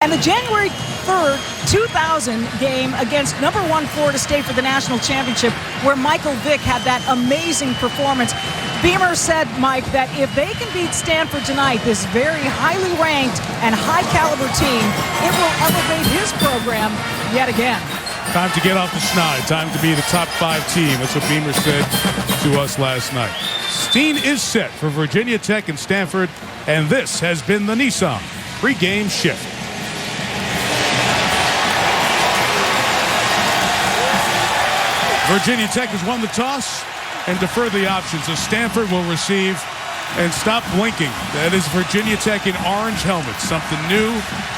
And the January 3rd, 2000 game against number 1 Florida State for the national championship, where Michael Vick had that amazing performance. Beamer said, Mike, that if they can beat Stanford tonight, this very highly ranked and high-caliber team, it will elevate his program yet again. Time to get off the schneid. Time to be the top 5 team. That's what Beamer said to us last night. Scene is set for Virginia Tech and Stanford, and this has been the Nissan pregame shift. Virginia Tech has won the toss and defer the options, so Stanford will receive and stop blinking. That is Virginia Tech in orange helmets, something new,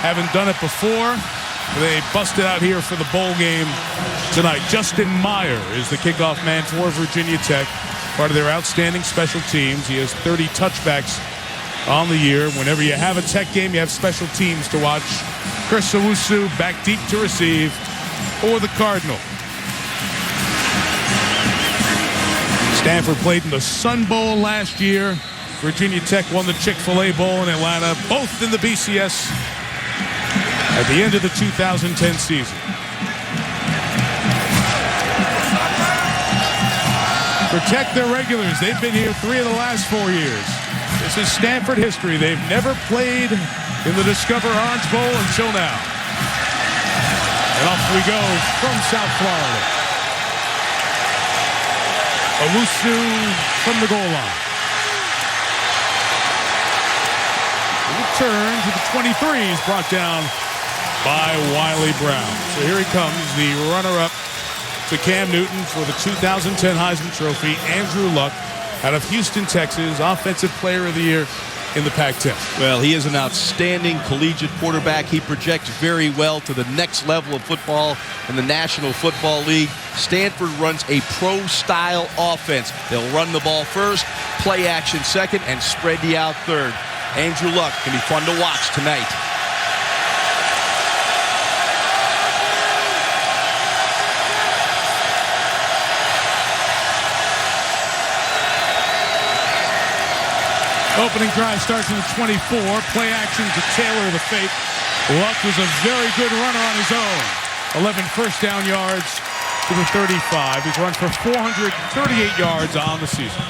haven't done it before. They busted out here for the bowl game tonight. Justin Meyer is the kickoff man for Virginia Tech, part of their outstanding special teams. He has 30 touchbacks on the year. Whenever you have a Tech game, you have special teams to watch. Chris Owusu back deep to receive for the Cardinal. Stanford played in the Sun Bowl last year. Virginia Tech won the Chick-fil-A Bowl in Atlanta, both in the BCS at the end of the 2010 season. Protect their regulars. They've been here 3 of the last 4 years. This is Stanford history. They've never played in the Discover Orange Bowl until now. And off we go from South Florida. Owusu from the goal line. The return to the 23 is brought down by Wiley Brown. So here he comes, the runner-up to Cam Newton for the 2010 Heisman Trophy, Andrew Luck, out of Houston, Texas, Offensive Player of the Year in the Pac-10. Well, he is an outstanding collegiate quarterback. He projects very well to the next level of football in the National Football League. Stanford runs a pro-style offense. They'll run the ball first, play action second, and spread you out third. Andrew Luck can be fun to watch tonight. Opening drive starts in the 24. Play action to Taylor, the fake. Luck was a very good runner on his own. 11 first down yards to the 35. He's run for 438 yards on the season.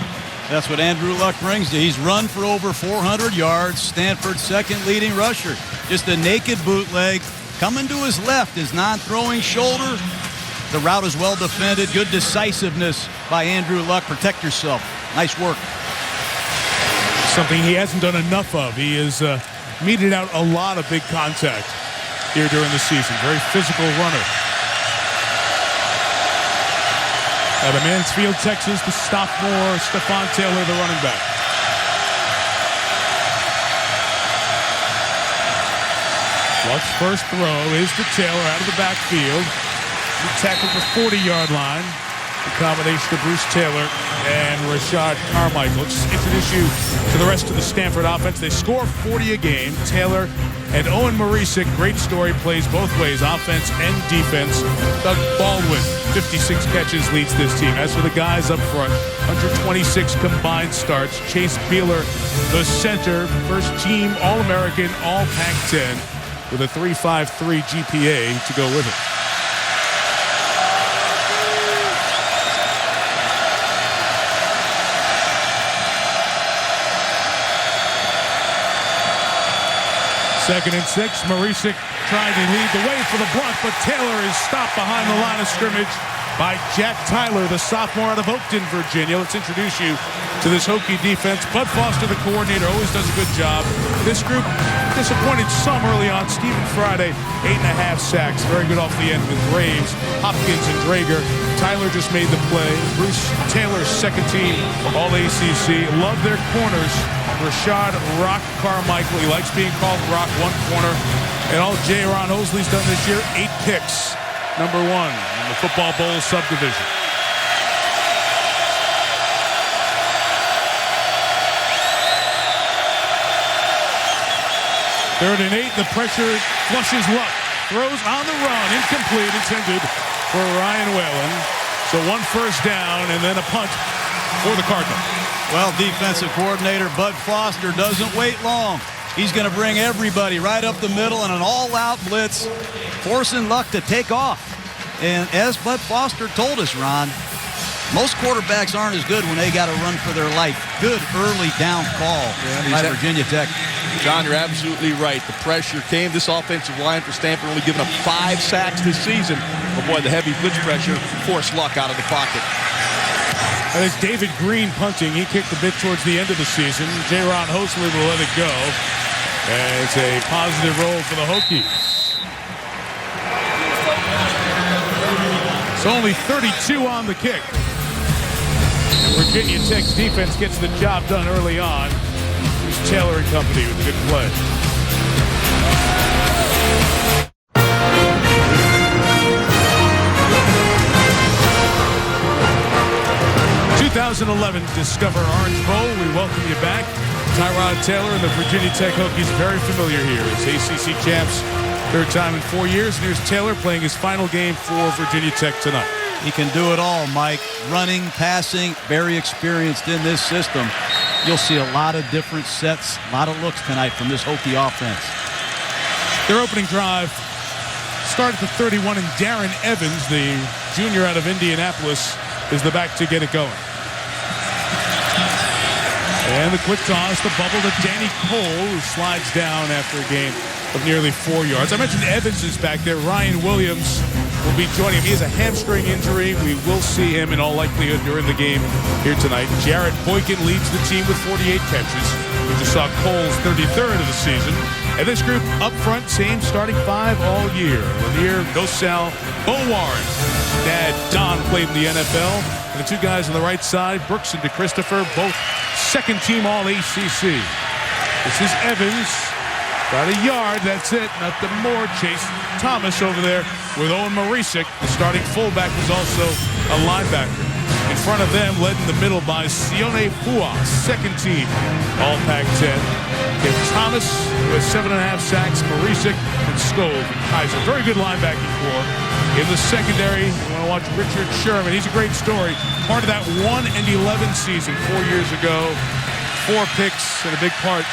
That's what Andrew Luck brings you. He's run for over 400 yards. Stanford's second leading rusher. Just a naked bootleg. Coming to his left, his non-throwing shoulder. The route is well defended. Good decisiveness by Andrew Luck. Protect yourself. Nice work. Something he hasn't done enough of. He has meted out a lot of big contact here during the season. Very physical runner. Out of Mansfield, Texas, the sophomore Stephon Taylor, the running back. Luck's first throw is to Taylor out of the backfield. He tackled the 40-yard line. The combination of Bruce Taylor and Rashad Carmichael. Let's introduce you to the rest of the Stanford offense. They score 40 a game. Taylor and Owen Marisic, great story, plays both ways, offense and defense. Doug Baldwin, 56 catches, leads this team. As for the guys up front, 126 combined starts. Chase Beeler, the center, first team All-American, All Pac-10, with a 3.53 GPA to go with it. Second and 6. Marisic trying to lead the way for the block, but Taylor is stopped behind the line of scrimmage by Jack Tyler, the sophomore out of Oakton, Virginia. Let's introduce you to this Hokie defense. Bud Foster, the coordinator, always does a good job. This group disappointed some early on. Stephen Friday, 8.5 sacks. Very good off the end with Graves, Hopkins, and Drager. Tyler just made the play. Bruce Taylor's second team, All ACC. Love their corners. Rashad Rock Carmichael. He likes being called Rock, one corner. And all J. Ron Hosley's done this year, 8 picks. Number 1 in the Football Bowl subdivision. Third and 8, the pressure flushes Luck. Throws on the run, incomplete, intended for Ryan Whalen. So 1 first down and then a punt for the Cardinals. Well, defensive coordinator Bud Foster doesn't wait long. He's going to bring everybody right up the middle in an all-out blitz, forcing Luck to take off. And as Bud Foster told us, Ron, most quarterbacks aren't as good when they got to run for their life. Good early down call by Virginia Tech. John, you're absolutely right. The pressure came. This offensive line for Stanford only giving up 5 sacks this season. But boy, the heavy blitz pressure forced Luck out of the pocket. And it's David Green punting. He kicked the bit towards the end of the season. J-Ron Hosley will let it go. And it's a positive roll for the Hokies. So only 32 on the kick. Virginia Tech's defense gets the job done early on. Here's Taylor and company with a good play. ...2011 Discover Orange Bowl. We welcome you back. Tyrod Taylor and the Virginia Tech Hokies very familiar here as ACC champs. Third time in 4 years. And here's Taylor playing his final game for Virginia Tech tonight. He can do it all, Mike. Running, passing, very experienced in this system. You'll see a lot of different sets, a lot of looks tonight from this Hokie offense. Their opening drive started at the 31, and Darren Evans, the junior out of Indianapolis, is the back to get it going. And the quick toss, the bubble to Danny Cole, who slides down after a gain of nearly 4 yards. I mentioned Evans is back there. Ryan Williams will be joining him. He has a hamstring injury. We will see him in all likelihood during the game here tonight. Jarrett Boykin leads the team with 48 catches. We just saw Cole's 33rd of the season. And this group up front, same starting 5 all year. Lanier, Gosal, Bo Warren. Dad Don played in the NFL. And the two guys on the right side, Brooks and DeChristopher, both second-team All-ACC. This is Evans. Got a yard, that's it. Nothing more. Chase Thomas over there with Owen Marisic. The starting fullback was also a linebacker. In front of them, led in the middle by Sione Fua, second team All-Pac-10. Get Thomas, who has 7.5 sacks, Marisic, and Skov and Kaiser. Very good linebacking core. In the secondary, you want to watch Richard Sherman. He's a great story. Part of that 1-11 season 4 years ago. 4 picks and a big part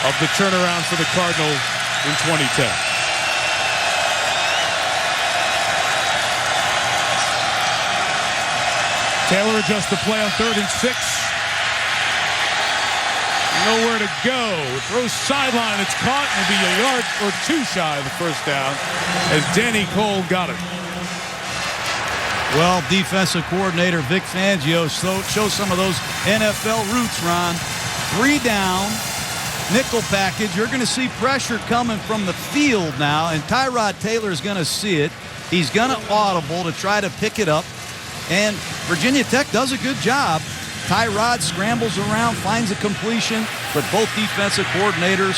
of the turnaround for the Cardinal in 2010. Taylor adjusts the play on 3rd and 6. Nowhere to go. Throws sideline. It's caught and will be a yard or 2 shy of the first down as Danny Cole got it. Well, defensive coordinator Vic Fangio shows some of those NFL roots, Ron. 3 down. Nickel package. You're going to see pressure coming from the field now, and Tyrod Taylor is going to see it. He's going to audible to try to pick it up, and Virginia Tech does a good job. Tyrod scrambles around, finds a completion, but both defensive coordinators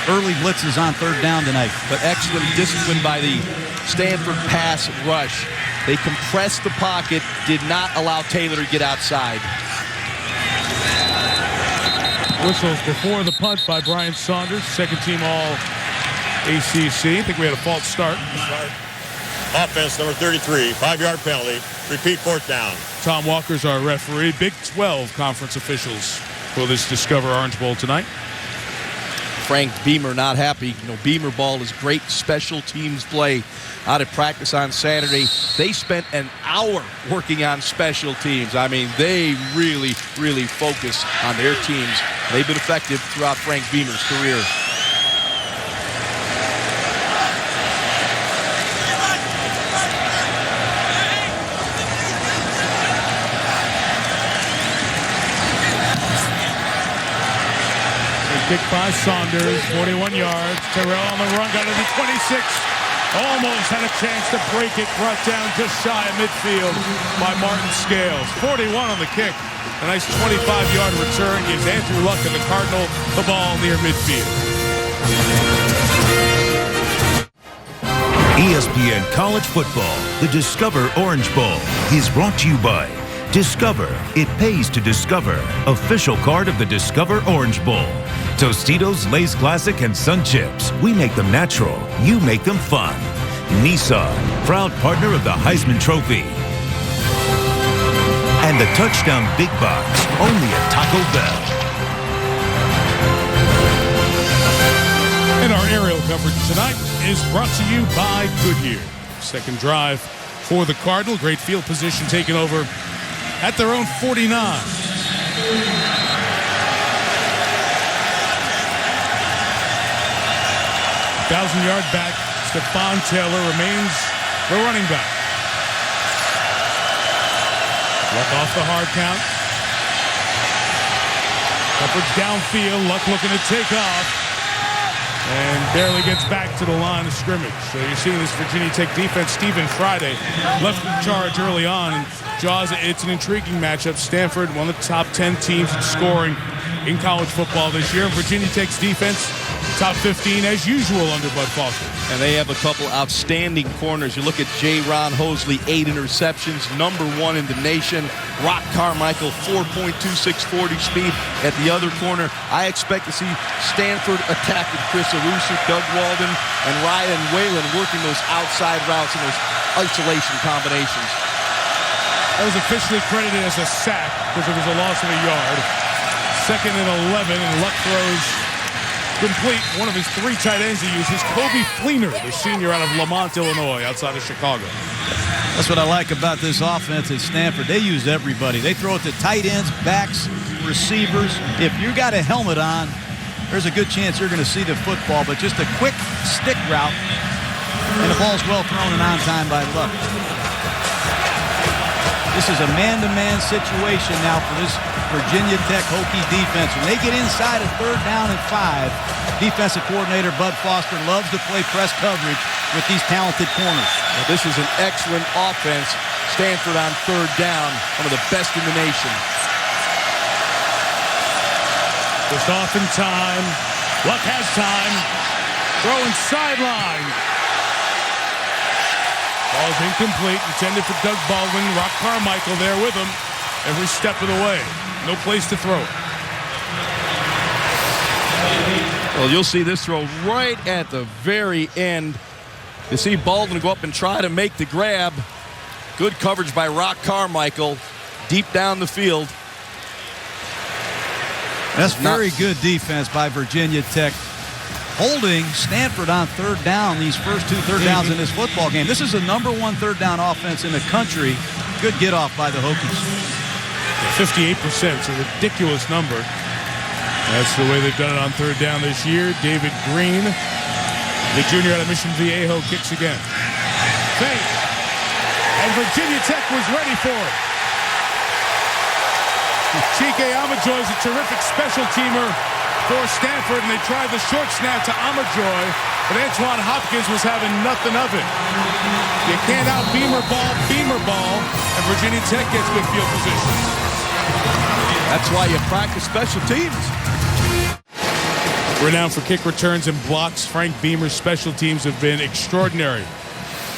early blitzes on 3rd down tonight. But excellent discipline by the Stanford pass rush. They compressed the pocket, did not allow Taylor to get outside. Whistles before the punt by Brian Saunders, second team All-ACC. I think we had a false start. Offense number 33, 5-yard penalty. Repeat 4th down. Tom Walker's our referee. Big 12 conference officials for this Discover Orange Bowl tonight. Frank Beamer not happy. You know, Beamer ball is great special teams play. Out of practice on Saturday, they spent an hour working on special teams. I mean, they really, really focus on their teams. They've been effective throughout Frank Beamer's career. Kick by Saunders, 41 yards. Terrell on the run, got it to 26. Almost had a chance to break it. Brought down just shy of midfield by Martin Scales. 41 on the kick. A nice 25-yard return gives Andrew Luck and the Cardinal the ball near midfield. ESPN College Football, the Discover Orange Bowl, is brought to you by Discover. It pays to discover. Official card of the Discover Orange Bowl. Tostitos, Lay's Classic, and Sun Chips. We make them natural. You make them fun. Nissan, proud partner of the Heisman Trophy. And the Touchdown Big Box, only at Taco Bell. And our aerial coverage tonight is brought to you by Goodyear. Second drive for the Cardinal. Great field position taken over at their own 49. 1,000-yard back. Stephon Taylor remains the running back. Luck off the hard count. Coverage downfield. Luck looking to take off. And barely gets back to the line of scrimmage. So you're seeing this Virginia Tech defense. Stephen Friday left in charge early on. And Jaws, it's an intriguing matchup. Stanford, one of the top 10 teams in scoring in college football this year. Virginia Tech's defense, top 15 as usual under Bud Foster. And they have a couple outstanding corners. You look at J. Ron Hosley, 8 interceptions, #1 in the nation. Rock Carmichael, 4.26 40 speed at the other corner. I expect to see Stanford attacking Chris Arusi, Doug Walden, and Ryan Whalen working those outside routes and those isolation combinations. That was officially credited as a sack because it was a loss of a yard. 2nd and 11, and Luck throws complete one of his 3 tight ends he uses. Kobe Fleener, the senior out of Lamont, Illinois, outside of Chicago. That's what I like about this offense at Stanford. They use everybody. They throw it to tight ends, backs, receivers. If you got a helmet on, there's a good chance you're going to see the football, but just a quick stick route, and the ball's well thrown and on time by Luck. This is a man-to-man situation now for this Virginia Tech Hokie defense. When they get inside a 3rd down and 5, defensive coordinator Bud Foster loves to play press coverage with these talented corners. Now, this is an excellent offense. Stanford on 3rd down, one of the best in the nation. Just off in time. Luck has time. Throwing sideline. Ball's incomplete. Intended for Doug Baldwin. Rock Carmichael there with him every step of the way. No place to throw it. Well, you'll see this throw right at the very end. You see Baldwin go up and try to make the grab. Good coverage by Rock Carmichael deep down the field. That's very good defense by Virginia Tech, holding Stanford on 3rd down these first 2 3rd downs in this football game. This is the #1 3rd down offense in the country. Good get off by the Hokies. 58%, it's a ridiculous number. That's the way they've done it on 3rd down this year. David Green, the junior out of Mission Viejo, kicks again. Fake. And Virginia Tech was ready for it. Chike Amajoy is a terrific special teamer for Stanford, and they tried the short snap to Amajoy, but Antoine Hopkins was having nothing of it. You can't out beamer ball, and Virginia Tech gets good field position. That's why you practice special teams. Renowned for kick returns and blocks, Frank Beamer's special teams have been extraordinary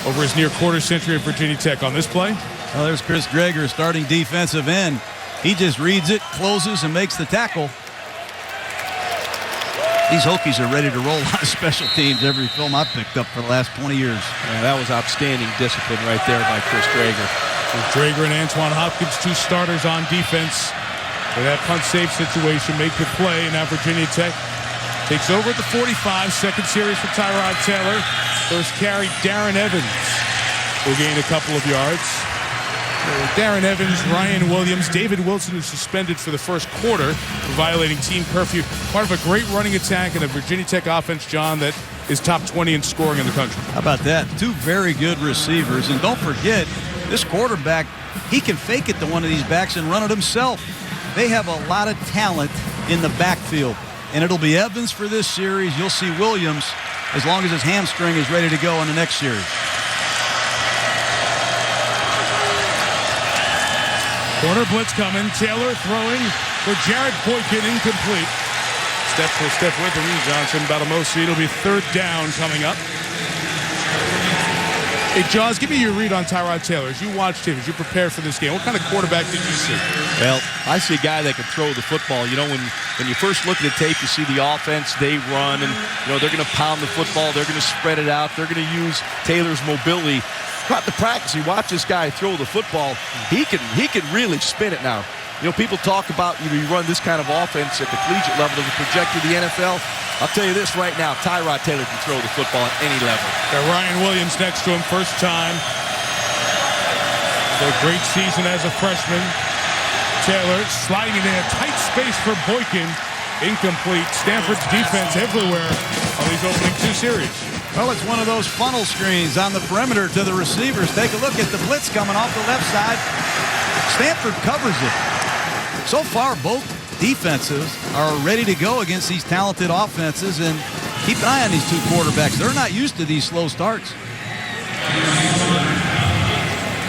over his near quarter century of Virginia Tech. On this play, well, there's Chris Greger, starting defensive end. He just reads it, closes, and makes the tackle. These Hokies are ready to roll on special teams. Every film I've picked up for the last 20 years. Yeah, that was outstanding discipline right there by Chris Greger. With Drager and Antoine Hopkins, 2 starters on defense. For that punt save situation, make the play. Now Virginia Tech takes over at the 45. 2nd series for Tyrod Taylor. First carry, Darren Evans will gain a couple of yards. Darren Evans, Ryan Williams, David Wilson, who's suspended for the first quarter for violating team curfew. Part of a great running attack and a Virginia Tech offense, John, that is top 20 in scoring in the country. How about that? 2 very good receivers. And don't forget, this quarterback, he can fake it to one of these backs and run it himself. They have a lot of talent in the backfield. And it'll be Evans for this series. You'll see Williams as long as his hamstring is ready to go in the next series. Corner blitz coming. Taylor throwing for Jared Boykin, incomplete. Step for step with him. Johnson Batamosi. It'll be 3rd down coming up. Hey, Jaws, give me your read on Tyrod Taylor. As you watched him, as you prepared for this game, what kind of quarterback did you see? Well, I see a guy that can throw the football. You know, when you first look at the tape, you see the offense, they run, and, you know, they're going to pound the football. They're going to spread it out. They're going to use Taylor's mobility. Throughout the practice, you watch this guy throw the football. He can really spin it now. You know, people talk about you run this kind of offense at the collegiate level to project to the NFL. I'll tell you this right now, Tyrod Taylor can throw the football at any level. Got Ryan Williams next to him, first time. A great season as a freshman. Taylor sliding it in a tight space for Boykin. Incomplete. Stanford's defense everywhere on these opening 2 series. Well, it's one of those funnel screens on the perimeter to the receivers. Take a look at the blitz coming off the left side. Stanford covers it. So far, both defenses are ready to go against these talented offenses, and keep an eye on these 2 quarterbacks. They're not used to these slow starts.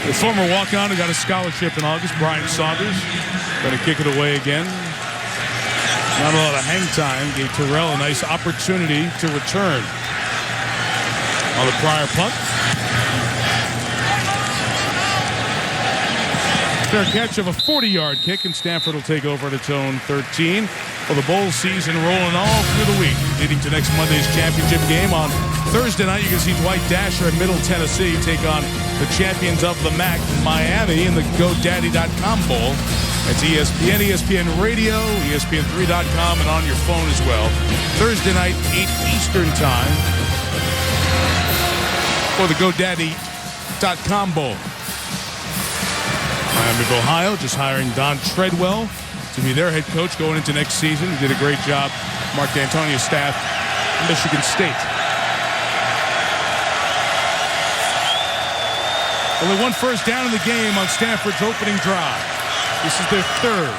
The former walk-on who got a scholarship in August, Brian Saunders, going to kick it away again. Not a lot of hang time. Gave Terrell a nice opportunity to return on the prior punt. Fair catch of a 40-yard kick, and Stanford will take over at its own 13. Well, the bowl season rolling all through the week, leading to next Monday's championship game. On Thursday night, you can see Dwight Dasher at Middle Tennessee take on the champions of the MAC, Miami, in the GoDaddy.com Bowl. That's ESPN, ESPN Radio, ESPN3.com, and on your phone as well. Thursday night, 8 Eastern time for the GoDaddy.com Bowl. Miami of Ohio just hiring Don Treadwell to be their head coach going into next season. He did a great job. Mark D'Antonio's staff at Michigan State. Only 1 first down in the game on Stanford's opening drive. This is their 3rd.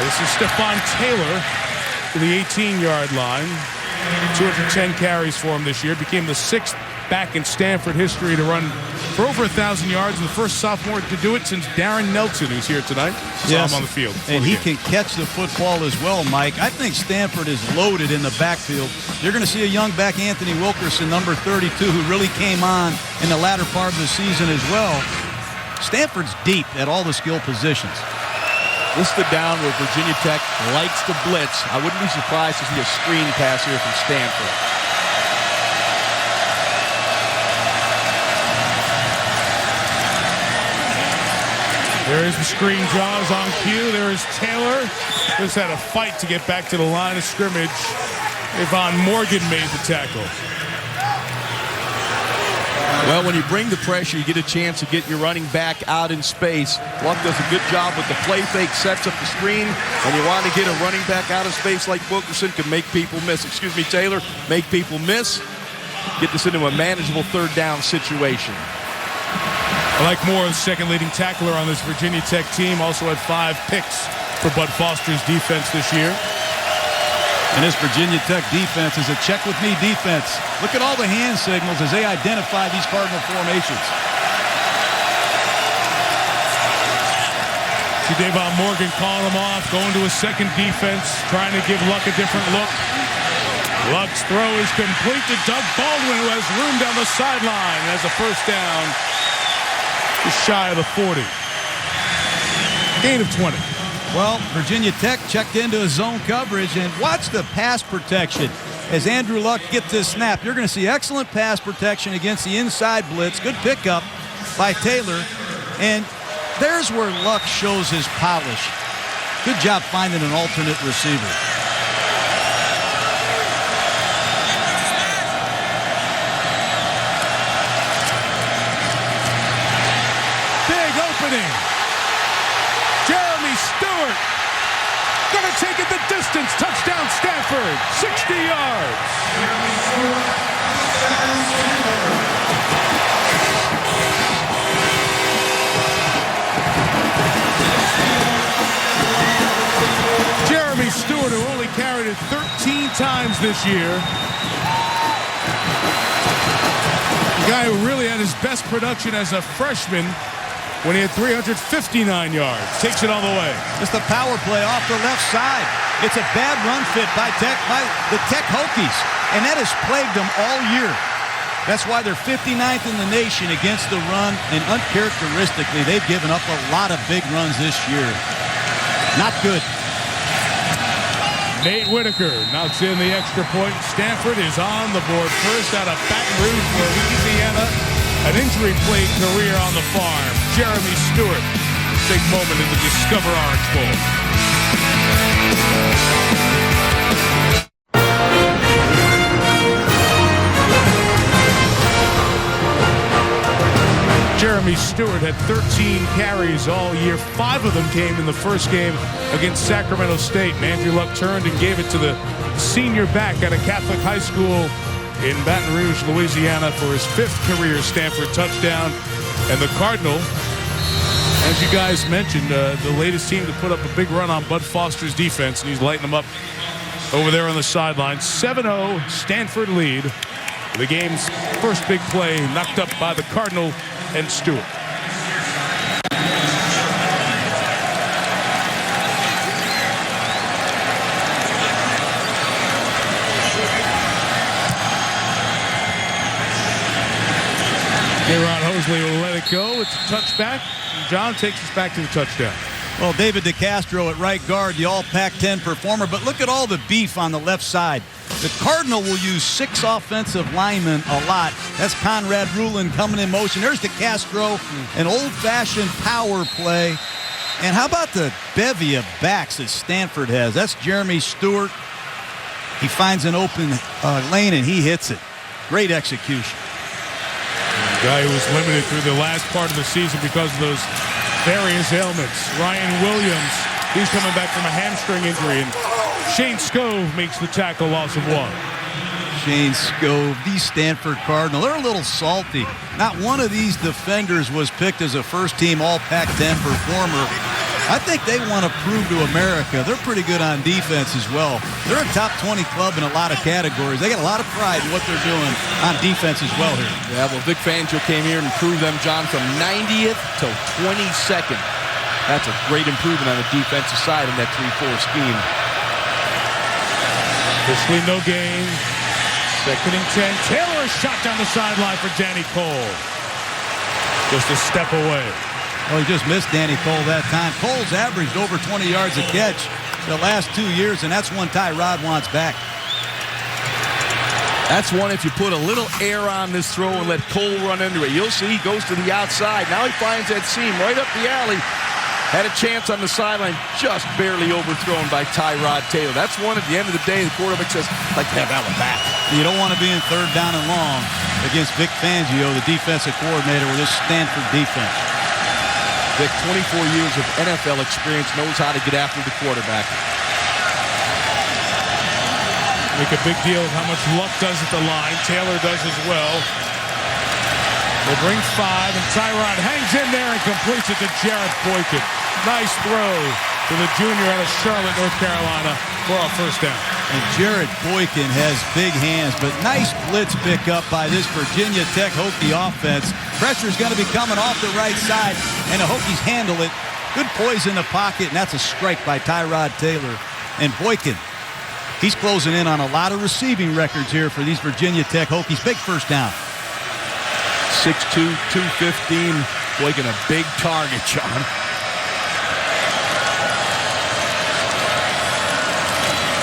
This is Stephon Taylor to the 18-yard line. 210 carries for him this year. Became the 6th back in Stanford history to run for over 1,000 yards, and the first sophomore to do it since Darren Nelson, who's here tonight. Saw him on the field. And he can catch the football as well, Mike. I think Stanford is loaded in the backfield. You're going to see a young back, Anthony Wilkerson, number 32, who really came on in the latter part of the season as well. Stanford's deep at all the skill positions. This is the down where Virginia Tech likes to blitz. I wouldn't be surprised to see a screen pass here from Stanford. There is the screen draws on cue. There is Taylor. Just had a fight to get back to the line of scrimmage. Yvonne Morgan made the tackle. Well, when you bring the pressure, you get a chance to get your running back out in space. Luck does a good job with the play fake, sets up the screen, and you want to get a running back out of space like Wilkerson can make people miss. Excuse me, Taylor, make people miss. Get this into a manageable 3rd down situation. I like Moore's second leading tackler on this Virginia Tech team. Also had 5 picks for Bud Foster's defense this year. And this Virginia Tech defense is a check-with-me defense. Look at all the hand signals as they identify these Cardinal formations. See Davon Morgan calling him off, going to a second defense, trying to give Luck a different look. Luck's throw is complete to Doug Baldwin, who has room down the sideline and has a first down. Just shy of the 40. Gain of 20. Well, Virginia Tech checked into a zone coverage, and watch the pass protection as Andrew Luck gets this snap. You're going to see excellent pass protection against the inside blitz. Good pickup by Taylor, and there's where Luck shows his polish. Good job finding an alternate receiver. Big opening. Jeremy Stewart going to take it the distance. Touchdown Stanford, 60 yards. Jeremy Stewart, who only carried it 13 times this year. The guy who really had his best production as a freshman when he had 359 yards. Takes it all the way. Just a power play off the left side. It's a bad run fit by the Tech Hokies, and that has plagued them all year. That's why they're 59th in the nation against the run, and uncharacteristically, they've given up a lot of big runs this year. Not good. Nate Whitaker knocks in the extra point. Stanford is on the board first out of Baton Rouge, Louisiana. An injury-plagued career on the farm. Jeremy Stewart, big moment in the Discover Orange Bowl. Jeremy Stewart had 13 carries all year. 5 of them came in the first game against Sacramento State. And Andrew Luck turned and gave it to the senior back at a Catholic high school in Baton Rouge, Louisiana, for his 5th career Stanford touchdown. And the Cardinal, as you guys mentioned, the latest team to put up a big run on Bud Foster's defense, and he's lighting them up over there on the sideline. 7-0 Stanford lead. The game's first big play knocked up by the Cardinal and Stewart. J-Rod Hosley will let it go. It's a touchback. John takes us back to the touchdown. Well, David DeCastro at right guard, the all Pac-10 performer. But look at all the beef on the left side. The Cardinal will use 6 offensive linemen a lot. That's Conrad Rulin coming in motion. There's DeCastro, an old-fashioned power play. And how about the bevy of backs that Stanford has? That's Jeremy Stewart. He finds an open lane, and he hits it. Great execution. The guy who was limited through the last part of the season because of those various ailments. Ryan Williams, he's coming back from a hamstring injury. And Shane Scove makes the tackle, loss of 1. Shane Scove, the Stanford Cardinal. They're a little salty. Not one of these defenders was picked as a first-team All-Pac-10 performer. I think they want to prove to America they're pretty good on defense as well. They're a top 20 club in a lot of categories. They got a lot of pride in what they're doing on defense as well here. Yeah, well, Vic Fangio came here and proved them, John, from 90th to 22nd. That's a great improvement on the defensive side in that 3-4 scheme. Officially no gain. 2nd and 10. Taylor, a shot down the sideline for Danny Cole. Just a step away. Well, he just missed Danny Cole that time. Cole's averaged over 20 yards a catch the last 2 years, and that's one Tyrod wants back. That's one if you put a little air on this throw and let Cole run into it. You'll see he goes to the outside. Now he finds that seam right up the alley. Had a chance on the sideline, just barely overthrown by Tyrod Taylor. That's one at the end of the day, the quarterback says, I'd like to have that one back. You don't want to be in 3rd down and long against Vic Fangio, the defensive coordinator with this Stanford defense. Vic, 24 years of NFL experience, knows how to get after the quarterback. Make a big deal of how much Luck does at the line. Taylor does as well. They'll bring 5, and Tyrod hangs in there and completes it to Jarrett Boykin. Nice throw to the junior out of Charlotte, North Carolina for a 1st down. And Jarrett Boykin has big hands, but nice blitz pickup by this Virginia Tech Hokie offense. Pressure's going to be coming off the right side, and the Hokies handle it. Good poise in the pocket, and that's a strike by Tyrod Taylor. And Boykin, he's closing in on a lot of receiving records here for these Virginia Tech Hokies. Big 1st down. 6'2", 215. Boykin, a big target, John.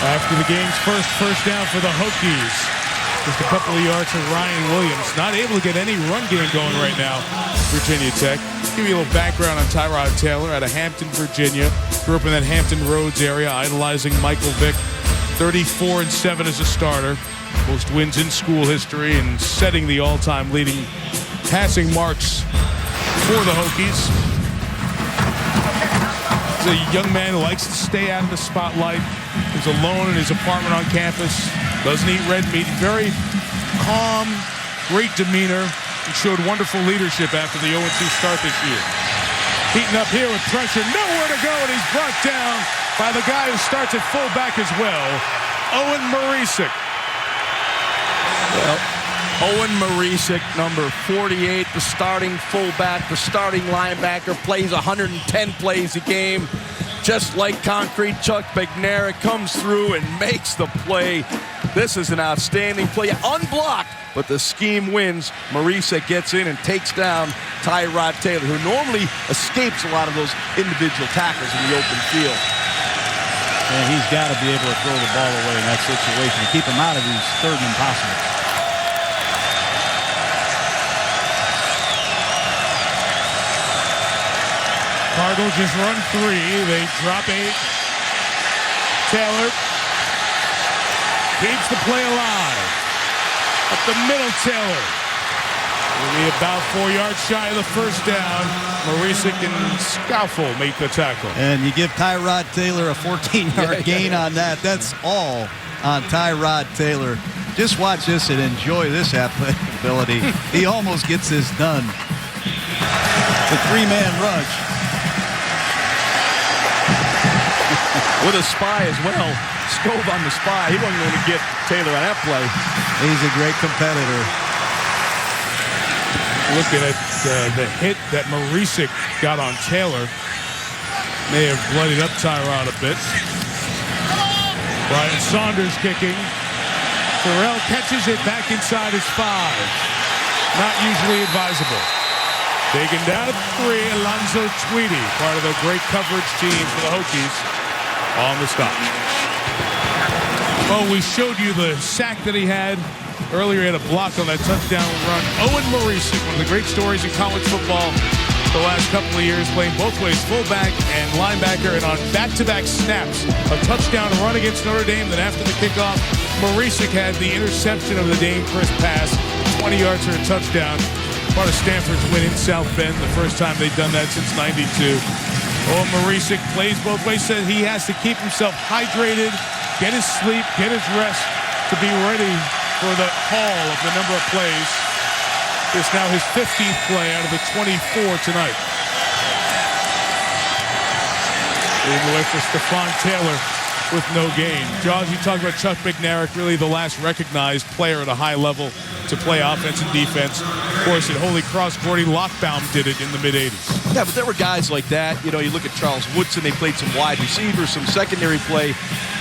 After the game's first down for the Hokies. Just a couple of yards for Ryan Williams. Not able to get any run game going right now, Virginia Tech. Give you a little background on Tyrod Taylor out of Hampton, Virginia. Grew up in that Hampton Roads area, idolizing Michael Vick. 34-7 as a starter. Most wins in school history and setting the all-time leading passing marks for the Hokies. He's a young man who likes to stay out of the spotlight. He's alone in his apartment on campus. Doesn't eat red meat. Very calm, great demeanor. He showed wonderful leadership after the 0-2 start this year. Heating up here with pressure. Nowhere to go, and he's brought down by the guy who starts at fullback as well, Owen Marisic. Well, Owen Marisic, number 48, the starting fullback, the starting linebacker, plays 110 plays a game. Just like concrete, Chuck McNair comes through and makes the play. This is an outstanding play. Unblocked, but the scheme wins. Marisic gets in and takes down Tyrod Taylor, who normally escapes a lot of those individual tackles in the open field. And he's got to be able to throw the ball away in that situation to keep him out of these 3rd and impossible. Cardinals just run 3. They drop 8. Taylor keeps the play alive. Up the middle, Taylor. Be about 4 yards shy of the first down. Marisic and Scoufel make the tackle. And you give Tyrod Taylor a 14-yard gain on that. That's all on Tyrod Taylor. Just watch this and enjoy this athletic ability. He almost gets this done. The three-man rush. With a spy as well. Scove on the spy. He wasn't going to get Taylor on that play. He's a great competitor. Looking at the hit that Marisic got on Taylor. May have bloodied up Tyrod a bit. Brian Saunders kicking. Terrell catches it back inside his 5. Not usually advisable. Taken down at 3, Alonzo Tweedy, part of the great coverage team for the Hokies, on the stop. Oh, we showed you the sack that he had. Earlier, he had a block on that touchdown run. Owen Marisic, one of the great stories in college football the last couple of years, playing both ways, fullback and linebacker, and on back-to-back snaps, a touchdown run against Notre Dame. Then after the kickoff, Marisic had the interception of the Dame Crisp pass, 20 yards for a touchdown. Part of Stanford's win in South Bend, the first time they've done that since '92. Owen Marisic plays both ways, says he has to keep himself hydrated, get his sleep, get his rest to be ready for the call of the number of plays. It's now his 15th play out of the 24 tonight. Leading the way for Stephon Taylor with no gain. Jaws, you talked about Chuck McNarick, really the last recognized player at a high level to play offense and defense. Of course, at Holy Cross, Gordy Lockbaum did it in the mid-'80s. Yeah, but there were guys like that. You know, you look at Charles Woodson, they played some wide receivers, some secondary play.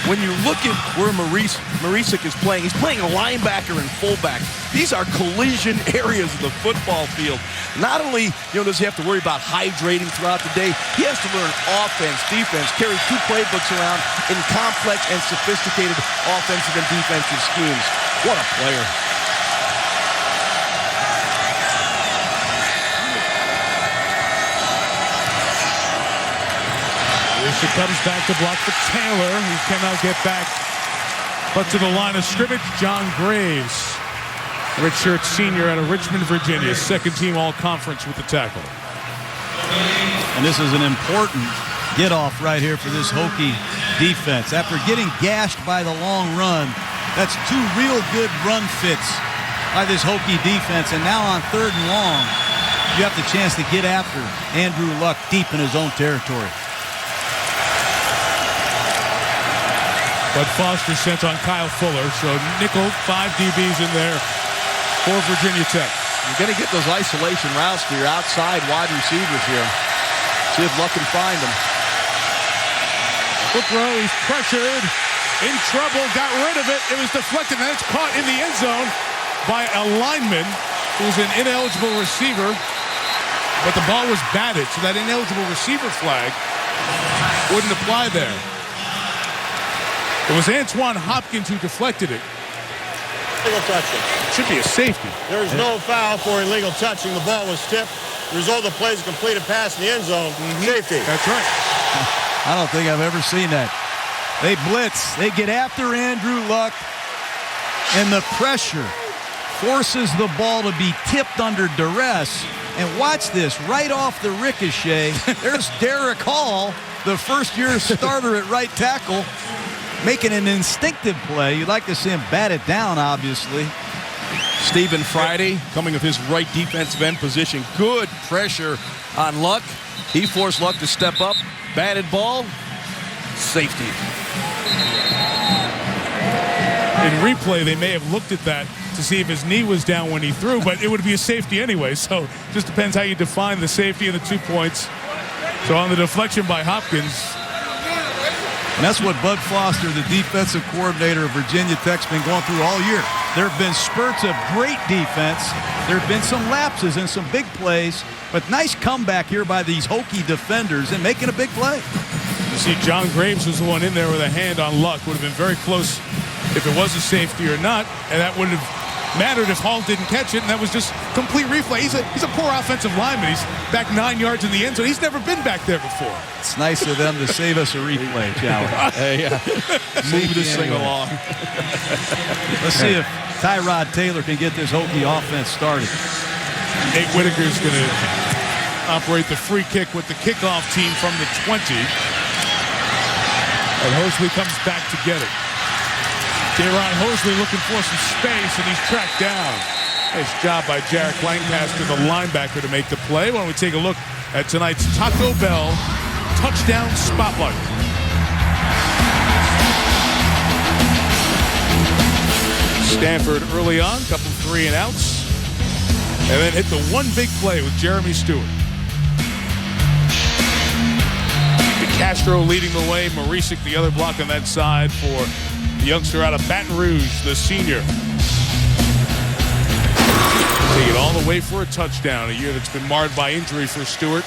When you look at where Marisic is playing, he's playing a linebacker and fullback. These are collision areas of the football field. Not only, does he have to worry about hydrating throughout the day, he has to learn offense, defense, carry 2 playbooks around in complex and sophisticated offensive and defensive schemes. What a player. He comes back to block for Taylor. He cannot get back, but to the line of scrimmage, John Graves, redshirt senior out of Richmond, Virginia, second-team all-conference with the tackle. And this is an important get-off right here for this Hokie defense. After getting gashed by the long run, that's 2 real good run fits by this Hokie defense. And now on 3rd and long, you have the chance to get after Andrew Luck deep in his own territory. But Foster sent on Kyle Fuller, so nickel, 5 DBs in there for Virginia Tech. You're going to get those isolation routes to your outside wide receivers here. See if Luck can find them. Quick throw, he's pressured, in trouble, got rid of it. It was deflected, and it's caught in the end zone by a lineman who's an ineligible receiver. But the ball was batted, so that ineligible receiver flag wouldn't apply there. It was Antoine Hopkins who deflected it. Illegal touching. Should be a safety. There's no foul for illegal touching. The ball was tipped. The result of the play is a completed pass in the end zone. Safety. That's right. I don't think I've ever seen that. They blitz. They get after Andrew Luck, and the pressure forces the ball to be tipped under duress. And watch this, right off the ricochet, there's Derek Hall, the first-year starter at right tackle, making an instinctive play. You'd like to see him bat it down, obviously. Stephen Friday coming with his right defensive end position. Good pressure on Luck. He forced Luck to step up. Batted ball. Safety. In replay, they may have looked at that to see if his knee was down when he threw, but it would be a safety anyway. So just depends how you define the safety and the 2 points. So on the deflection by Hopkins. And that's what Bud Foster, the defensive coordinator of Virginia Tech's been going through all year. There have been spurts of great defense. There have been some lapses and some big plays, but nice comeback here by these Hokie defenders and making a big play. You see John Graves was the one in there with a hand on Luck. Would have been very close if it was a safety or not, and that would have mattered if Hall didn't catch it, and that was just complete replay. He's a poor offensive lineman. He's back 9 yards in the end zone. He's never been back there before. It's nice of them to save us a replay, Challenge. Hey, move this thing along. Let's see if Tyrod Taylor can get this Hokie offense started. Nate Whitaker's going to operate the free kick with the kickoff team from the 20. And Hosley comes back to get it. Daron Hosley looking for some space, and he's tracked down. Nice job by Jarek Lancaster, the linebacker, to make the play. Why don't we take a look at tonight's Taco Bell touchdown spotlight. Stanford early on, couple 3-and-outs, and then hit the one big play with Jeremy Stewart. DeCastro leading the way, Marisik the other block on that side for the youngster out of Baton Rouge, the senior. Take it all the way for a touchdown, a year that's been marred by injury for Stewart.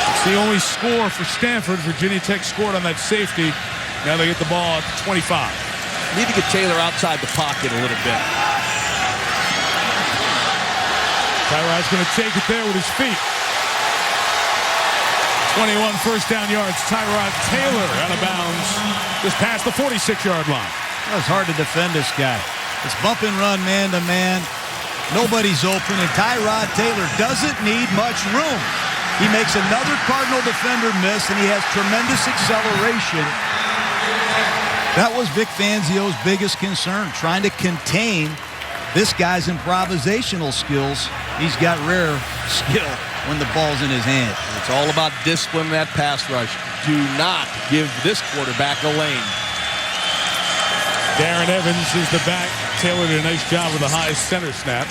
It's the only score for Stanford. Virginia Tech scored on that safety. Now they get the ball at the 25. Need to get Taylor outside the pocket a little bit. Tyrod's going to take it there with his feet. 21 first down yards. Tyrod Taylor out of bounds just past the 46-yard line. It's hard to defend this guy. It's bump and run, man to man. Nobody's open, and Tyrod Taylor doesn't need much room. He makes another Cardinal defender miss, and he has tremendous acceleration. That was Vic Fangio's biggest concern, trying to contain this guy's improvisational skills. He's got rare skill when the ball's in his hand. It's all about discipline in that pass rush. Do not give this quarterback a lane. Darren Evans is the back. Taylor did a nice job with the high center snap.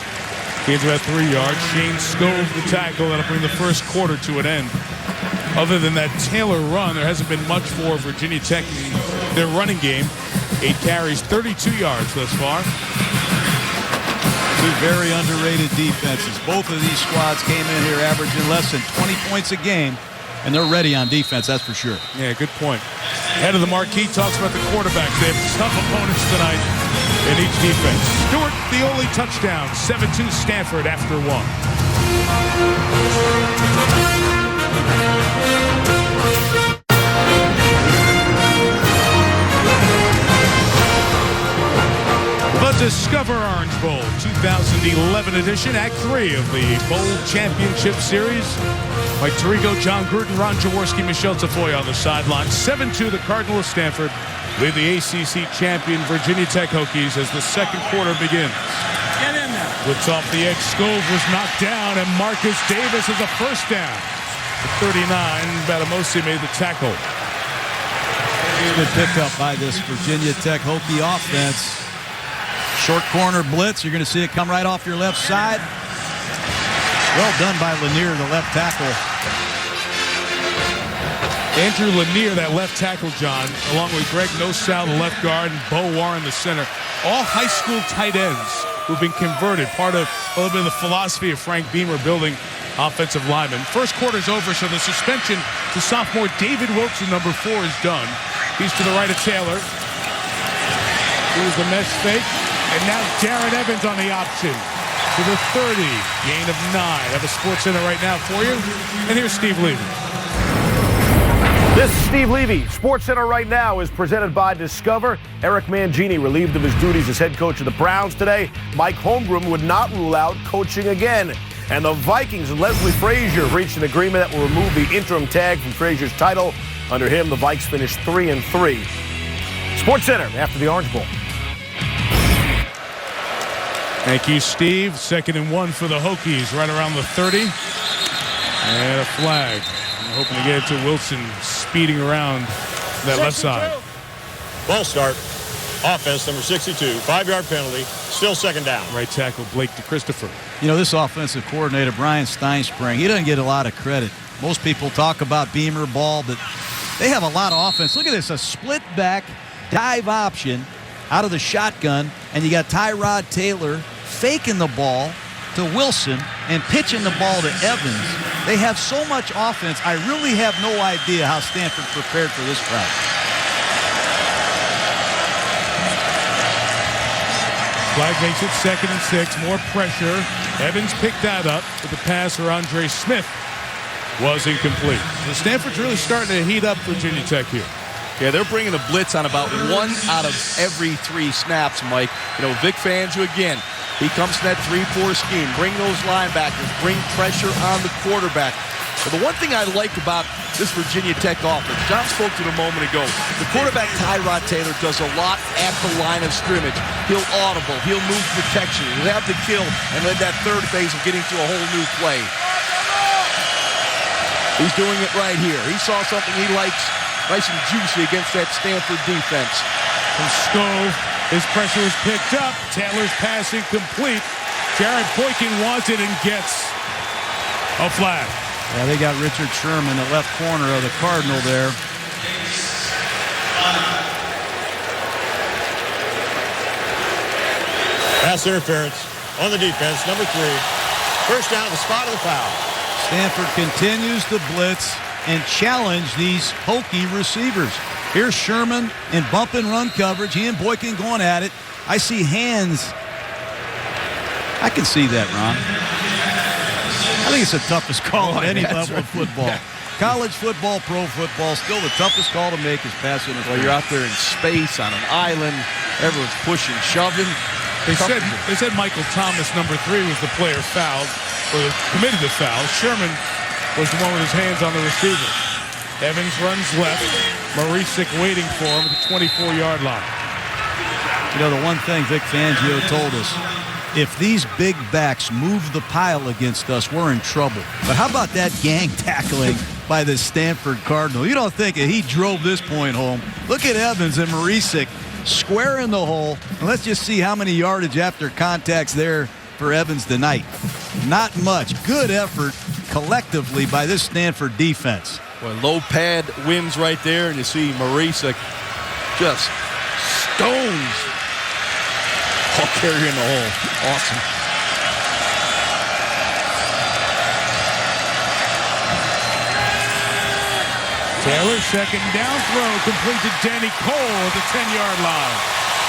Gains about 3 yards. Shane Scove the tackle. That'll bring the first quarter to an end. Other than that Taylor run, there hasn't been much for Virginia Tech in their running game. 8 carries, 32 yards thus far. Two very underrated defenses. Both of these squads came in here averaging less than 20 points a game, and they're ready on defense, that's for sure. Yeah, good point. Head of the marquee talks about the quarterbacks. They have tough opponents tonight in each defense. Stewart, the only touchdown. 7-2 Stanford after 1. The Discover Orange Bowl 2011 edition, Act 3 of the Bowl Championship Series. Mike Tirico, John Gruden, Ron Jaworski, Michelle Tafoya on the sideline. 7-2, the Cardinal of Stanford lead the ACC champion Virginia Tech Hokies as the second quarter begins. Get in there. Blitz off the edge. Scove was knocked down, and Marcus Davis is a first down. The 39, Batamosi made the tackle. Good pickup by this Virginia Tech Hokie offense. Short corner blitz. You're going to see it come right off your left side. Well done by Lanier, the left tackle. Andrew Lanier, that left tackle, John, along with Greg Nosal, the left guard, and Bo Warren, the center. All high school tight ends who've been converted. Part of a little bit of the philosophy of Frank Beamer building offensive linemen. First quarter's over, so the suspension to sophomore David Wilson, number 4, is done. He's to the right of Taylor. Here's the mesh fake. And now Darren Evans on the option to the 30. Gain of 9. Have a Sports Center right now for you. And here's Steve Levy. This is Steve Levy. Sports Center right now is presented by Discover. Eric Mangini relieved of his duties as head coach of the Browns today. Mike Holmgren would not rule out coaching again. And the Vikings and Leslie Frazier have reached an agreement that will remove the interim tag from Frazier's title. Under him, the Vikes finished 3-3. Sports Center after the Orange Bowl. Thank you, Steve. 2nd and 1 for the Hokies, right around the 30. And a flag. I'm hoping to get it to Wilson speeding around that 62. left side. Ball start. Offense, number 62. 5-yard penalty. Still 2nd down. Right tackle, Blake DeChristopher. You know, this offensive coordinator, Brian Steinspring, he doesn't get a lot of credit. Most people talk about Beamer ball, but they have a lot of offense. Look at this, a split back dive option out of the shotgun, and you got Tyrod Taylor faking the ball to Wilson and pitching the ball to Evans. They have so much offense, I really have no idea how Stanford prepared for this crowd. Flag makes it 2nd and 6, more pressure. Evans picked that up, but the pass for Andre Smith was incomplete. So Stanford's really starting to heat up Virginia Tech here. Yeah, they're bringing a blitz on about 1 out of every 3 snaps, Mike. You know, Vic Fangio, again, He comes to that 3-4 scheme. Bring those linebackers. Bring pressure on the quarterback. But the one thing I like about this Virginia Tech offense, John spoke to it a moment ago, the quarterback Tyrod Taylor does a lot at the line of scrimmage. He'll audible. He'll move protection. He'll have the kill and let that third phase of getting to a whole new play. He's doing it right here. He saw something he likes, nice and juicy against that Stanford defense. From Skov, his pressure was picked up. Taylor's pass incomplete. Jared Boykin wants it and gets a flag. Yeah, they got Richard Sherman, the left corner of the Cardinal there. Pass interference on the defense, number 3. First down at the spot of the foul. Stanford continues to blitz and challenge these hokey receivers. Here's Sherman in bump and run coverage. He and Boykin going at it. I see hands. I can see that, Ron. I think it's the toughest call at any level of football. Yeah. College football, pro football, still the toughest call to make is pass interference. Well, you're out there in space on an island. Everyone's pushing, shoving. They said Michael Thomas, number 3, was the player fouled, or committed the foul. Sherman was the one with his hands on the receiver. Evans runs left. Marisik waiting for him at the 24-yard line. You know, the one thing Vic Fangio told us, if these big backs move the pile against us, we're in trouble. But how about that gang tackling by the Stanford Cardinal? You don't think he drove this point home. Look at Evans and Marisik square in the hole. And let's just see how many yardage after contacts there for Evans tonight. Not much. Good effort collectively by this Stanford defense. Well, low pad wins right there, and you see Marisik just stones Hawk carrier in the hole. Awesome. Taylor, second down throw, complete to Danny Cole at the 10-yard line.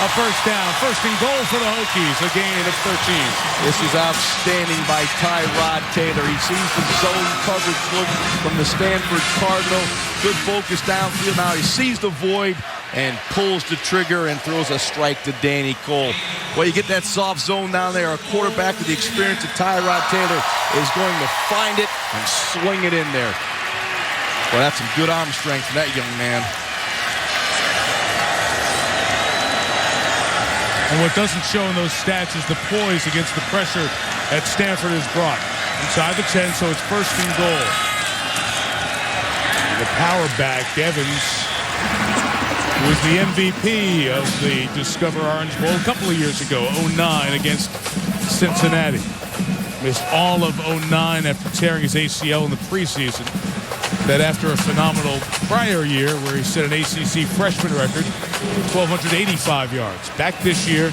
A first down, first and goal for the Hokies, a gain of 13. This is outstanding by Tyrod Taylor. He sees the zone coverage look from the Stanford Cardinal. Good focus downfield. Now he sees the void and pulls the trigger and throws a strike to Danny Cole. Well, you get that soft zone down there. A quarterback with the experience of Tyrod Taylor is going to find it and swing it in there. Well, that's some good arm strength from that young man. And what doesn't show in those stats is the poise against the pressure that Stanford has brought. Inside the 10, so it's first and goal. The power back, Evans, was the MVP of the Discover Orange Bowl a couple of years ago, 09 against Cincinnati. Missed all of 09 after tearing his ACL in the preseason. That after a phenomenal prior year where he set an ACC freshman record, 1,285 yards. Back this year,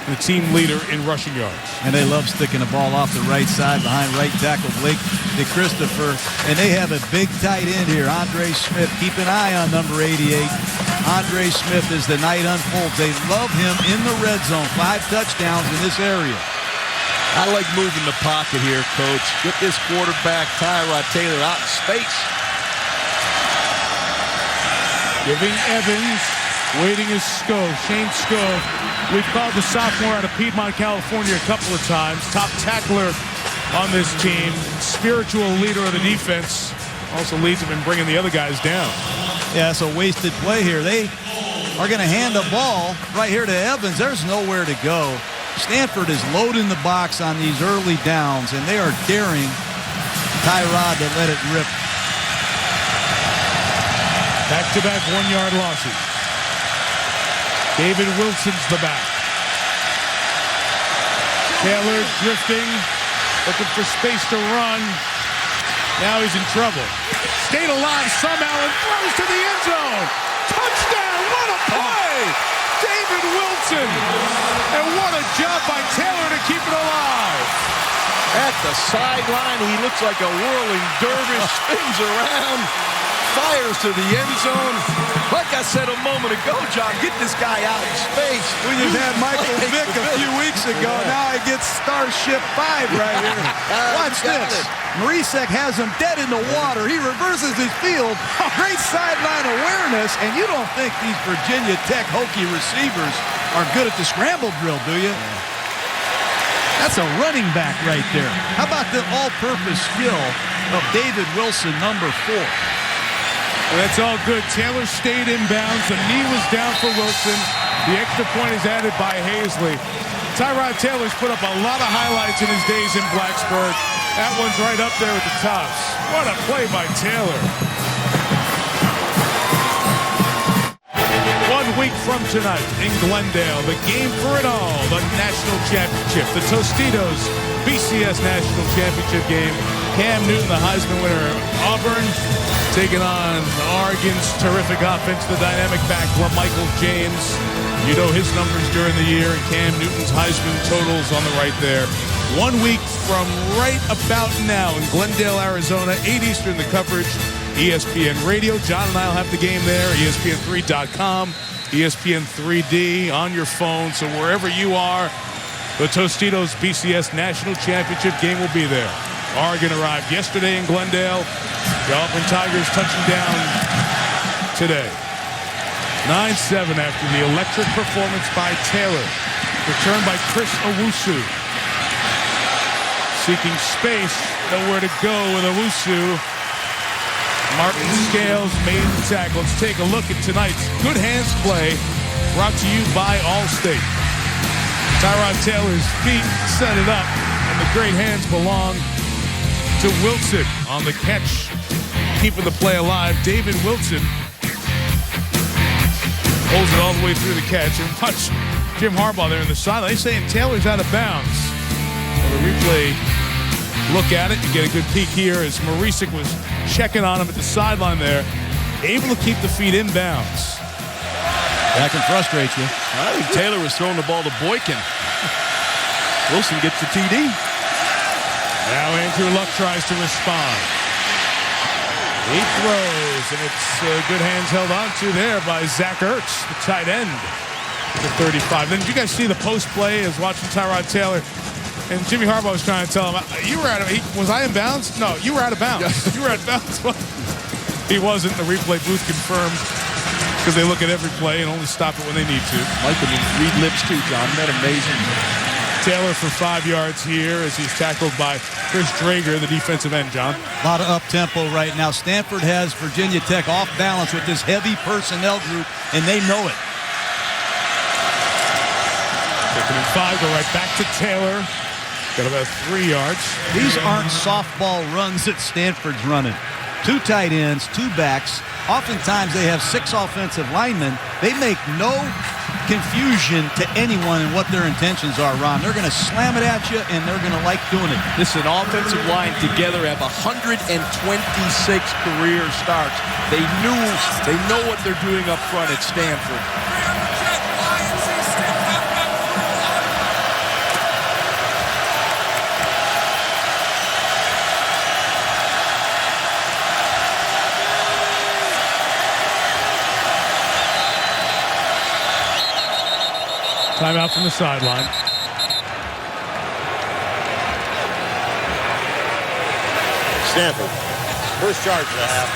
the team leader in rushing yards. And they love sticking the ball off the right side behind right tackle Blake DeChristopher. And they have a big tight end here, Andre Smith. Keep an eye on number 88. Andre Smith as the night unfolds. They love him in the red zone. 5 touchdowns in this area. I like moving the pocket here, Coach. Get this quarterback, Tyrod Taylor, out in space. Giving Evans, waiting is Skov, Shane Skov. We've called the sophomore out of Piedmont, California a couple of times. Top tackler on this team. Spiritual leader of the defense. Also leads them in bringing the other guys down. Yeah, it's a wasted play here. They are going to hand the ball right here to Evans. There's nowhere to go. Stanford is loading the box on these early downs, and they are daring Tyrod to let it rip. Back-to-back 1-yard losses. David Wilson's the back. Taylor drifting, looking for space to run. Now he's in trouble. Stayed alive somehow and throws to the end zone. Touchdown! What a play! David Wilson. And what a job by Taylor to keep it alive. At the sideline, he looks like a whirling dervish, spins around, fires to the end zone. Like I said a moment ago, John, get this guy out in space. We just had Michael Vick a few weeks ago. Now he gets Starship 5 right here. Watch this. Marisek has him dead in the water. He reverses his field. Great sideline awareness. And you don't think these Virginia Tech Hokie receivers are good at the scramble drill, do you? That's a running back right there. How about the all-purpose skill of David Wilson, number 4? Well, that's all good. Taylor stayed inbounds. The knee was down for Wilson. The extra point is added by Hazley. Tyrod Taylor's put up a lot of highlights in his days in Blacksburg. That one's right up there with the tops. What a play by Taylor. 1 week from tonight in Glendale, the game for it all, the national championship, the Tostitos BCS National Championship game. Cam Newton, the Heisman winner, Auburn, taking on Oregon's terrific offense, the dynamic back, Michael James. You know his numbers during the year, and Cam Newton's Heisman totals on the right there. 1 week from right about now in Glendale, Arizona, 8 Eastern, the coverage, ESPN Radio. John and I will have the game there, ESPN3.com, ESPN 3D on your phone. So wherever you are, the Tostitos BCS National Championship game will be there. Oregon arrived yesterday in Glendale. The Auburn Tigers touching down today. 9-7 after the electric performance by Taylor. Returned by Chris Owusu. Seeking space, nowhere to go with Owusu. Martin Scales made the tackle. Let's take a look at tonight's Good Hands play, brought to you by Allstate. Tyrod Taylor's feet set it up, and the great hands belong to Wilson on the catch, keeping the play alive. David Wilson holds it all the way through the catch. And watch Jim Harbaugh there in the sideline. They're saying Taylor's out of bounds. Well, the replay look at it. You get a good peek here as Marisic was checking on him at the sideline there. Able to keep the feet in bounds. That can frustrate you. I think Taylor was throwing the ball to Boykin. Wilson gets the TD. Now Andrew Luck tries to respond. He throws, and it's good hands held on to there by Zach Ertz, the tight end, the 35. Then did you guys see the post play? I was watching Tyrod Taylor, and Jimmy Harbaugh was trying to tell him, you were out of, was I in bounds? No, you were out of bounds. Yeah. You were out of bounds. He wasn't. The replay booth confirmed, because they look at every play and only stop it when they need to. Mike can read lips too, John. Isn't that amazing? Taylor for 5 yards here as he's tackled by Chris Drager, the defensive end, John. A lot of up-tempo right now. Stanford has Virginia Tech off balance with this heavy personnel group, and they know it. Second and 5, go right back to Taylor. Got about 3 yards. These aren't softball runs that Stanford's running. 2 tight ends, 2 backs. Oftentimes they have 6 offensive linemen. They make no confusion to anyone in what their intentions are, Ron. They're going to slam it at you, and they're going to like doing it. This is an offensive line together have 126 career starts. They know what they're doing up front at Stanford. Timeout from the sideline. Stanford, first charge of the half.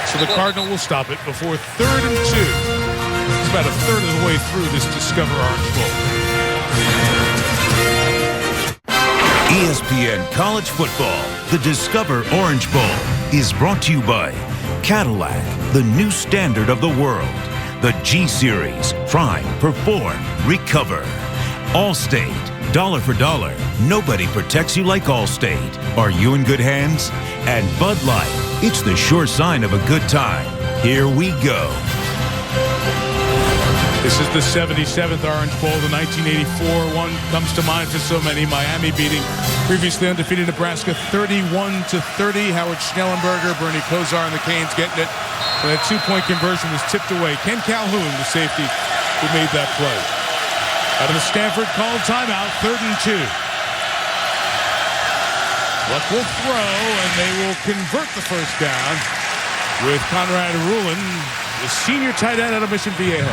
So the Cardinal will stop it before 3rd and 2. It's about a third of the way through this Discover Orange Bowl. ESPN College Football, the Discover Orange Bowl, is brought to you by Cadillac, the new standard of the world. The G-Series, Prime, Perform, Recover. Allstate, dollar for dollar, nobody protects you like Allstate. Are you in good hands? And Bud Light, it's the sure sign of a good time. Here we go. This is the 77th Orange Bowl. The 1984 one comes to mind for so many. Miami beating previously undefeated Nebraska 31-30. Howard Schnellenberger, Bernie Kosar, and the Canes getting it. And that 2-point conversion was tipped away. Ken Calhoun, the safety, who made that play. Out of the Stanford called timeout, 3rd and 2. Luck will throw, and they will convert the first down with Conrad Rulin, the senior tight end out of Mission Viejo.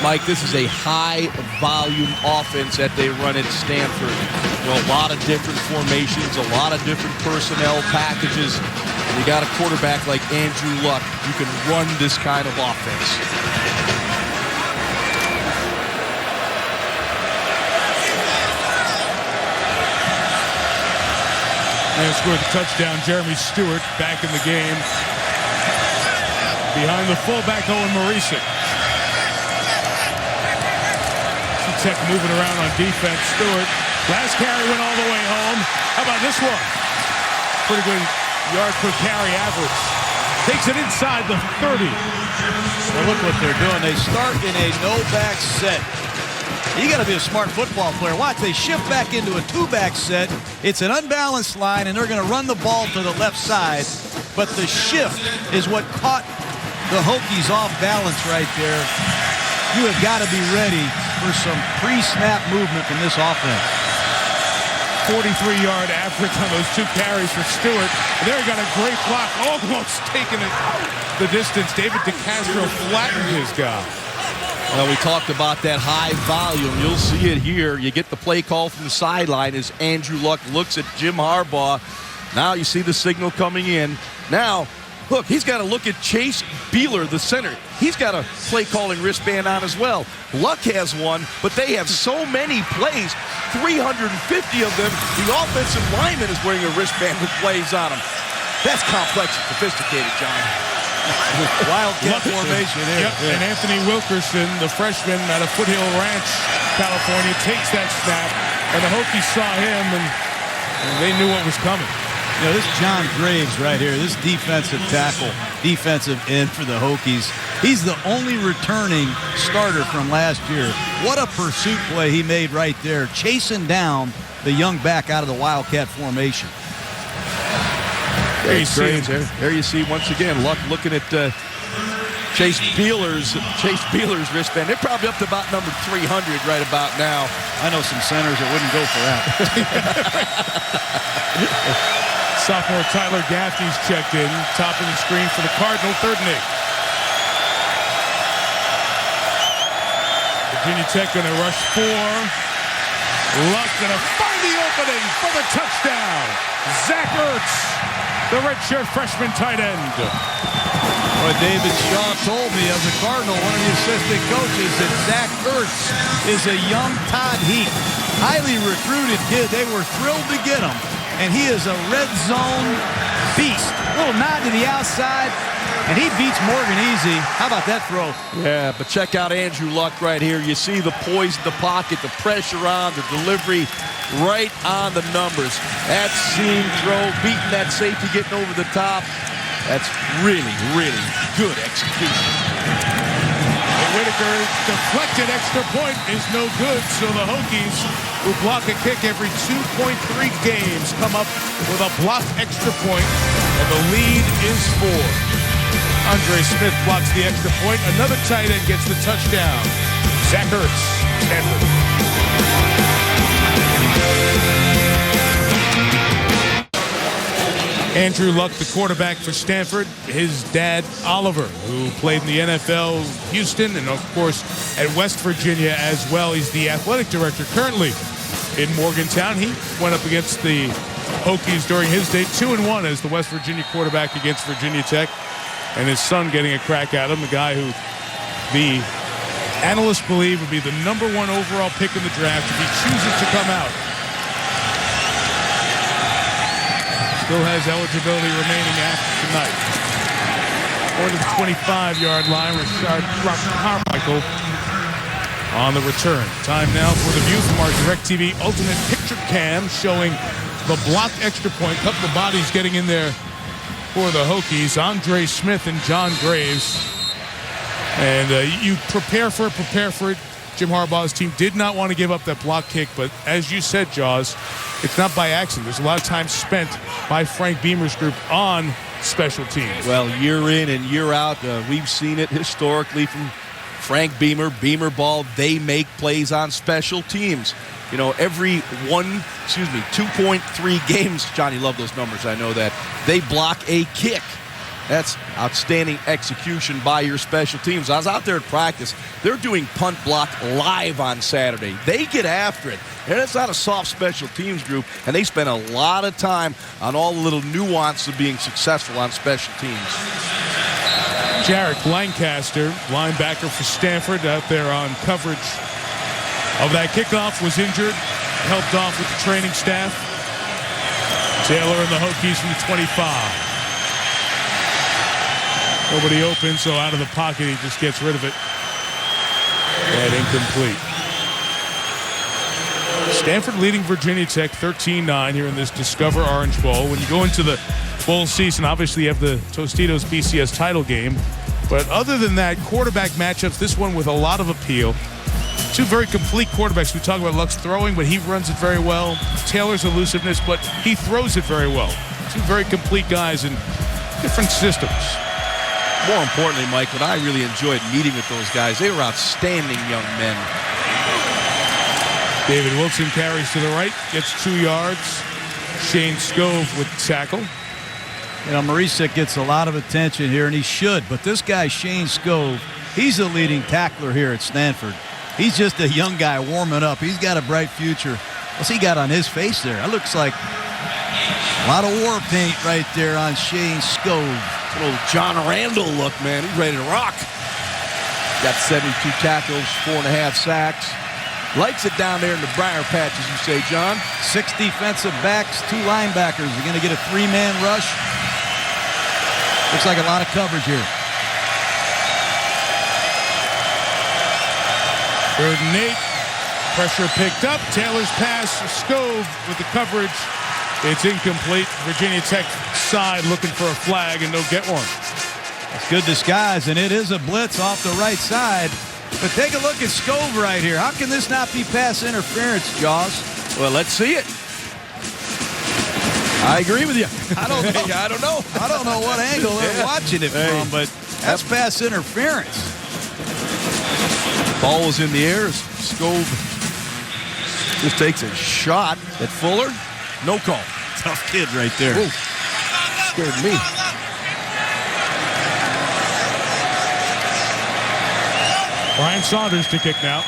Mike, this is a high-volume offense that they run at Stanford. You know, a lot of different formations, a lot of different personnel packages. And you got a quarterback like Andrew Luck. You can run this kind of offense. And scored the touchdown. Jeremy Stewart back in the game. Behind the fullback, Owen Marisic. Tech moving around on defense. Stewart. Last carry went all the way home. How about this one? Pretty good yard per carry average. Takes it inside the 30. Well, look what they're doing. They start in a no-back set. You got to be a smart football player. Watch, they shift back into a two-back set. It's an unbalanced line, and they're going to run the ball to the left side. But the shift is what caught the Hokies off balance right there. You have got to be ready for some pre-snap movement from this offense. 43-yard average on those 2 carries for Stewart. And there he got a great block, almost taking it the distance. David DeCastro flattened his guy. Well, we talked about that high volume. You'll see it here. You get the play call from the sideline as Andrew Luck looks at Jim Harbaugh. Now you see the signal coming in. Now, look, he's got to look at Chase Beeler, the center. He's got a play calling wristband on as well. Luck has one, but they have so many plays, 350 of them. The offensive lineman is wearing a wristband with plays on him. That's complex and sophisticated, John. Wildcat formation here. Yep. Yeah. And Anthony Wilkerson, the freshman out of Foothill Ranch, California, takes that snap. And the Hokies saw him, and they knew what was coming. You know, this John Graves right here, this defensive tackle, defensive end for the Hokies, he's the only returning starter from last year. What a pursuit play he made right there, chasing down the young back out of the Wildcat formation. There you see once again Luck looking at Chase Beeler's wristband. They're probably up to about number 300 right about now. I know some centers that wouldn't go for that. Sophomore Tyler Gaffney's checked in, topping the screen for the Cardinal, 3rd and 8. Virginia Tech going to rush 4. Luck going to find the opening for the touchdown. Zach Ertz, the redshirt freshman tight end. Well, David Shaw told me as a Cardinal, one of the assistant coaches, that Zach Ertz is a young Todd Heap. Highly recruited kid. They were thrilled to get him. And he is a red zone beast. A little nod to the outside, and he beats Morgan easy. How about that throw? Yeah, but check out Andrew Luck right here. You see the poise in the pocket, the pressure on, the delivery right on the numbers. That seam throw, beating that safety, getting over the top. That's really, really good execution. Whitaker deflected extra point is no good, so the Hokies, who block a kick every 2.3 games, come up with a blocked extra point, and the lead is 4. Andre Smith blocks the extra point. Another tight end gets the touchdown. Zach Ertz, Stanford. Andrew Luck, the quarterback for Stanford. His dad, Oliver, who played in the NFL, Houston, and of course at West Virginia as well. He's the athletic director currently in Morgantown. He went up against the Hokies during his day, 2-1 as the West Virginia quarterback against Virginia Tech. And his son getting a crack at him, the guy who the analysts believe would be the #1 overall pick in the draft if he chooses to come out. Still has eligibility remaining after tonight. Or to the 25-yard line, Rashard Carmichael on the return. Time now for the view from our DirecTV Ultimate Picture Cam showing the blocked extra point. Couple of bodies getting in there for the Hokies. Andre Smith and John Graves. And you prepare for it. Jim Harbaugh's team did not want to give up that block kick, but as you said, Jaws, it's not by accident. There's a lot of time spent by Frank Beamer's group on special teams. Well, year in and year out, we've seen it historically from Frank Beamer, Beamer Ball. They make plays on special teams. You know, every 2.3 games, Johnny, love those numbers, I know that, they block a kick. That's outstanding execution by your special teams. I was out there at practice. They're doing punt block live on Saturday. They get after it. And it's not a soft special teams group, and they spend a lot of time on all the little nuance of being successful on special teams. Jarek Lancaster, linebacker for Stanford, out there on coverage of that kickoff, was injured, helped off with the training staff. Taylor and the Hokies from the 25. Nobody open, so out of the pocket, he just gets rid of it. And incomplete. Stanford leading Virginia Tech 13-9 here in this Discover Orange Bowl. When you go into the bowl season, obviously you have the Tostitos BCS title game. But other than that, quarterback matchups, this one with a lot of appeal. Two very complete quarterbacks. We talk about Luck's throwing, but he runs it very well. Taylor's elusiveness, but he throws it very well. Two very complete guys in different systems. More importantly, Mike, what I really enjoyed meeting with those guys, they were outstanding young men. David Wilson carries to the right, gets 2 yards. Shane Scove with the tackle. You know, Marisek gets a lot of attention here, and he should. But this guy, Shane Scove, he's the leading tackler here at Stanford. He's just a young guy warming up. He's got a bright future. What's he got on his face there? That looks like a lot of war paint right there on Shane Scove. It's a little John Randall look, man. He's ready to rock. Got 72 tackles, 4.5 sacks. Likes it down there in the briar patch, as you say, John. 6 defensive backs, 2 linebackers. You're going to get a 3-man rush. Looks like a lot of coverage here. 3rd and 8. Pressure picked up. Taylor's pass, Scove with the coverage. It's incomplete. Virginia Tech side looking for a flag, and they'll get one. It's good disguise, and it is a blitz off the right side. But take a look at Scove right here. How can this not be pass interference, Jaws? Well, let's see it. I agree with you. I don't know. I don't know. I don't know what angle they're watching it from, but that's pass interference. Ball was in the air. Scove just takes a shot at Fuller. No call. Tough kid right there. Ooh. Scared me. Brian Saunders to kick now.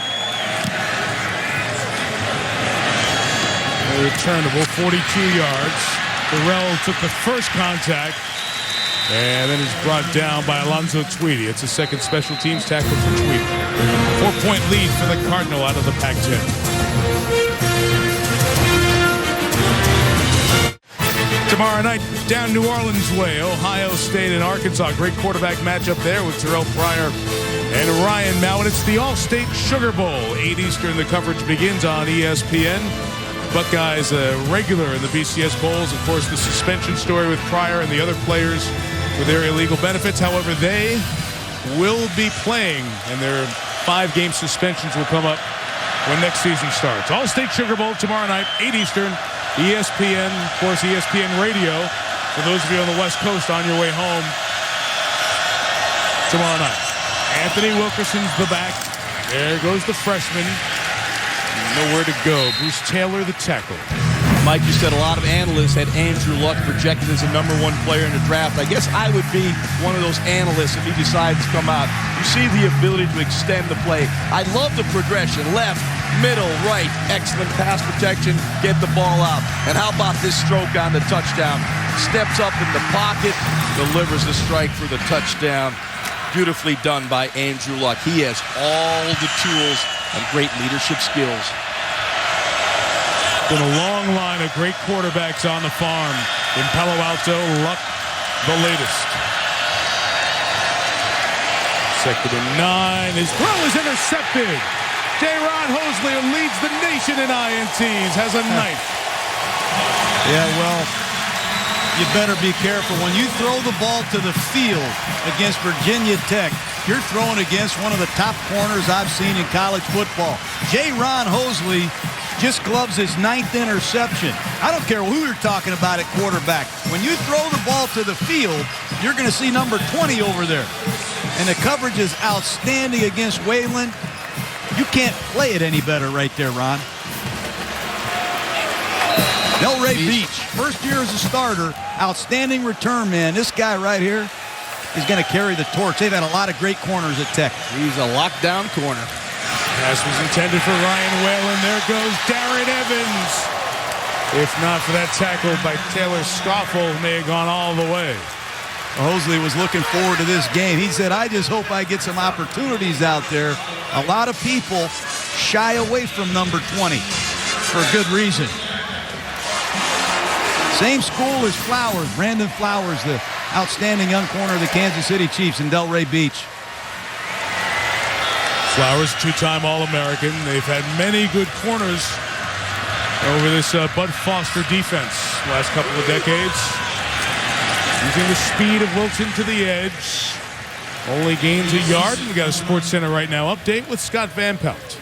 A returnable, 42 yards. Burrell took the first contact and then is brought down by Alonzo Tweedy. It's a second special teams tackle for Tweedy. 4-point lead for the Cardinal out of the Pac-10. Tomorrow night, down New Orleans way, Ohio State and Arkansas. Great quarterback matchup there with Terrell Pryor and Ryan Mallett. It's the All-State Sugar Bowl. 8 Eastern, the coverage begins on ESPN. Buckeyes regular in the BCS Bowls. Of course, the suspension story with Pryor and the other players for their illegal benefits. However, they will be playing, and their 5-game suspensions will come up when next season starts. All-State Sugar Bowl tomorrow night, 8 Eastern. ESPN, of course, ESPN Radio. For those of you on the West Coast on your way home tomorrow night. Anthony Wilkerson's the back. There goes the freshman. Nowhere to go. Bruce Taylor, the tackle. Mike, you said a lot of analysts had Andrew Luck projected as a #1 player in the draft. I guess I would be one of those analysts if he decides to come out. You see the ability to extend the play. I love the progression. Left, middle, right. Excellent pass protection. Get the ball out. And how about this stroke on the touchdown? Steps up in the pocket, delivers the strike for the touchdown. Beautifully done by Andrew Luck. He has all the tools and great leadership skills. Been a long line of great quarterbacks on the farm. In Palo Alto, Luck the latest. 2nd and 9. His throw is intercepted. J-Ron Hosley, who leads the nation in INTs, has a knife. Yeah, well, you better be careful. When you throw the ball to the field against Virginia Tech, you're throwing against one of the top corners I've seen in college football. J-Ron Hosley just gloves his 9th interception. I don't care who you're talking about at quarterback. When you throw the ball to the field, you're going to see number 20 over there. And the coverage is outstanding against Wayland. You can't play it any better right there, Ron. Delray Beach, first year as a starter, outstanding return man. This guy right here is going to carry the torch. They've had a lot of great corners at Tech. He's a lockdown corner. Pass was intended for Ryan Whalen. There goes Darren Evans. If not for that tackle by Taylor Stoffel, may have gone all the way. Hosley was looking forward to this game. He said, I just hope I get some opportunities out there. A lot of people shy away from number 20 for a good reason. Same school as Flowers, Brandon Flowers, the outstanding young corner of the Kansas City Chiefs in Delray Beach. Flowers, two-time All-American. They've had many good corners over this Bud Foster defense last couple of decades. Using the speed of Wilton to the edge. Only gains a yard. We got a Sports Center right now update with Scott Van Pelt.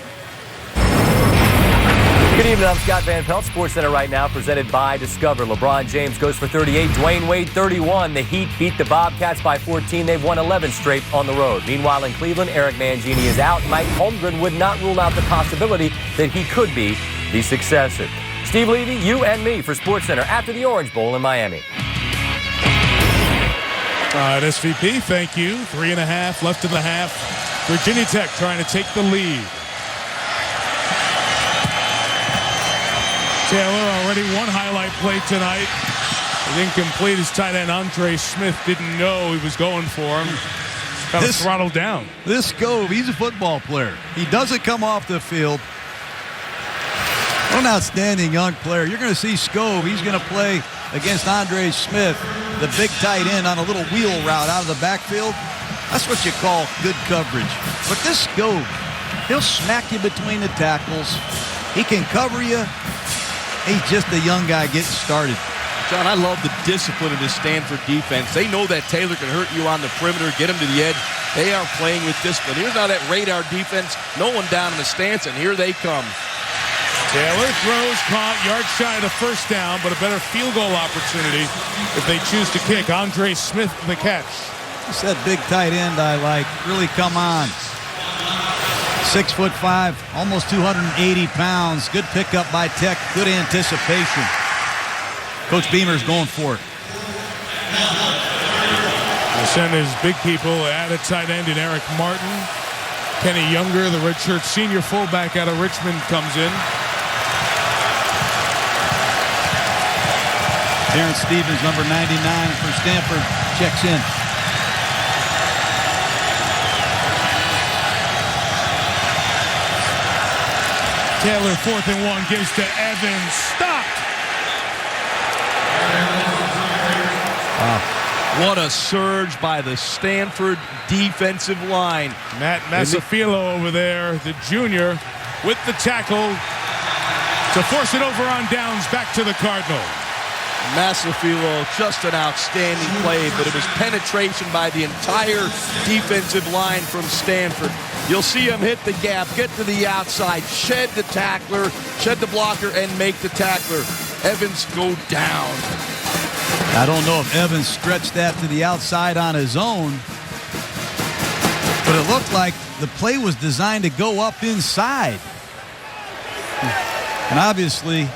Good evening, I'm Scott Van Pelt. Sports Center right now presented by Discover. LeBron James goes for 38, Dwayne Wade 31. The Heat beat the Bobcats by 14. They've won 11 straight on the road. Meanwhile, in Cleveland, Eric Mangini is out. Mike Holmgren would not rule out the possibility that he could be the successor. Steve Levy, you and me for Sports Center after the Orange Bowl in Miami. All right, SVP, thank you. 3.5 left in the half. Virginia Tech trying to take the lead. Taylor already one highlight play tonight. It incomplete. His tight end Andre Smith didn't know he was going for him. Got to throttle down. This Scove, he's a football player. He doesn't come off the field. What an outstanding young player. You're going to see Scove. He's going to play against Andre Smith, the big tight end on a little wheel route out of the backfield. That's what you call good coverage. But this Scove, he'll smack you between the tackles. He can cover you. He's just a young guy getting started. John, I love the discipline of this Stanford defense. They know that Taylor can hurt you on the perimeter, get him to the edge. They are playing with discipline. Here's now that radar defense, no one down in the stance, and here they come. Taylor throws, caught, yard shy of the first down, but a better field goal opportunity if they choose to kick. Andre Smith the catch. It's that big tight end I like. Really come on. 6'5", almost 280 pounds. Good pickup by Tech. Good anticipation. Coach Beamer's going for it. He'll send his big people at a tight end in Eric Martin. Kenny Younger, the redshirt senior fullback out of Richmond, comes in. Terrence Stevens, number 99 for Stanford, checks in. Taylor, 4th and 1, gives to Evans. Stopped. Wow. What a surge by the Stanford defensive line. Matt Masafilo over there, the junior, with the tackle to force it over on downs back to the Cardinal. Masafilo, just an outstanding play, but it was penetration by the entire defensive line from Stanford. You'll see him hit the gap, get to the outside, shed the tackler, shed the blocker, and make the tackler. Evans go down. I don't know if Evans stretched that to the outside on his own, but it looked like the play was designed to go up inside. And obviously,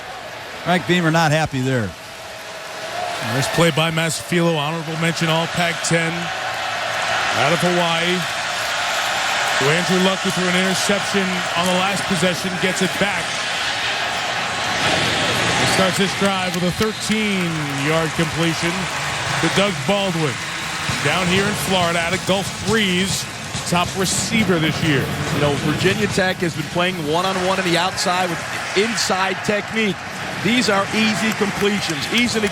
Frank Beamer not happy there. Nice play by Masafilo. Honorable mention all Pac-10 out of Hawaii. So Andrew Luck, who threw an interception on the last possession, gets it back. He starts this drive with a 13-yard completion to Doug Baldwin. Down here in Florida, out of Gulf Breeze, top receiver this year. You know, Virginia Tech has been playing one-on-one on the outside with inside technique. These are easy completions, easily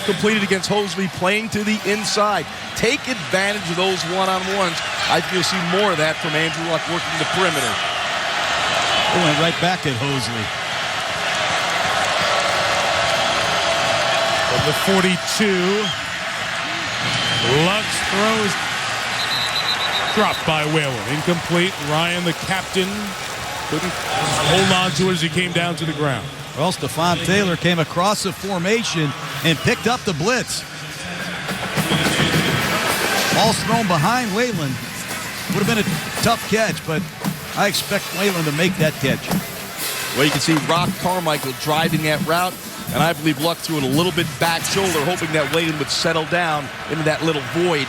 completed against Hosley, playing to the inside. Take advantage of those one-on-ones. I think you'll see more of that from Andrew Luck working the perimeter. They went right back at Hosley. From the 42, Luck's throws dropped by Whalen. Incomplete. Ryan, the captain, couldn't hold on to it as he came down to the ground. Well, Stephon Taylor came across the formation and picked up the blitz. Ball's thrown behind Whalen. Would have been a tough catch, but I expect Whalen to make that catch. Well, you can see Rock Carmichael driving that route, and I believe Luck threw it a little bit back shoulder, hoping that Whalen would settle down into that little void.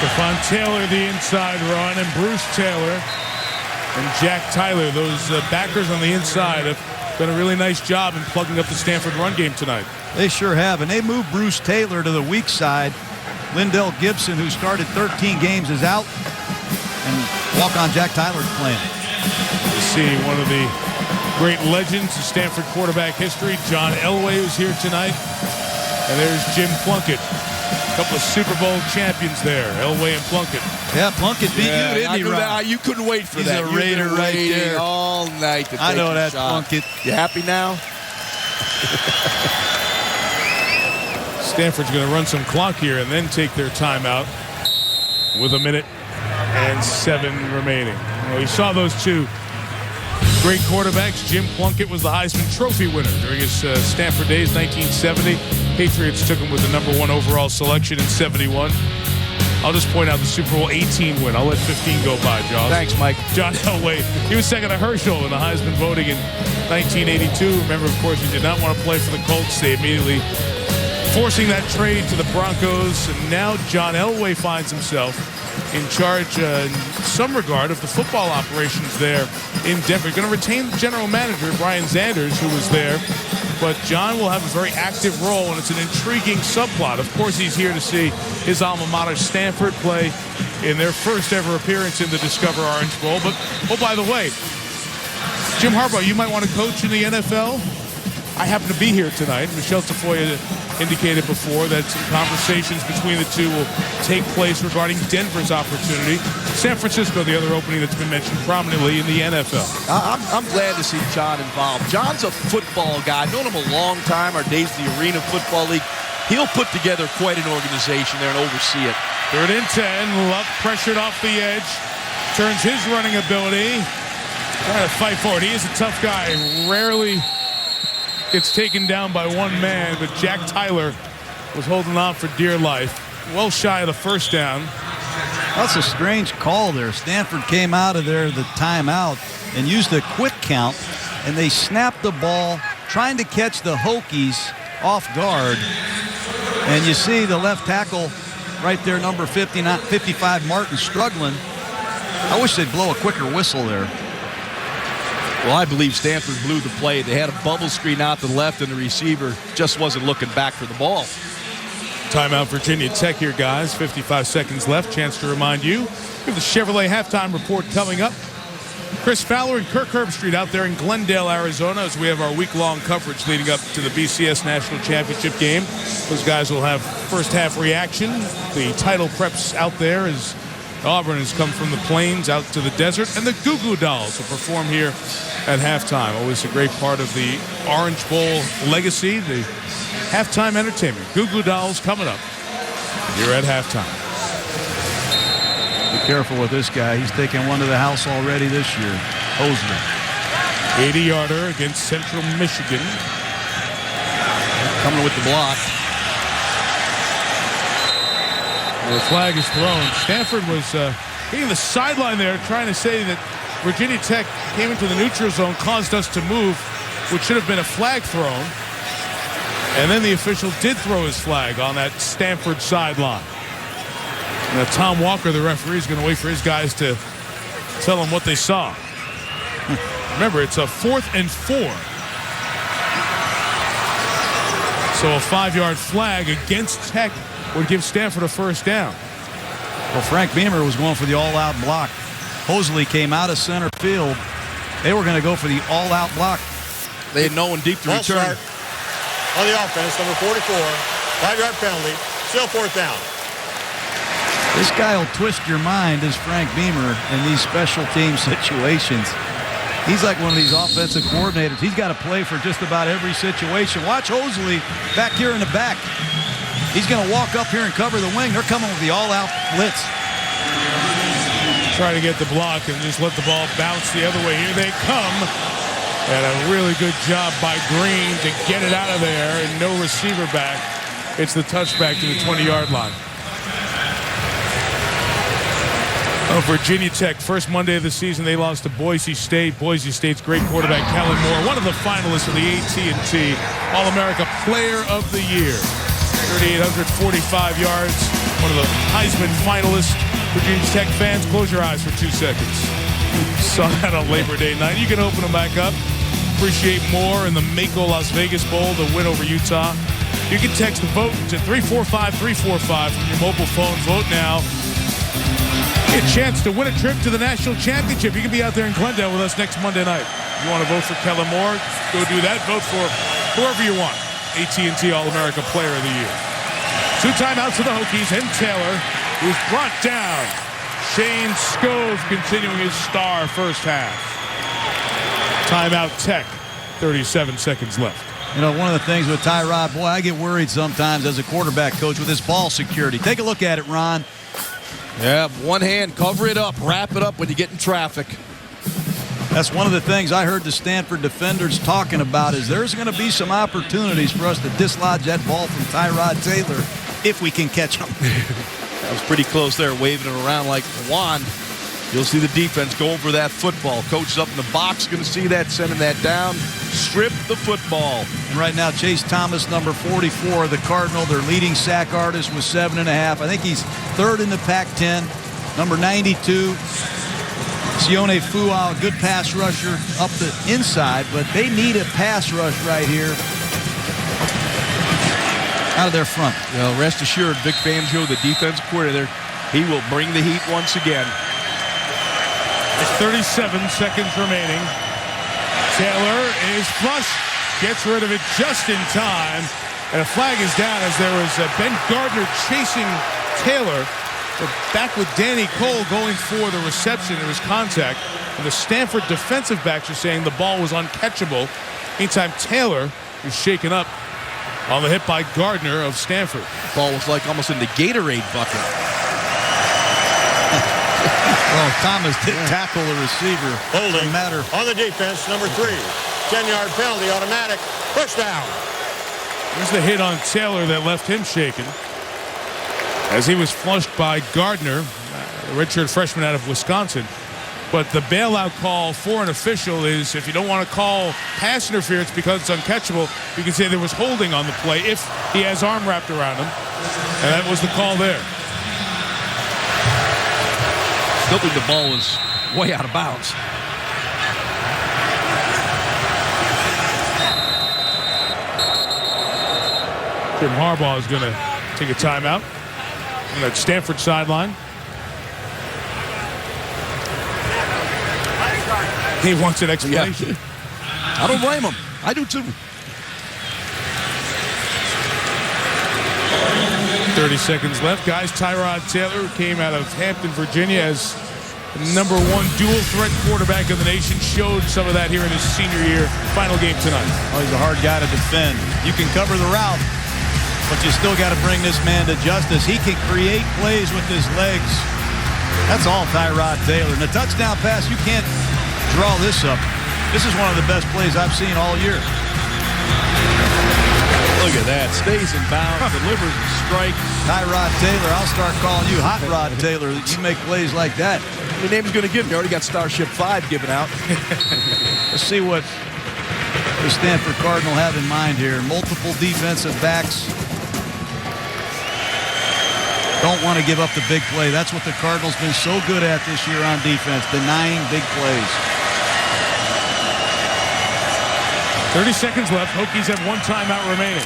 Stephon Taylor, the inside run, and Bruce Taylor and Jack Tyler, those backers on the inside, have done a really nice job in plugging up the Stanford run game tonight. They sure have, and they moved Bruce Taylor to the weak side. Lindell Gibson, who started 13 games, is out, and walk-on Jack Tyler's playing. You see one of the great legends of Stanford quarterback history, John Elway, who's here tonight. And there's Jim Plunkett. A couple of Super Bowl champions there, Elway and Plunkett. Yeah, Plunkett beat you, didn't he, Ron? You couldn't wait for that. He's a Raider right there. All night to take I know your that, shot. Plunkett. You happy now? Stanford's going to run some clock here and then take their timeout with 1 minute and 7 remaining. Well, you saw those two great quarterbacks. Jim Plunkett was the Heisman Trophy winner during his Stanford days, 1970. Patriots took him with the #1 overall selection in 71. I'll just point out the Super Bowl 18 win. I'll let 15 go by, Jaws. Thanks, Mike. John Elway, he was second to Herschel in the Heisman voting in 1982. Remember, of course, he did not want to play for the Colts. They immediately forcing that trade to the Broncos. And now John Elway finds himself in charge in some regard of the football operations there in Denver. Going to retain the general manager, Brian Zanders, who was there. But John will have a very active role, and it's an intriguing subplot. Of course, he's here to see his alma mater, Stanford, play in their first ever appearance in the Discover Orange Bowl. But, oh, by the way, Jim Harbaugh, you might want to coach in the NFL. I happen to be here tonight. Michelle Tafoya indicated before that some conversations between the two will take place regarding Denver's opportunity. San Francisco, the other opening that's been mentioned prominently in the NFL. I'm glad to see John involved. John's a football guy. I've known him a long time. Our days at the Arena Football League. He'll put together quite an organization there and oversee it. 3rd and 10. Luck pressured off the edge. Turns his running ability. Trying to fight for it. He is a tough guy. Rarely gets taken down by one man, but Jack Tyler was holding on for dear life. Well shy of the first down. That's a strange call there. Stanford came out of there, the timeout, and used a quick count, and they snapped the ball, trying to catch the Hokies off guard. And you see the left tackle right there, number 55, Martin, struggling. I wish they'd blow a quicker whistle there. Well, I believe Stanford blew the play. They had a bubble screen out to the left, and the receiver just wasn't looking back for the ball. Timeout Virginia Tech here, guys. 55 seconds left. Chance to remind you, we have the Chevrolet halftime report coming up. Chris Fowler and Kirk Herbstreit out there in Glendale, Arizona, as we have our week-long coverage leading up to the BCS National Championship game. Those guys will have first half reaction. The title preps out there as Auburn has come from the plains out to the desert, and the Goo Goo Dolls will perform here at halftime. Always a great part of the Orange Bowl legacy, the halftime entertainment. Goo Goo Dolls coming up here at halftime. Be careful with this guy. He's taken one to the house already this year. Hosley. 80-yarder against Central Michigan. Coming with the block. The flag is thrown. Stanford was hitting the sideline there, trying to say that Virginia Tech came into the neutral zone, caused us to move, which should have been a flag thrown. And then the official did throw his flag on that Stanford sideline. Now Tom Walker, the referee, is going to wait for his guys to tell him what they saw. Remember, it's a 4th and 4. So a 5-yard flag against Tech would give Stanford a first down. Well, Frank Beamer was going for the all-out block. Hosley came out of center field. They were going to go for the all-out block. They had no one deep to return. Start on the offense, number 44. 5-yard penalty. Still 4th down. This guy will twist your mind as Frank Beamer in these special team situations. He's like one of these offensive coordinators. He's got to play for just about every situation. Watch Hosley back here in the back. He's going to walk up here and cover the wing. They're coming with the all-out blitz. Try to get the block and just let the ball bounce the other way. Here they come. And a really good job by Green to get it out of there, and no receiver back. It's the touchback to the 20-yard line. Oh, Virginia Tech, first Monday of the season, they lost to Boise State. Boise State's great quarterback, Kellen Moore, one of the finalists of the AT&T All-America Player of the Year. 3,845 yards, one of the Heisman finalists. Virginia Tech fans, close your eyes for 2 seconds. Saw that on Labor Day night. You can open them back up. appreciate more in the Mako Las Vegas Bowl, the win over Utah? You can text VOTE to 345-345 from your mobile phone. Vote now. Get a chance to win a trip to the national championship. You can be out there in Glendale with us next Monday night. If you want to vote for Kellen Moore, go do that. Vote for whoever you want. AT&T All-America Player of the Year. 2 timeouts for the Hokies, and Taylor, who's brought down. Shane Skove continuing his star first half. Timeout Tech, 37 seconds left. You know, one of the things with Tyrod, boy, I get worried sometimes as a quarterback coach with his ball security. Take a look at it, Ron. Yeah, one hand, cover it up, wrap it up when you get in traffic. That's one of the things I heard the Stanford defenders talking about is there's going to be some opportunities for us to dislodge that ball from Tyrod Taylor if we can catch him. That was pretty close there, waving it around like a wand. You'll see the defense going for that football. Coach is up in the box, going to see that, sending that down. Strip the football. And right now, Chase Thomas, number 44, the Cardinal, their leading sack artist with 7.5. I think he's third in the Pac-10. Number 92, Sione Fuao, a good pass rusher up the inside, but they need a pass rush right here out of their front. Well, rest assured, Vic Fangio, the defensive coordinator, he will bring the heat once again. There's 37 seconds remaining. Taylor is flush, gets rid of it just in time, and a flag is down as there was Ben Gardner chasing Taylor. But back with Danny Cole going for the reception. There was contact, and the Stanford defensive backs are saying the ball was uncatchable. Meantime, Taylor is shaken up on the hit by Gardner of Stanford. The ball was like almost in the Gatorade bucket. Well, Thomas did tackle the receiver. Holding matter on the defense, number 3. 10-yard penalty, automatic. Push down. There's the hit on Taylor that left him shaken as he was flushed by Gardner, the redshirt freshman out of Wisconsin. But the bailout call for an official is if you don't want to call pass interference because it's uncatchable, you can say there was holding on the play if he has arm wrapped around him. And that was the call there. Still think the ball was way out of bounds. Jim Harbaugh is going to take a timeout on that Stanford sideline. He wants an explanation. Yeah. I don't blame him. I do too. 30 seconds left. Guys, Tyrod Taylor came out of Hampton, Virginia as the number 1 dual threat quarterback in the nation. Showed some of that here in his senior year. Final game tonight. Oh, he's a hard guy to defend. You can cover the route, but you still got to bring this man to justice. He can create plays with his legs. That's all Tyrod Taylor. And the touchdown pass, you can't draw this up. This is one of the best plays I've seen all year. Look at that. Stays in bounds, delivers a strike. Tyrod Taylor, I'll start calling you Hot Rod Taylor. You make plays like that. The name is going to give him. You already got Starship 5 given out. Let's see what the Stanford Cardinal have in mind here. Multiple defensive backs. Don't want to give up the big play. That's what the Cardinals been so good at this year on defense, denying big plays. 30 seconds left. Hokies have 1 timeout remaining.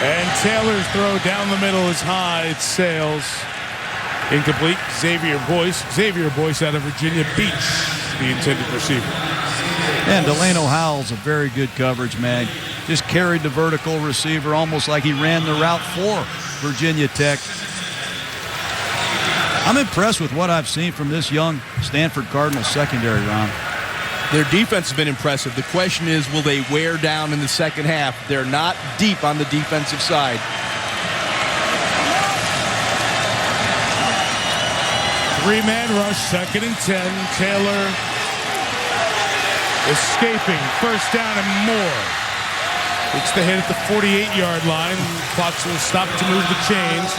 And Taylor's throw down the middle is high. It sails. Incomplete. Xavier Boyce out of Virginia Beach, the intended receiver. And Delano Howell's a very good coverage, man. Just carried the vertical receiver almost like he ran the route for Virginia Tech. I'm impressed with what I've seen from this young Stanford Cardinals secondary, Ron. Their defense has been impressive. The question is, will they wear down in the second half? They're not deep on the defensive side. Three-man rush, 2nd and 10. Taylor escaping. First down and more. It's the hit at the 48-yard line. Clocks will stop to move the chains.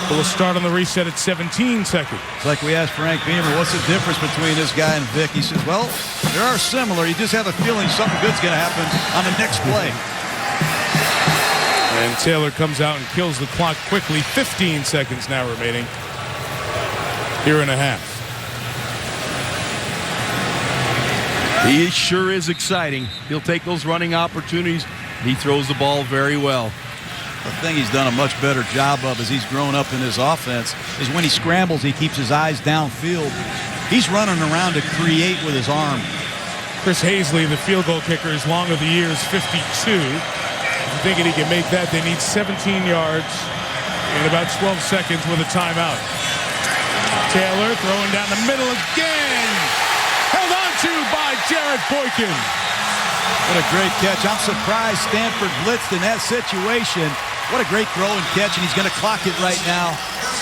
But we'll start on the reset at 17 seconds. It's like we asked Frank Beamer, what's the difference between this guy and Vic? He says, well, they are similar. You just have a feeling something good's going to happen on the next play. And Taylor comes out and kills the clock quickly. 15 seconds now remaining. Here and a half. He sure is exciting. He'll take those running opportunities. He throws the ball very well. The thing he's done a much better job of as he's grown up in his offense is when he scrambles, he keeps his eyes downfield. He's running around to create with his arm. Chris Hazley, the field goal kicker, his long of the year is 52. If you're thinking he can make that, they need 17 yards in about 12 seconds with a timeout. Taylor throwing down the middle again. Held on to by Jared Boykin. What a great catch. I'm surprised Stanford blitzed in that situation. What a great throw and catch, and he's going to clock it right now.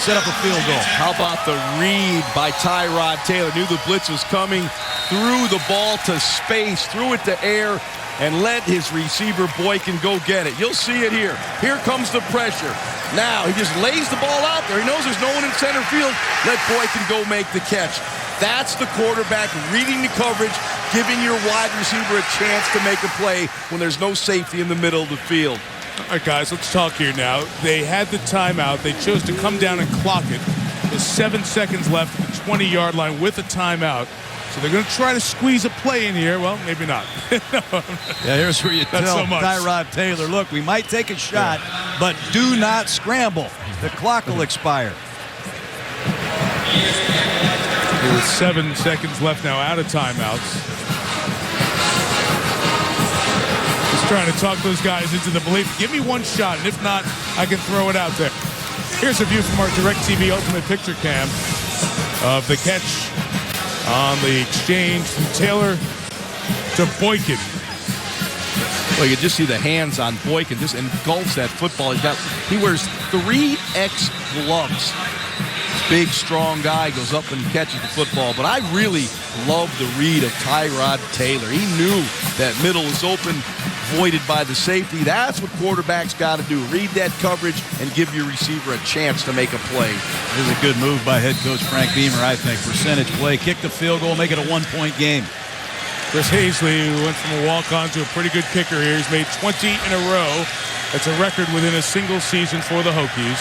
Set up a field goal. How about the read by Tyrod Taylor? Knew the blitz was coming, threw the ball to space, threw it to air, and let his receiver Boykin go get it. You'll see it here. Here comes the pressure. Now he just lays the ball out there. He knows there's no one in center field. Let Boykin go make the catch. That's the quarterback reading the coverage, giving your wide receiver a chance to make a play when there's no safety in the middle of the field. All right, guys, let's talk here now. They had the timeout. They chose to come down and clock it. There's 7 seconds left at the 20-yard line with a timeout. So they're going to try to squeeze a play in here. Well, maybe not. Yeah, here's where you tell so Tyrod Taylor, look, we might take a shot, but do not scramble. The clock will expire. There's 7 seconds left now out of timeouts. Just trying to talk those guys into the belief, give me one shot, and if not, I can throw it out there. Here's a view from our DirecTV Ultimate Picture Cam of the catch on the exchange from Taylor to Boykin. Well, you can just see the hands on Boykin, just engulfs that football. He wears 3X gloves. Big, strong guy goes up and catches the football. But I really love the read of Tyrod Taylor. He knew that middle was open, voided by the safety. That's what quarterbacks got to do. Read that coverage and give your receiver a chance to make a play. This is a good move by head coach Frank Beamer, I think. Percentage play, kick the field goal, make it a one-point game. Chris Hazley, who went from a walk-on to a pretty good kicker here. He's made 20 in a row. That's a record within a single season for the Hokies.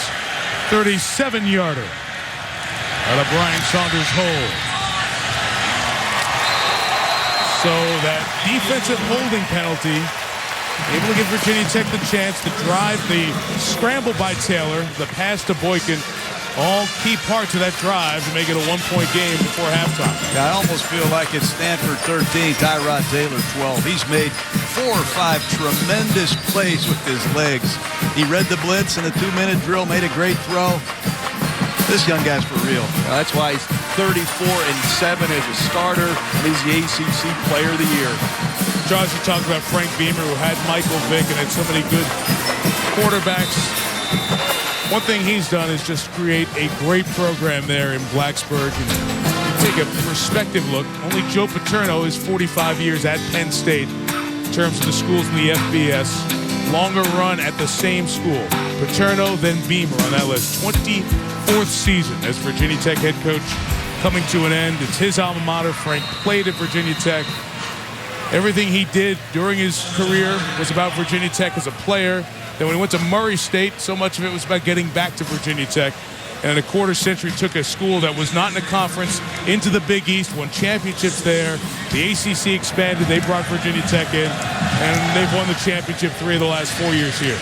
37-yarder. Out of Brian Saunders' hole. So that defensive holding penalty, able to give Virginia Tech the chance to drive. The scramble by Taylor, the pass to Boykin, all key parts of that drive to make it a one-point game before halftime. I almost feel like it's Stanford 13, Tyrod Taylor 12. He's made 4 or 5 tremendous plays with his legs. He read the blitz in a 2-minute drill, made a great throw. This young guy's for real. That's why he's 34-7 as a starter, and he's the ACC Player of the Year. Josh, you talked about Frank Beamer, who had Michael Vick and had so many good quarterbacks. One thing he's done is just create a great program there in Blacksburg. And you take a perspective look. Only Joe Paterno is 45 years at Penn State in terms of the schools in the FBS. Longer run at the same school. Paterno, then Beamer on that list. 24th season as Virginia Tech head coach coming to an end. It's his alma mater. Frank played at Virginia Tech. Everything he did during his career was about Virginia Tech as a player. Then when he went to Murray State, so much of it was about getting back to Virginia Tech. And in a quarter century, took a school that was not in a conference into the Big East, won championships there. The ACC expanded. They brought Virginia Tech in, and they've won the championship 3 of the last 4 years here.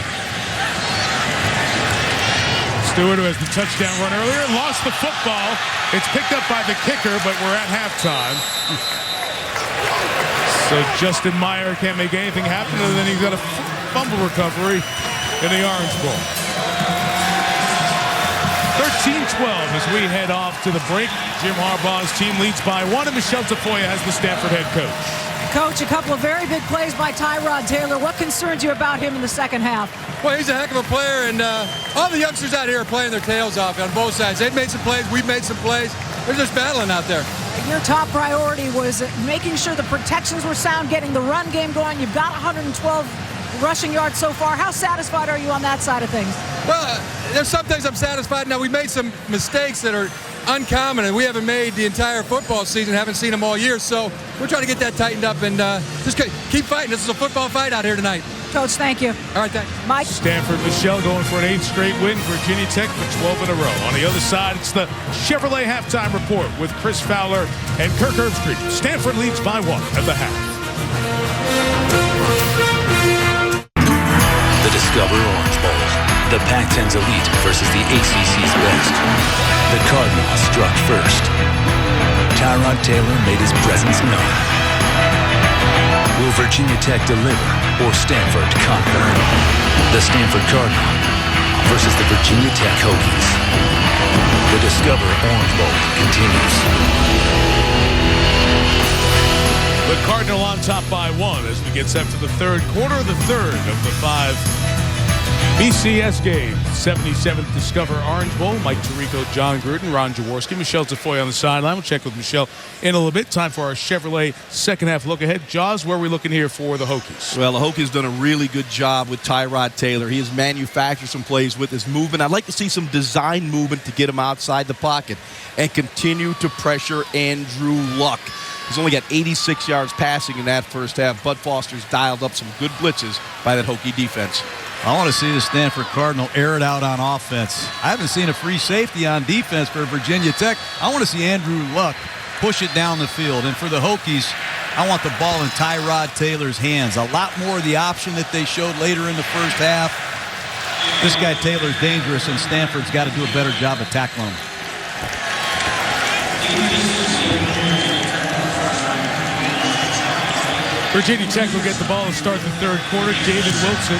Stewart, who has the touchdown run earlier, lost the football. It's picked up by the kicker, but we're at halftime. So Justin Meyer can't make anything happen, and then he's got a fumble recovery in the Orange Bowl. 13-12 as we head off to the break. Jim Harbaugh's team leads by 1, and Michelle Tafoya has the Stanford head coach. Coach, a couple of very big plays by Tyrod Taylor. What concerns you about him in the second half? Well, he's a heck of a player, and all the youngsters out here are playing their tails off on both sides. They've made some plays. We've made some plays. They're just battling out there. Your top priority was making sure the protections were sound, getting the run game going. You've got 112 rushing yards so far. How satisfied are you on that side of things? Well, there's some things I'm satisfied. Now, we made some mistakes that are uncommon, and we haven't made the entire football season, haven't seen them all year. So we're trying to get that tightened up and just keep fighting. This is a football fight out here tonight. Coach. Thank you. All right, thanks. Mike. Stanford Michelle going for an 8th straight win. Virginia Tech for 12 in a row. On the other side, it's the Chevrolet halftime report with Chris Fowler and Kirk Herbstreit. Stanford leads by 1 at the half. The Discover Orange Bowl. The Pac-10's elite versus the ACC's best. The Cardinals struck first. Tyrod Taylor made his presence known. Will Virginia Tech deliver or Stanford conquer? The Stanford Cardinal versus the Virginia Tech Hokies. The Discover Orange Bowl continues. The Cardinal on top by 1 as we get set for the third quarter, the third of the 5 BCS games. 77th Discover Orange Bowl. Mike Tirico, John Gruden, Ron Jaworski, Michelle Tafoya on the sideline. We'll check with Michelle in a little bit. Time for our Chevrolet second half look ahead. Jaws, where are we looking here for the Hokies? Well, the Hokies done a really good job with Tyrod Taylor. He has manufactured some plays with his movement. I'd like to see some design movement to get him outside the pocket and continue to pressure Andrew Luck. He's only got 86 yards passing in that first half. Bud Foster's dialed up some good blitzes by that Hokie defense. I want to see the Stanford Cardinal air it out on offense. I haven't seen a free safety on defense for Virginia Tech. I want to see Andrew Luck push it down the field. And for the Hokies, I want the ball in Tyrod Taylor's hands. A lot more of the option that they showed later in the first half. This guy Taylor's dangerous, and Stanford's got to do a better job of tackling him. Virginia Tech will get the ball to start the third quarter. David Wilson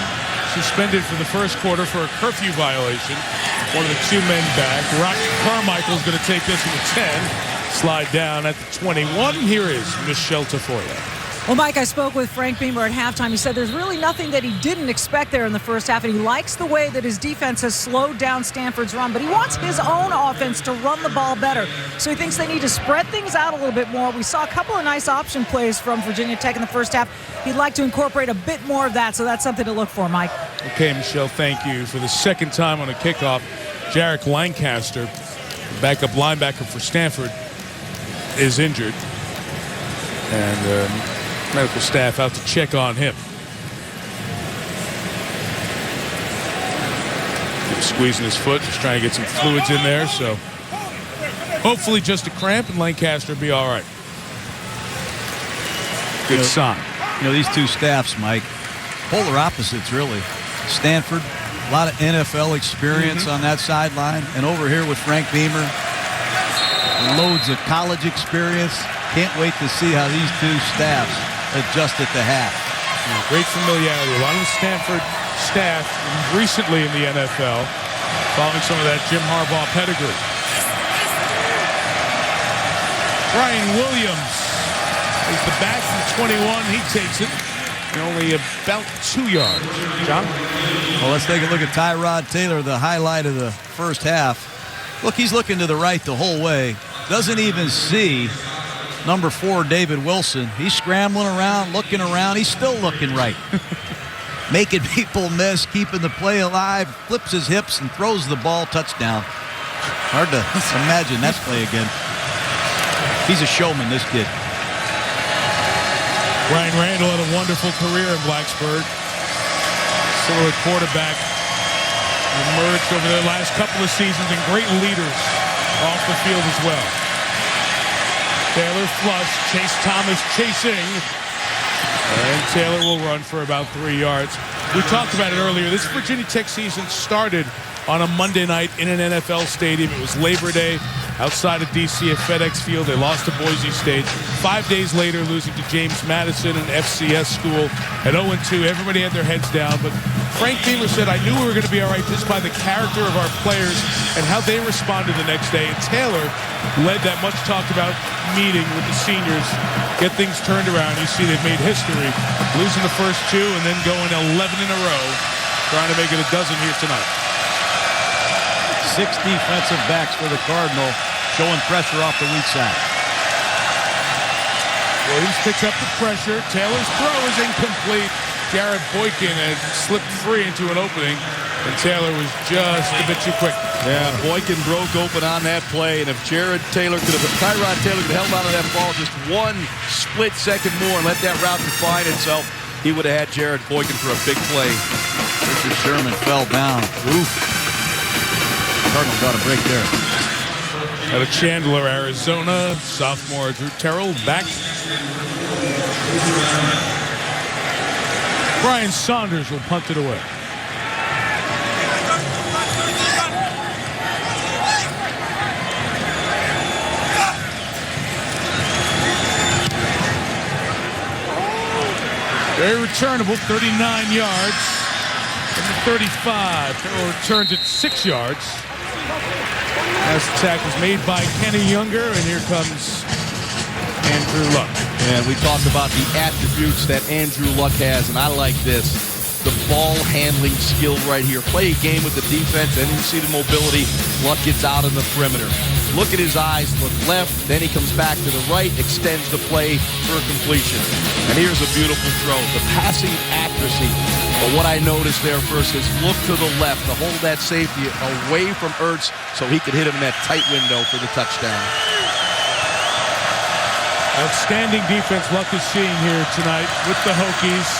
suspended for the first quarter for a curfew violation. One of the 2 men back. Rock Carmichael's going to take this from the 10. Slide down at the 21. Here is Michelle Tafoya. Well, Mike, I spoke with Frank Beamer at halftime. He said there's really nothing that he didn't expect there in the first half, and he likes the way that his defense has slowed down Stanford's run, but he wants his own offense to run the ball better. So he thinks they need to spread things out a little bit more. We saw a couple of nice option plays from Virginia Tech in the first half. He'd like to incorporate a bit more of that, so that's something to look for, Mike. Okay, Michelle, thank you. For the second time on a kickoff, Jarek Lancaster, backup linebacker for Stanford, is injured. And medical staff out to check on him. Squeezing his foot, just trying to get some fluids in there. So hopefully just a cramp and Lancaster will be all right. Good sign. You know, these two staffs, Mike, polar opposites, really. Stanford, a lot of NFL experience on that sideline. And over here with Frank Beamer, loads of college experience. Can't wait to see how these two staffs adjust at the half. Great familiarity. A lot of the Stanford staff recently in the NFL following some of that Jim Harbaugh pedigree. Brian Williams is the back from 21. He takes it. Only about 2 yards. John? Well, let's take a look at Tyrod Taylor, the highlight of the first half. Look, he's looking to the right the whole way. Doesn't even see number 4, David Wilson. He's scrambling around, looking around. He's still looking right. Making people miss, keeping the play alive, flips his hips and throws the ball. Touchdown. Hard to imagine that play again. He's a showman, this kid. Ryan Randall had a wonderful career in Blacksburg. Similar quarterback. Emerged over the last couple of seasons and great leaders off the field as well. Taylor flush, Chase Thomas chasing. And Taylor will run for about 3 yards. We talked about it earlier. This Virginia Tech season started on a Monday night in an NFL stadium. It was Labor Day outside of D.C. at FedEx Field. They lost to Boise State. 5 days later, losing to James Madison, an FCS school, at 0-2. Everybody had their heads down, but Frank Beamer said, I knew we were going to be all right just by the character of our players and how they responded the next day. And Taylor led that much talked about meeting with the seniors, get things turned around. You see they've made history, losing the first 2 and then going 11 in a row, trying to make it a dozen here tonight. 6 defensive backs for the Cardinal, showing pressure off the weak side. Williams picks up the pressure. Taylor's throw is incomplete. Jared Boykin had slipped free into an opening, and Taylor was just a bit too quick. Yeah, Boykin broke open on that play, and if Tyrod Taylor could have held on to that ball just 1 split second more and let that route define itself, he would have had Jared Boykin for a big play. Richard Sherman fell down. Oof. Cardinals got a break there. Out of Chandler, Arizona, sophomore Drew Terrell back. Brian Saunders will punt it away. Very returnable, 39 yards from the 35. Terrell returns it 6 yards. Last attack was made by Kenny Younger, and here comes Andrew Luck. And we talked about the attributes that Andrew Luck has, and I like this. The ball handling skill right here. Play a game with the defense, and you see the mobility. Luck gets out on the perimeter. Look at his eyes, look left, then he comes back to the right, extends the play for a completion. And here's a beautiful throw. The passing accuracy. But what I noticed there first is look to the left to hold that safety away from Ertz so he could hit him in that tight window for the touchdown. Outstanding defense Luck is seeing here tonight with the Hokies.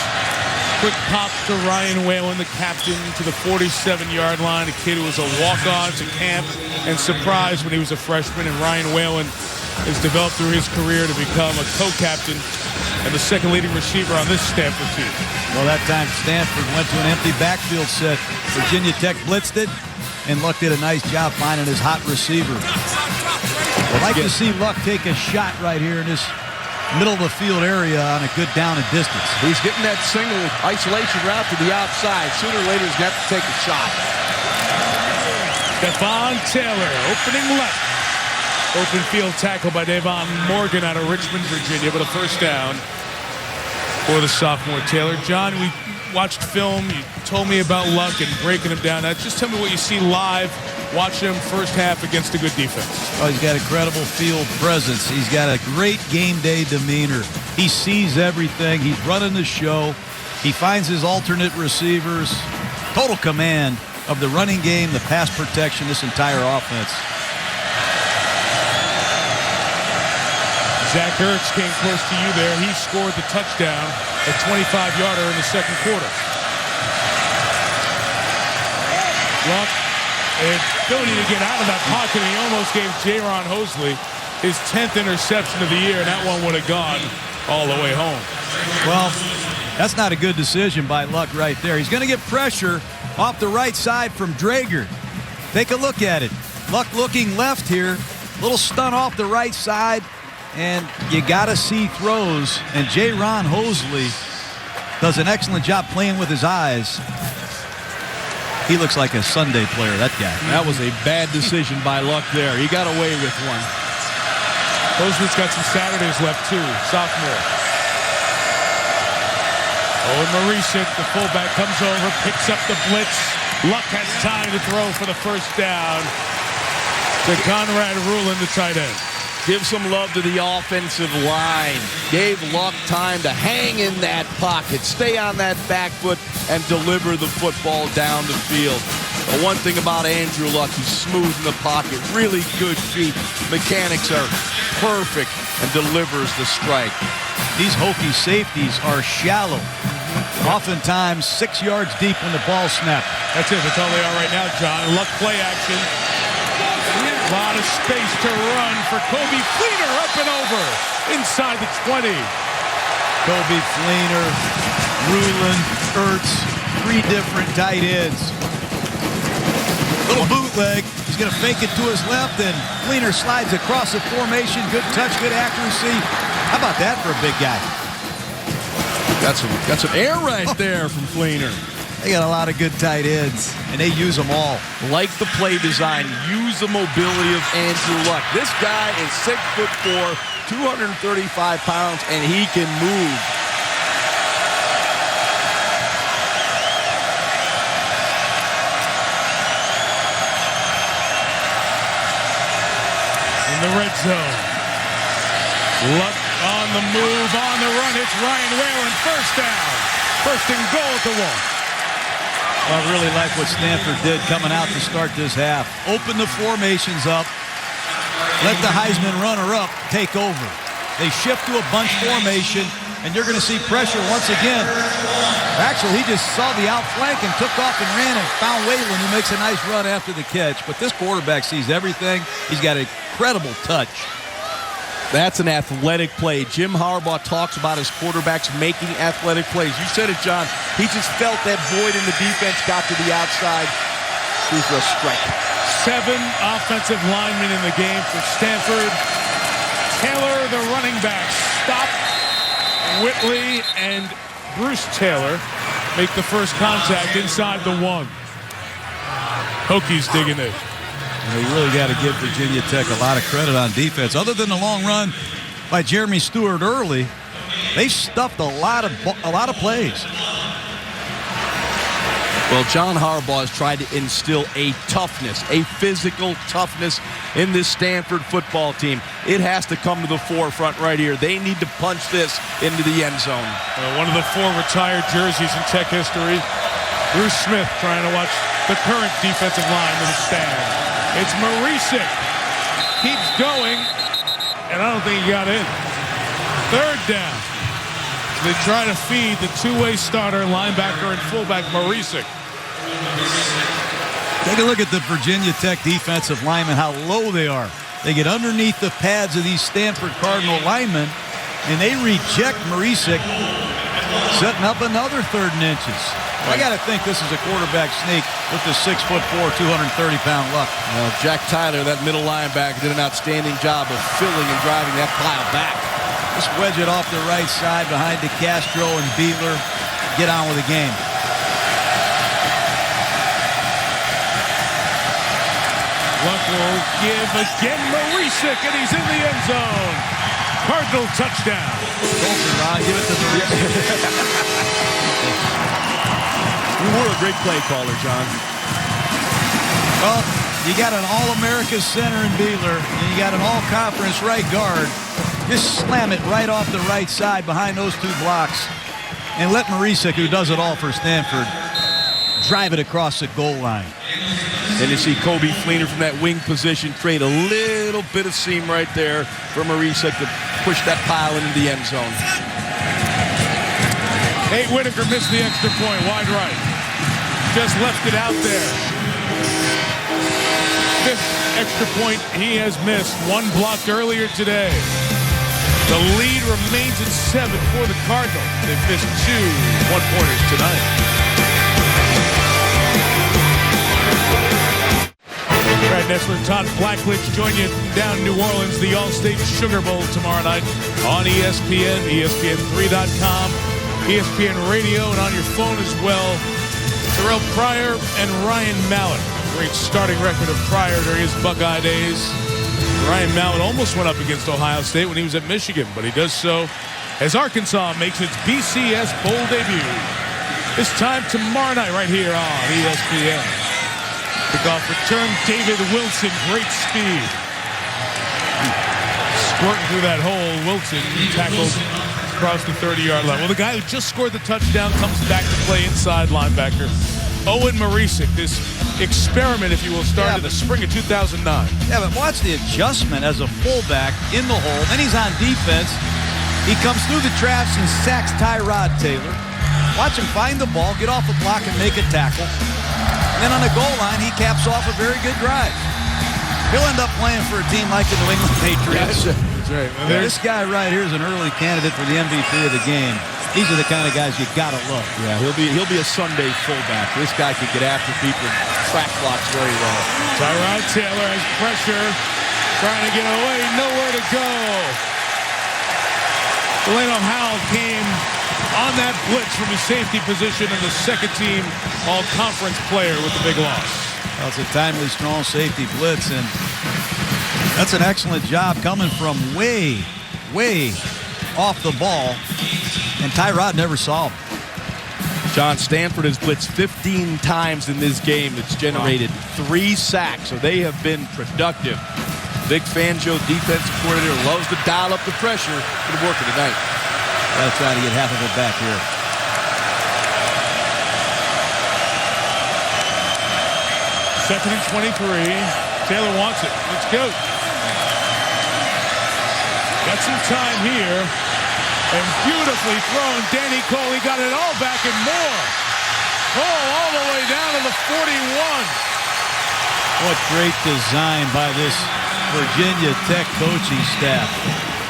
Quick pop to Ryan Whalen, the captain, to the 47-yard line. A kid who was a walk-on to camp and surprised when he was a freshman. And Ryan Whalen has developed through his career to become a co-captain and the second leading receiver on this Stanford team. Well, that time Stanford went to an empty backfield set. Virginia Tech blitzed it, and Luck did a nice job finding his hot receiver. I'd like to see Luck take a shot right here in this middle of the field area on a good down and distance. He's getting that single isolation route to the outside. Sooner or later, he's got to take a shot. Devon Taylor, opening left. Open field tackle by Davon Morgan out of Richmond, Virginia, but a first down for the sophomore Taylor. John, we watched film. You told me about Luck and breaking him down. Now, just tell me what you see live. Watch him first half against a good defense. Oh, he's got incredible field presence. He's got a great game day demeanor. He sees everything. He's running the show. He finds his alternate receivers. Total command of the running game, the pass protection, this entire offense. Zach Ertz came close to you there. He scored the touchdown, a 25-yarder in the second quarter. Luck, ability to get out of that pocket, and he almost gave Jaron Hosley his 10th interception of the year, and that one would have gone all the way home. Well, that's not a good decision by Luck right there. He's going to get pressure off the right side from Drager. Take a look at it. Luck looking left here. Little stunt off the right side, and you got to see throws. And Jaron Hosley does an excellent job playing with his eyes. He looks like a Sunday player, that guy. That was a bad decision by Luck there. He got away with one. Hosley's got some Saturdays left, too. Sophomore. Owen Marisic, the fullback, comes over, picks up the blitz. Luck has time to throw for the first down to Conrad Rulin, the tight end. Give some love to the offensive line. Gave Luck time to hang in that pocket, stay on that back foot, and deliver the football down the field. The one thing about Andrew Luck, he's smooth in the pocket, really good feet. Mechanics are perfect, and delivers the strike. These Hokie safeties are shallow. Oftentimes 6 yards deep when the ball snapped. That's it. That's all they are right now, John. Luck play action. A lot of space to run for Kobe Fleener, up and over inside the 20. Kobe Fleener, Rulin, Ertz, 3 different tight ends. Little bootleg. He's going to fake it to his left, and Fleener slides across the formation. Good touch, good accuracy. How about that for a big guy? Got some air right there from Fleener. They got a lot of good tight ends, and they use them all. Like the play design, use the mobility of Andrew Luck. This guy is 6'4", 235 pounds, and he can move. In the red zone. Luck on the move, on the run. It's Ryan Whalen, first down. First and goal at the 1. Well, I really like what Stanford did coming out to start this half. Open the formations up. Let the Heisman runner-up take over. They shift to a bunch formation, and you're going to see pressure once again. Actually, he just saw the outflank and took off and ran and found Whalen, who makes a nice run after the catch. But this quarterback sees everything. He's got an incredible touch. That's an athletic play. Jim Harbaugh talks about his quarterbacks making athletic plays. You said it, John. He just felt that void in the defense, got to the outside, threw for a strike. 7 offensive linemen in the game for Stanford. Taylor, the running back, stopped. Whitley and Bruce Taylor make the first contact inside the 1. Hokies digging it. You really got to give Virginia Tech a lot of credit on defense. Other than the long run by Jeremy Stewart early, they stuffed a lot of plays. Well, John Harbaugh has tried to instill a toughness, a physical toughness in this Stanford football team. It has to come to the forefront right here. They need to punch this into the end zone. One of the 4 retired jerseys in Tech history. Bruce Smith trying to watch the current defensive line to the stand. It's Marisic. Keeps going, and I don't think he got in. 3rd down. They try to feed the two-way starter, linebacker and fullback Marisic. Take a look at the Virginia Tech defensive linemen, how low they are. They get underneath the pads of these Stanford Cardinal linemen, and they reject Marisic, setting up another 3rd and inches. I got to think this is a quarterback sneak with the 6'4", 230-pound Luck. Well, Jack Tyler, that middle linebacker, did an outstanding job of filling and driving that pile back. Just wedge it off the right side behind DeCastro and Beeler. Get on with the game. Luck will give again Marisic, and he's in the end zone. Cardinal touchdown. Ron, give it to Marisic. You were a great play caller, John. Well, you got an All-America center in Beeler, and you got an All-Conference right guard. Just slam it right off the right side behind those 2 blocks and let Marisic, who does it all for Stanford, drive it across the goal line. And you see Kobe Fleener from that wing position create a little bit of seam right there for Marisic to push that pile into the end zone. Nate Whitaker missed the extra point, wide right. Just left it out there. 5th extra point he has missed. 1 blocked earlier today. The lead remains at 7 for the Cardinals. They've missed 2 one-pointers tonight. Brad Nessler, Todd Blackledge join you down in New Orleans, the All-State Sugar Bowl tomorrow night on ESPN, ESPN3.com, ESPN Radio, and on your phone as well. Terrell Pryor and Ryan Mallett. Great starting record of Pryor during his Buckeye days. Ryan Mallett almost went up against Ohio State when he was at Michigan, but he does so as Arkansas makes its BCS Bowl debut. This time tomorrow night right here on ESPN. Kickoff return, David Wilson, great speed. Squirting through that hole, Wilson tackled across the 30-yard line. Well, the guy who just scored the touchdown comes back to play inside linebacker. Owen Marisic, this experiment, if you will, started in the spring of 2009. Yeah, but watch the adjustment as a fullback in the hole. Then he's on defense. He comes through the traps and sacks Tyrod Taylor. Watch him find the ball, get off the block, and make a tackle. And then on the goal line, he caps off a very good drive. He'll end up playing for a team like the New England Patriots. That's right. Well, this guy right here is an early candidate for the MVP of the game. These are the kind of guys you gotta love. Yeah, he'll be a Sunday fullback. This guy can get after people and track blocks very well. Tyrod Taylor has pressure, trying to get away, nowhere to go. Delano Howell came on that blitz from his safety position and the second team all-conference player with the big loss. Well, it's a timely, strong safety blitz, and that's an excellent job coming from way off the ball, and Tyrod never saw him. John, Stanford has blitzed 15 times in this game. It's generated 3 sacks, so they have been productive. Vic Fangio, defensive coordinator, loves to dial up the pressure. Good work tonight. Gotta try to get half of it back here. Second and 23. Taylor wants it. Let's go. Got some time here. And beautifully thrown, Danny Cole. He got it all back and more. Cole all the way down to the 41. What great design by this Virginia Tech coaching staff.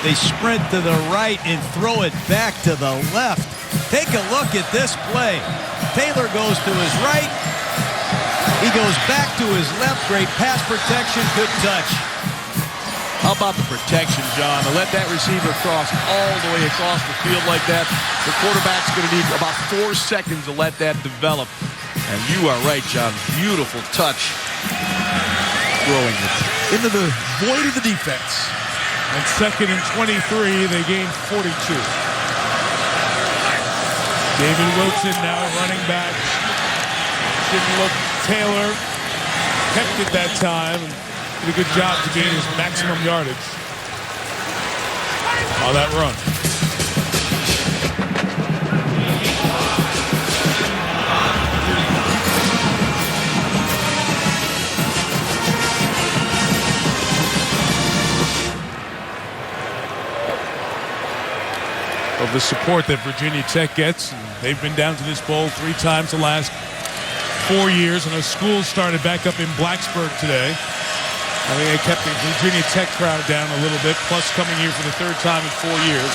They sprint to the right and throw it back to the left. Take a look at this play. Taylor goes to his right. He goes back to his left. Great pass protection, good touch. How about the protection, John? To let that receiver cross all the way across the field like that, the quarterback's going to need about 4 seconds to let that develop. And you are right, John. Beautiful touch. Throwing it into the void of the defense. And 2nd and 23, they gained 42. David Wilson now running back. Didn't look. Taylor kept it that time. Did a good job to gain his maximum yardage on that run. Of the support that Virginia Tech gets, they've been down to this bowl 3 times the last 4 years, and a school started back up in Blacksburg today. I think they kept the Virginia Tech crowd down a little bit, plus coming here for the 3rd time in 4 years.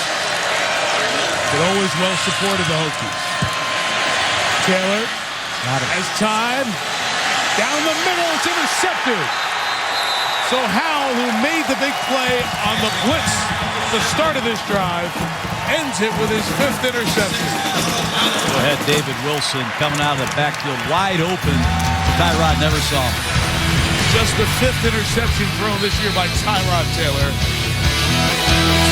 But always well supported, the Hokies. Taylor has time. Down the middle, it's intercepted. So Howell, who made the big play on the blitz at the start of this drive, ends it with his 5th interception. Go ahead, David Wilson coming out of the backfield wide open. Tyrod never saw him. Just the 5th interception thrown this year by Tyrod Taylor.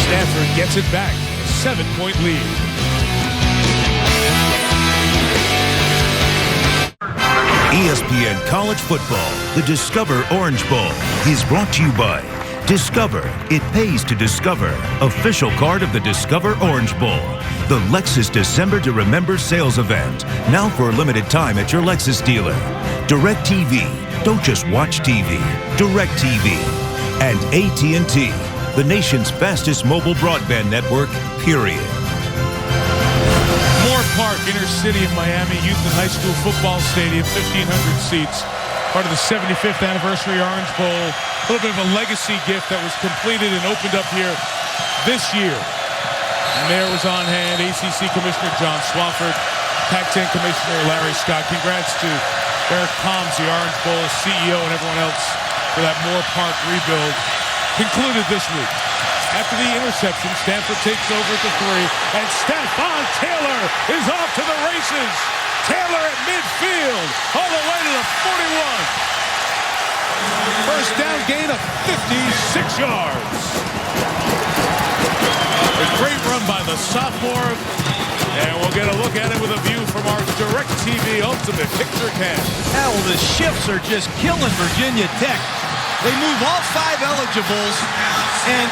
Stanford gets it back. A 7-point lead. ESPN College Football, the Discover Orange Bowl, is brought to you by Discover. It pays to discover. Official card of the Discover Orange Bowl. The Lexus December to Remember sales event. Now for a limited time at your Lexus dealer. DirecTV. Don't just watch TV. DirecTV. And AT&T. The nation's fastest mobile broadband network, period. Moore Park, inner city of Miami, Youth and High School Football Stadium, 1,500 seats. Part of the 75th anniversary Orange Bowl. A little bit of a legacy gift that was completed and opened up here this year. The mayor was on hand, ACC Commissioner John Swofford, Pac-10 Commissioner Larry Scott. Congrats to Eric Palms, the Orange Bowl CEO, and everyone else for that Moore Park rebuild. Concluded this week. After the interception, Stanford takes over at the 3, and Stephon Taylor is off to the races. Taylor at midfield, all the way to the 41. First down gain of 56 yards. A great run by the sophomore, and we'll get a look at it with a view from our DirecTV Ultimate Picture Cam. Well, the shifts are just killing Virginia Tech. They move all 5 eligibles, and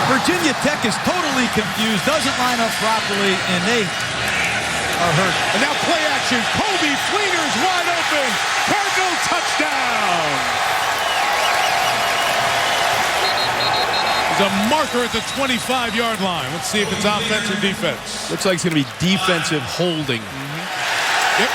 Virginia Tech is totally confused, doesn't line up properly, and they are hurt. And now play action. Kobe Fleener's wide open. Cardinal touchdown. There's a marker at the 25-yard line. Let's see if it's offense or defense. Looks like it's going to be defensive holding. Yep.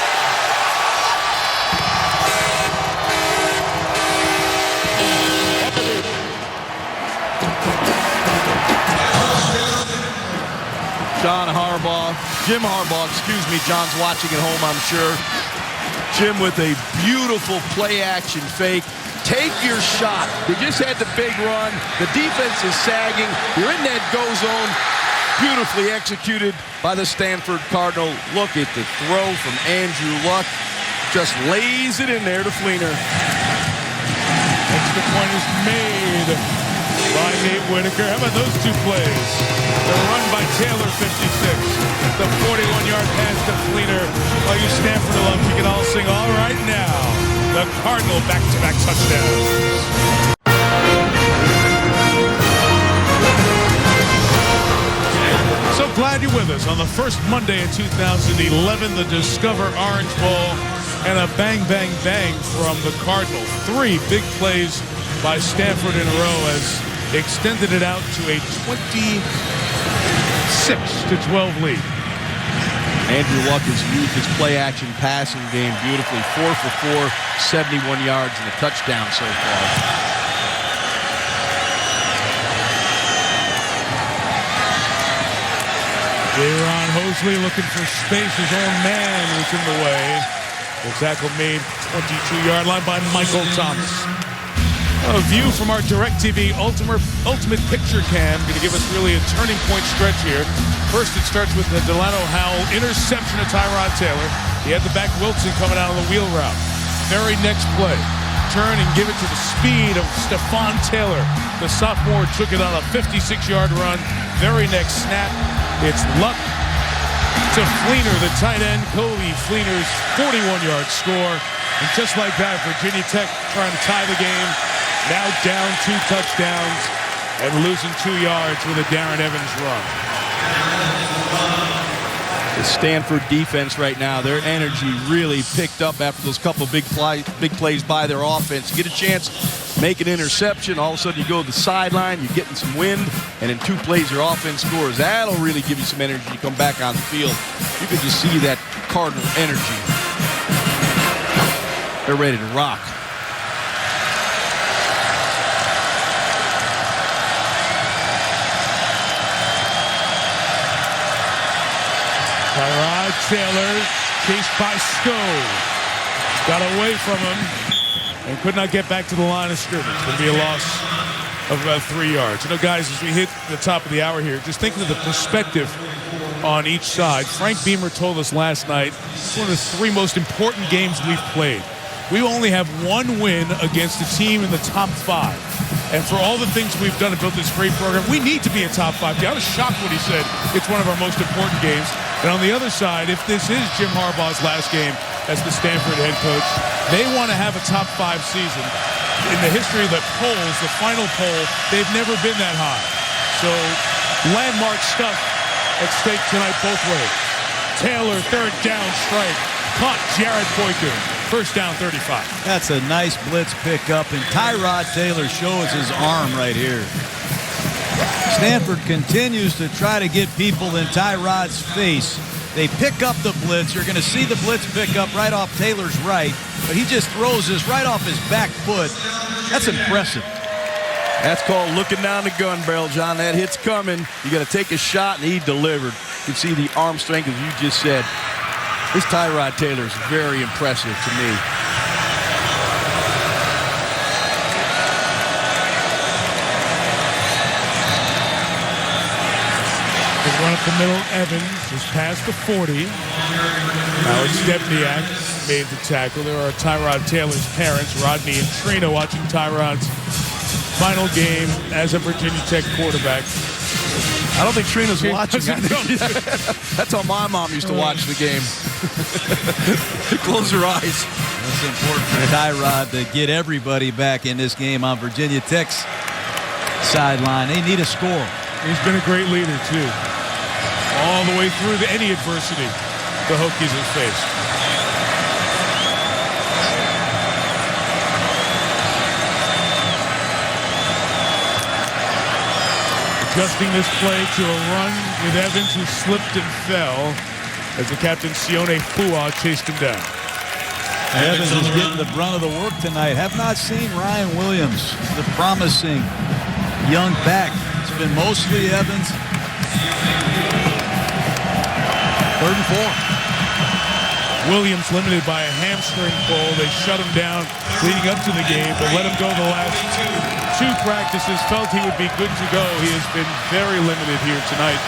Jim Harbaugh, excuse me, John's watching at home, I'm sure. Jim with a beautiful play-action fake. Take your shot. They just had the big run. The defense is sagging. You're in that go zone. Beautifully executed by the Stanford Cardinal. Look at the throw from Andrew Luck. Just lays it in there to Fleener. Extra point is made by Nate Whitaker. How about those 2 plays? The run by Taylor, 56. The 41-yard pass to Fleener. All you Stanford alums, you can all sing all right now. The Cardinal back-to-back touchdowns. So glad you're with us on the first Monday in 2011, the Discover Orange Bowl, and a bang, bang, bang from the Cardinal. 3 big plays by Stanford in a row has extended it out to a 20 6-12 lead. Andrew Luck has used his play-action passing game beautifully. 4 for 4, 71 yards and a touchdown so far. Jaron Hosley looking for space. His own man was in the way. The tackle made 22-yard line by Michael Thomas. A view from our DirecTV Ultimate Picture Cam. Going to give us really a turning point stretch here. First, it starts with the Delano Howell interception of Tyrod Taylor. He had the back Wilson coming out on the wheel route. Very next play, turn and give it to the speed of Stephon Taylor. The sophomore took it on a 56-yard run. Very next snap, it's Luck to Fleener, the tight end. Coley Fleener's 41-yard score. And just like that, Virginia Tech trying to tie the game. Now down 2 touchdowns and losing 2 yards with a Darren Evans run. The Stanford defense right now, their energy really picked up after those couple big plays by their offense. You get a chance, make an interception, all of a sudden you go to the sideline, you're getting some wind, and in 2 plays your offense scores. That'll really give you some energy to come back on the field. You can just see that Cardinal energy. They're ready to rock. Tyrod Taylor chased by Skove. Got away from him and could not get back to the line of scrimmage. It'll be a loss of about 3 yards. You know, guys, as we hit the top of the hour here, just thinking of the perspective on each side. Frank Beamer told us last night, it's one of the 3 most important games we've played. We only have 1 win against a team in the top 5. And for all the things we've done to build this great program, we need to be a top 5 team. I was shocked when he said it's one of our most important games. And on the other side, if this is Jim Harbaugh's last game as the Stanford head coach, they want to have a top 5 season. In the history of the polls, the final poll, they've never been that high. So landmark stuff at stake tonight both ways. Taylor, 3rd down strike. Caught Jared Boykin. 1st down, 35. That's a nice blitz pickup, and Tyrod Taylor shows his arm right here. Stanford continues to try to get people in Tyrod's face. They pick up the blitz. You're going to see the blitz pick up right off Taylor's right, but he just throws this right off his back foot. That's impressive. That's called looking down the gun barrel, John. That hit's coming. You got to take a shot, and he delivered. You can see the arm strength, as you just said. This Tyrod Taylor is very impressive to me. They run up the middle. Evans is past the 40. Howard Stepniak made the tackle. There are Tyrod Taylor's parents, Rodney and Trina, watching Tyrod's final game as a Virginia Tech quarterback. I don't think Trina's watching. That's how my mom used to watch the game. Close her eyes. That's important for Tyrod to get everybody back in this game on Virginia Tech's sideline. They need a score. He's been a great leader, too. All the way through any adversity the Hokies have faced. Adjusting this play to a run with Evans, who slipped and fell as the captain Sione Fua chased him down. Evans is getting the brunt of the work tonight. Have not seen Ryan Williams, the promising young back. It's been mostly Evans. 3rd and 4. Williams limited by a hamstring pull. They shut him down leading up to the game, but let him go the last 2 practices. Felt he would be good to go. He has been very limited here tonight.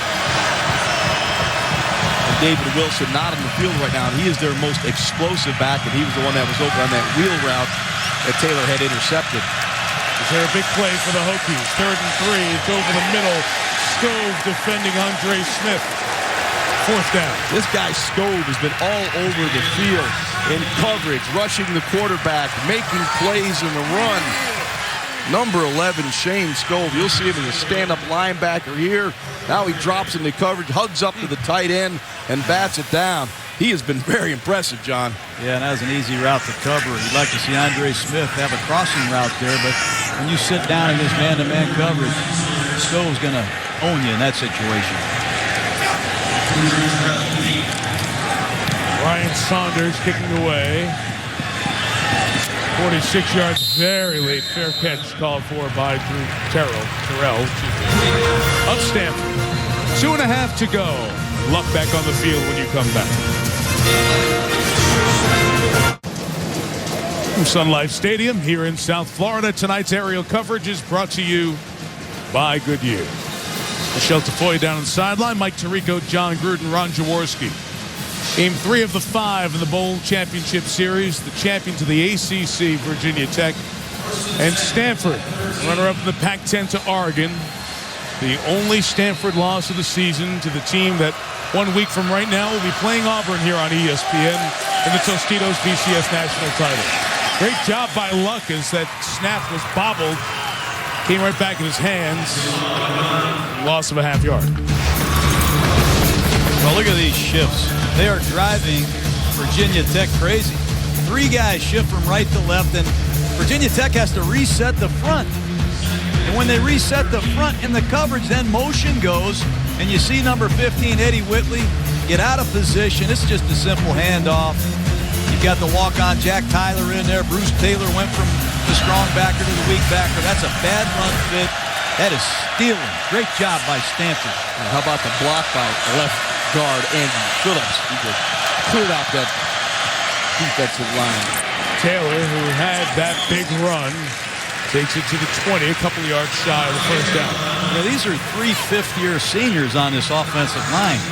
And David Wilson not on the field right now. He is their most explosive back, and he was the one that was open on that wheel route that Taylor had intercepted. Is there a big play for the Hokies? 3rd and 3. It's over the middle. Skove defending Andre Smith. 4th down. This guy Skove has been all over the field in coverage, rushing the quarterback, making plays in the run. Number 11, Shane Skove. You'll see him as a stand-up linebacker here. Now he drops into coverage, hugs up to the tight end, and bats it down. He has been very impressive, John. Yeah, and that was an easy route to cover. You'd like to see Andre Smith have a crossing route there, but when you sit down in this man-to-man coverage, Skove's going to own you in that situation. Ryan Saunders kicking away. 46 yards, very late. Fair catch called for by Terrell, of Stanford. 2.5 to go. Luck back on the field when you come back. From Sun Life Stadium here in South Florida, tonight's aerial coverage is brought to you by Goodyear. Michelle Tafoya down on the sideline, Mike Tirico, John Gruden, Ron Jaworski. Game 3 of the 5 in the Bowl Championship Series. The champions of the ACC, Virginia Tech, and Stanford, runner-up in the Pac-10 to Oregon. The only Stanford loss of the season to the team that 1 week from right now will be playing Auburn here on ESPN in the Tostitos BCS National Title. Great job by Luck as that snap was bobbled. Came right back in his hands. Loss of a half yard. Well, look at these shifts. They are driving Virginia Tech crazy. 3 guys shift from right to left, and Virginia Tech has to reset the front. And when they reset the front in the coverage, then motion goes, and you see number 15, Eddie Whitley, get out of position. It's just a simple handoff. You've got the walk-on Jack Tyler in there. Bruce Taylor went from the strong backer to the weak backer. That's a bad run fit. That is stealing. Great job by Stanford. How about the block by left guard Andy Phillips? He just cleared out that defensive line. Taylor, who had that big run, takes it to the 20, a couple of yards shy of the first down. Now, these are 3 fifth-year seniors on this offensive line,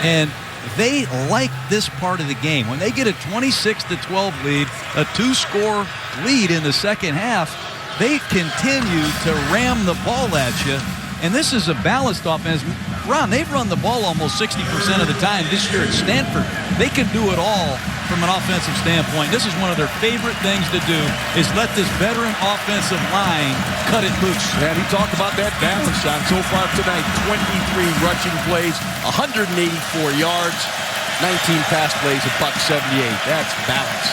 and they like this part of the game. When they get a 26-12 lead, a 2-score lead in the second half, they continue to ram the ball at you. And this is a balanced offense. Ron, they've run the ball almost 60% of the time this year at Stanford. They can do it all from an offensive standpoint. This is one of their favorite things to do, is let this veteran offensive line cut it loose. And he talked about that balance, John. So far tonight, 23 rushing plays, 184 yards, 19 pass plays, $178. That's balance.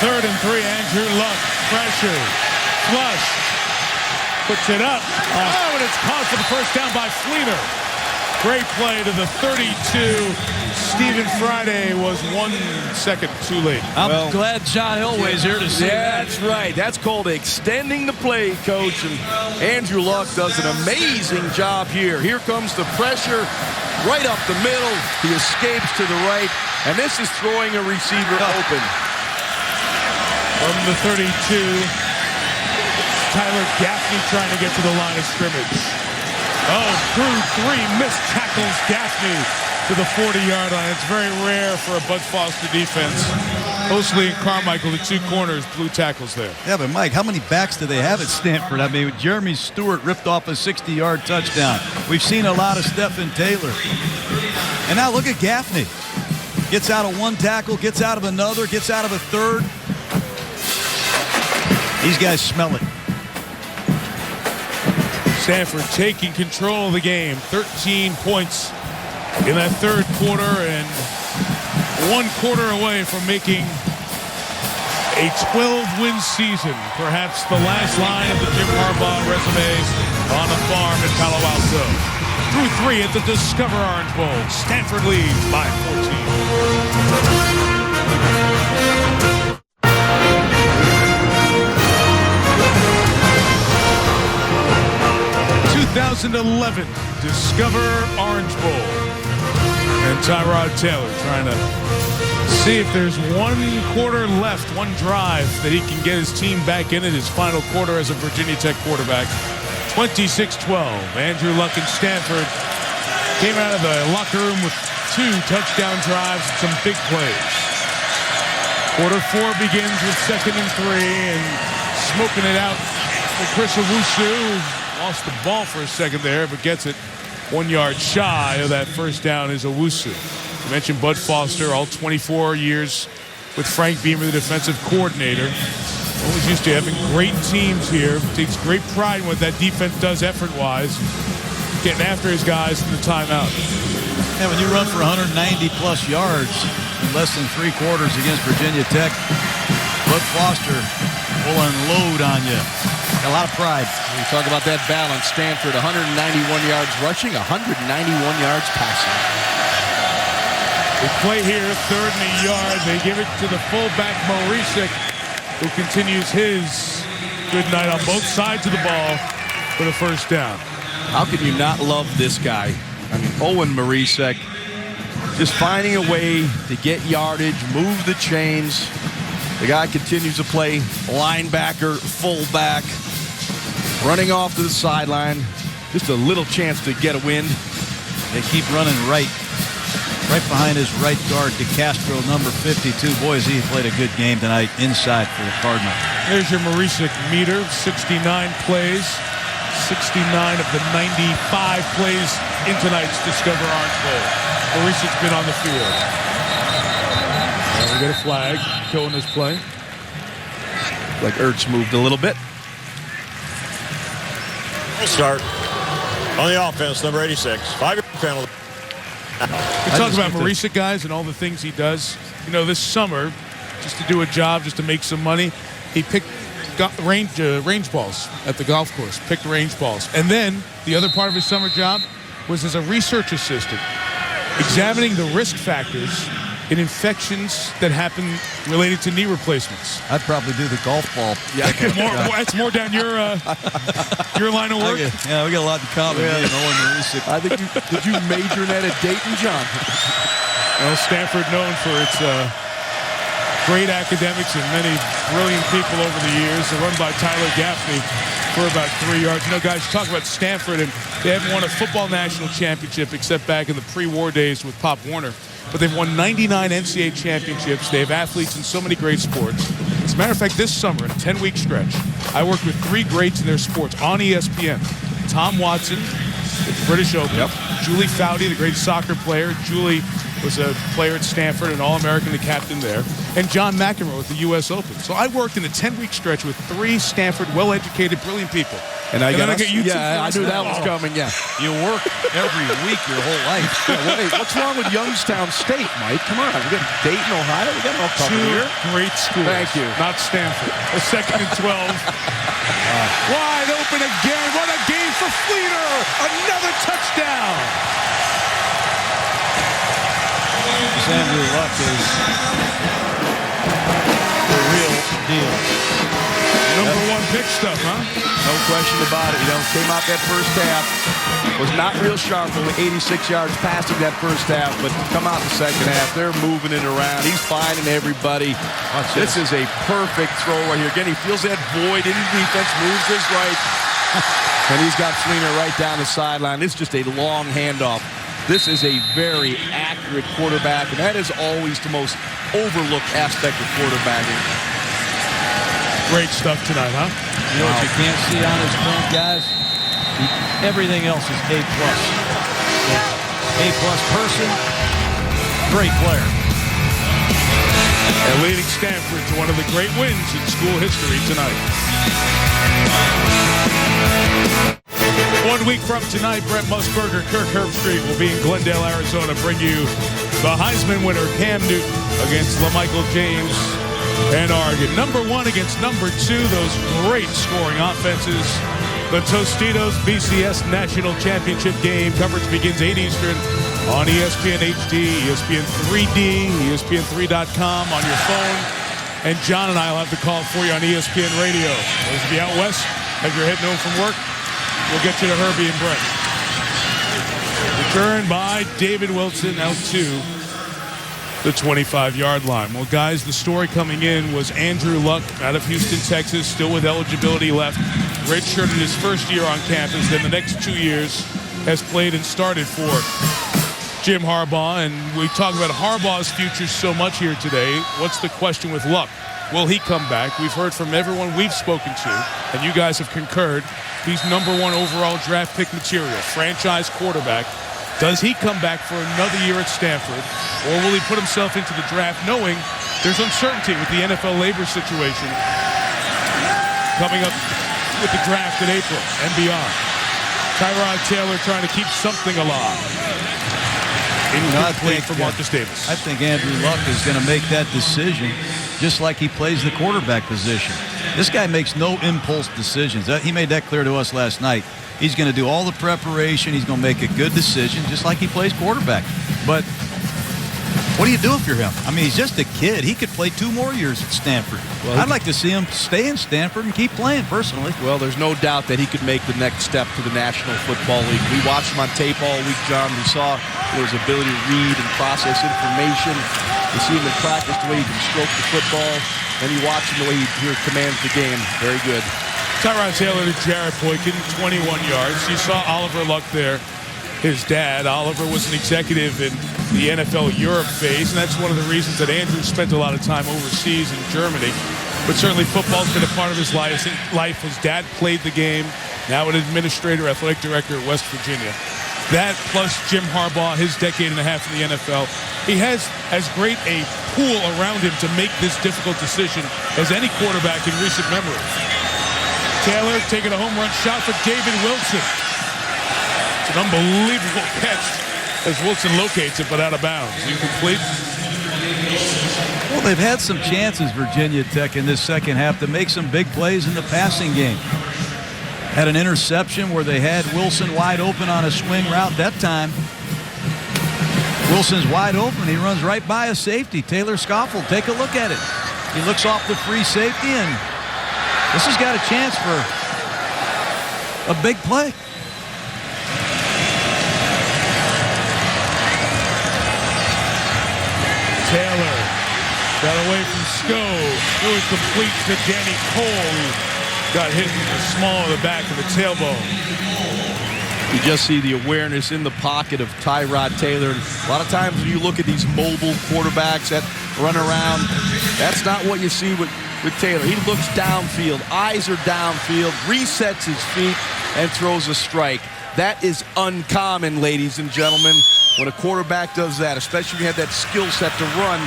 3rd and 3, Andrew Luck. Pressure. Flush. Puts it up. Oh, and it's caught for the first down by Fleener. Great play to the 32. Stephen Friday was 1 second too late. I'm glad John Elway's here to see that. That's right. That's called extending the play, Coach. And Andrew Luck does an amazing job here. Here comes the pressure right up the middle. He escapes to the right. And this is throwing a receiver open. From the 32, Tyler Gaffney trying to get to the line of scrimmage. Oh, through 3, missed tackles Gaffney to the 40-yard line. It's very rare for a Bud Foster defense. Mosley and Carmichael, the 2 corners, blue tackles there. Yeah, but Mike, how many backs do they have at Stanford? I mean, Jeremy Stewart ripped off a 60-yard touchdown. We've seen a lot of Stephen Taylor. And now look at Gaffney. Gets out of 1 tackle, gets out of another, gets out of a 3rd. These guys smell it. Stanford taking control of the game. 13 points in that 3rd quarter, and 1 quarter away from making a 12-win season. Perhaps the last line of the Jim Harbaugh resume on the farm in Palo Alto. Through 3 at the Discover Orange Bowl. Stanford leads by 14. 2011 Discover Orange Bowl. And Tyrod Taylor trying to see if there's 1 quarter left, 1 drive that he can get his team back in it, his final quarter as a Virginia Tech quarterback. 26-12. Andrew Luck and Stanford came out of the locker room with 2 touchdown drives and some big plays. Quarter 4 begins with 2nd and 3, and smoking it out for Chris Owusu. Lost the ball for a second there, but gets it 1 yard shy of that first down is Owusu. You mentioned Bud Foster, all 24 years with Frank Beamer, the defensive coordinator. Always used to having great teams here. Takes great pride in what that defense does effort-wise. Getting after his guys in the timeout. Yeah, when you run for 190-plus yards in less than 3 quarters against Virginia Tech, Bud Foster will unload on you. A lot of pride. We talk about that balance. Stanford, 191 yards rushing, 191 yards passing. They play here, 3rd and a yard. They give it to the fullback, Marisic, who continues his good night on both sides of the ball for the first down. How can you not love this guy? I mean, Owen Marisic, just finding a way to get yardage, move the chains. The guy continues to play linebacker, fullback, running off to the sideline. Just a little chance to get a win. They keep running right behind his right guard, DeCastro, number 52. Boy, has he played a good game tonight inside for the Cardinals. There's your Marisic meter, 69 plays, 69 of the 95 plays in tonight's Discover Orange Bowl. Marisic's been on the field. And we get a flag, killing this play. Like Ertz moved a little bit. We'll start on the offense, number 86. 5-yard penalty. We talk about Marisic, guys, and all the things he does. You know, this summer, just to do a job, just to make some money, he picked range balls at the golf course, picked range balls. And then the other part of his summer job was as a research assistant, examining the risk factors in infections that happen related to knee replacements. I'd probably do the golf ball. Yeah, that's more down your line of work. Yeah, we got a lot in common. Yeah. Me and Owen Marisic. I think did you major in that at Dayton, John? Well, Stanford known for its great academics and many brilliant people over the years. They're run by Tyler Gaffney for about 3 yards. You know, guys, talk about Stanford, and they haven't won a football national championship except back in the pre-war days with Pop Warner. But they've won 99 NCAA championships. They have athletes in so many great sports. As a matter of fact, this summer, in a 10-week stretch, I worked with 3 greats in their sports on ESPN. Tom Watson, at the British Open. Yep. Julie Foudy, the great soccer player. Julie was a player at Stanford, an All-American, the captain there. And John McEnroe at the U.S. Open. So I worked in a 10-week stretch with 3 Stanford, well-educated, brilliant people. And I got you two. Yeah, I knew that was coming, yeah. You work every week your whole life. Hey, what's wrong with Youngstown State, Mike? Come on, we got Dayton, Ohio. We got all covered 2 here. great schools. Thank you. Not Stanford. A 2nd and 12. Wide open again. What a game for Fleeter. Another touchdown. Andrew Luck is the real deal. Number 1 pick stuff, huh? No question about it. You know, came out that first half, was not real sharp, only 86 yards passing that first half, but come out in the second half, they're moving it around. He's finding everybody. This is a perfect throw right here. Again, he feels that void in defense, moves his right, and he's got Fleener right down the sideline. It's just a long handoff. This is a very accurate quarterback, and that is always the most overlooked aspect of quarterbacking. Great stuff tonight, huh? You know what you can't see on his film, guys? Everything else is A+. A+ person, great player. And leading Stanford to one of the great wins in school history tonight. 1 week from tonight, Brett Musburger, Kirk Herbstreit will be in Glendale, Arizona, bring you the Heisman winner, Cam Newton, against LaMichael James and Oregon. Number 1 against number 2, those great scoring offenses. The Tostitos BCS National Championship game. Coverage begins 8 Eastern on ESPN HD, ESPN 3D, ESPN3.com on your phone. And John and I will have the call for you on ESPN Radio. Those of you out west, as you're heading home from work, we'll get you to Herbie and Brett. Returned by David Wilson out to the 25-yard line. Well, guys, the story coming in was Andrew Luck out of Houston, Texas, still with eligibility left. Redshirted his first year on campus, then the next 2 years has played and started for Jim Harbaugh. And we talk about Harbaugh's future so much here today. What's the question with Luck? Will he come back? We've heard from everyone we've spoken to, and you guys have concurred. He's number 1 overall draft pick material, franchise quarterback. Does he come back for another year at Stanford, or will he put himself into the draft knowing there's uncertainty with the NFL labor situation coming up with the draft in April and beyond? Tyrod Taylor trying to keep something alive. Incomplete for Marcus Davis. I think Andrew Luck is going to make that decision just like he plays the quarterback position. This guy makes no impulse decisions. He made that clear to us last night. He's going to do all the preparation. He's going to make a good decision, just like he plays quarterback. But what do you do if you're him? I mean, he's just a kid. He could play 2 more years at Stanford. Well, I'd like to see him stay in Stanford and keep playing, personally. Well, there's no doubt that he could make the next step to the National Football League. We watched him on tape all week, John. We saw his ability to read and process information. We see him in practice, the way he can stroke the football. And you watch him the way he commands the game. Very good. Tyrod Taylor to Jared Boykin, 21 yards. You saw Oliver Luck there, his dad. Oliver was an executive in the NFL Europe phase, and that's one of the reasons that Andrew spent a lot of time overseas in Germany. But certainly football's been a part of his life. His dad played the game, now an administrator, athletic director at West Virginia. That plus Jim Harbaugh, his decade and a half in the NFL. He has as great a pool around him to make this difficult decision as any quarterback in recent memory. Taylor taking a home run shot for David Wilson. It's an unbelievable catch as Wilson locates it, but out of bounds. Incomplete. Well, they've had some chances, Virginia Tech, in this second half to make some big plays in the passing game. Had an interception where they had Wilson wide open on a swing route that time. Wilson's wide open. He runs right by a safety. Taylor Scoffel, take a look at it. He looks off the free safety, and this has got a chance for a big play. Taylor got away from Sko. It was complete to Danny Cole, who got hit in the small of the back of the tailbone. You just see the awareness in the pocket of Tyrod Taylor. A lot of times when you look at these mobile quarterbacks that run around, that's not what you see with Taylor. He looks downfield, eyes are downfield, resets his feet, and throws a strike. That is uncommon, ladies and gentlemen, when a quarterback does that, especially when you have that skill set to run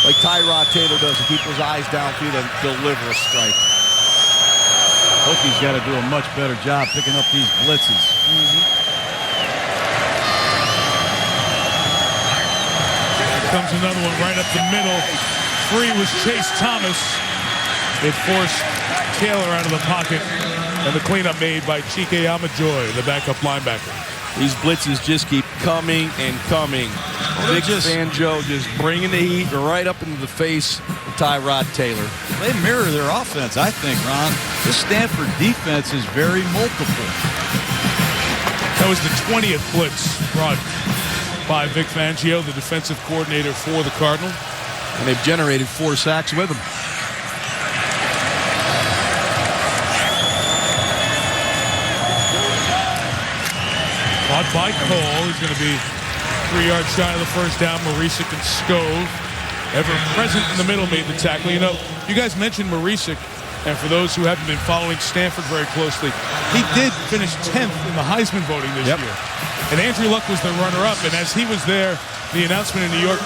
like Tyrod Taylor does, and keep his eyes downfield and deliver a strike. Hoki's got to do a much better job picking up these blitzes. Comes another one right up the middle. Free was Chase Thomas. It forced Taylor out of the pocket, and the cleanup made by Chike Amajoy, the backup linebacker. These blitzes just keep coming and coming. Big Fangio just bringing the heat right up into the face of Tyrod Taylor. They mirror their offense, I think, Ron. This Stanford defense is very multiple. That was the 20th blitz brought by Vic Fangio, the defensive coordinator for the Cardinal. And they've generated 4 sacks with him. Caught by Cole. He's going to be 3 yards shy of the first down. Marisic and Skove, ever present in the middle, made the tackle. You know, you guys mentioned Marisic, and for those who haven't been following Stanford very closely, he did finish 10th in the Heisman voting this year. And Andrew Luck was the runner-up, and as he was there, the announcement in New York,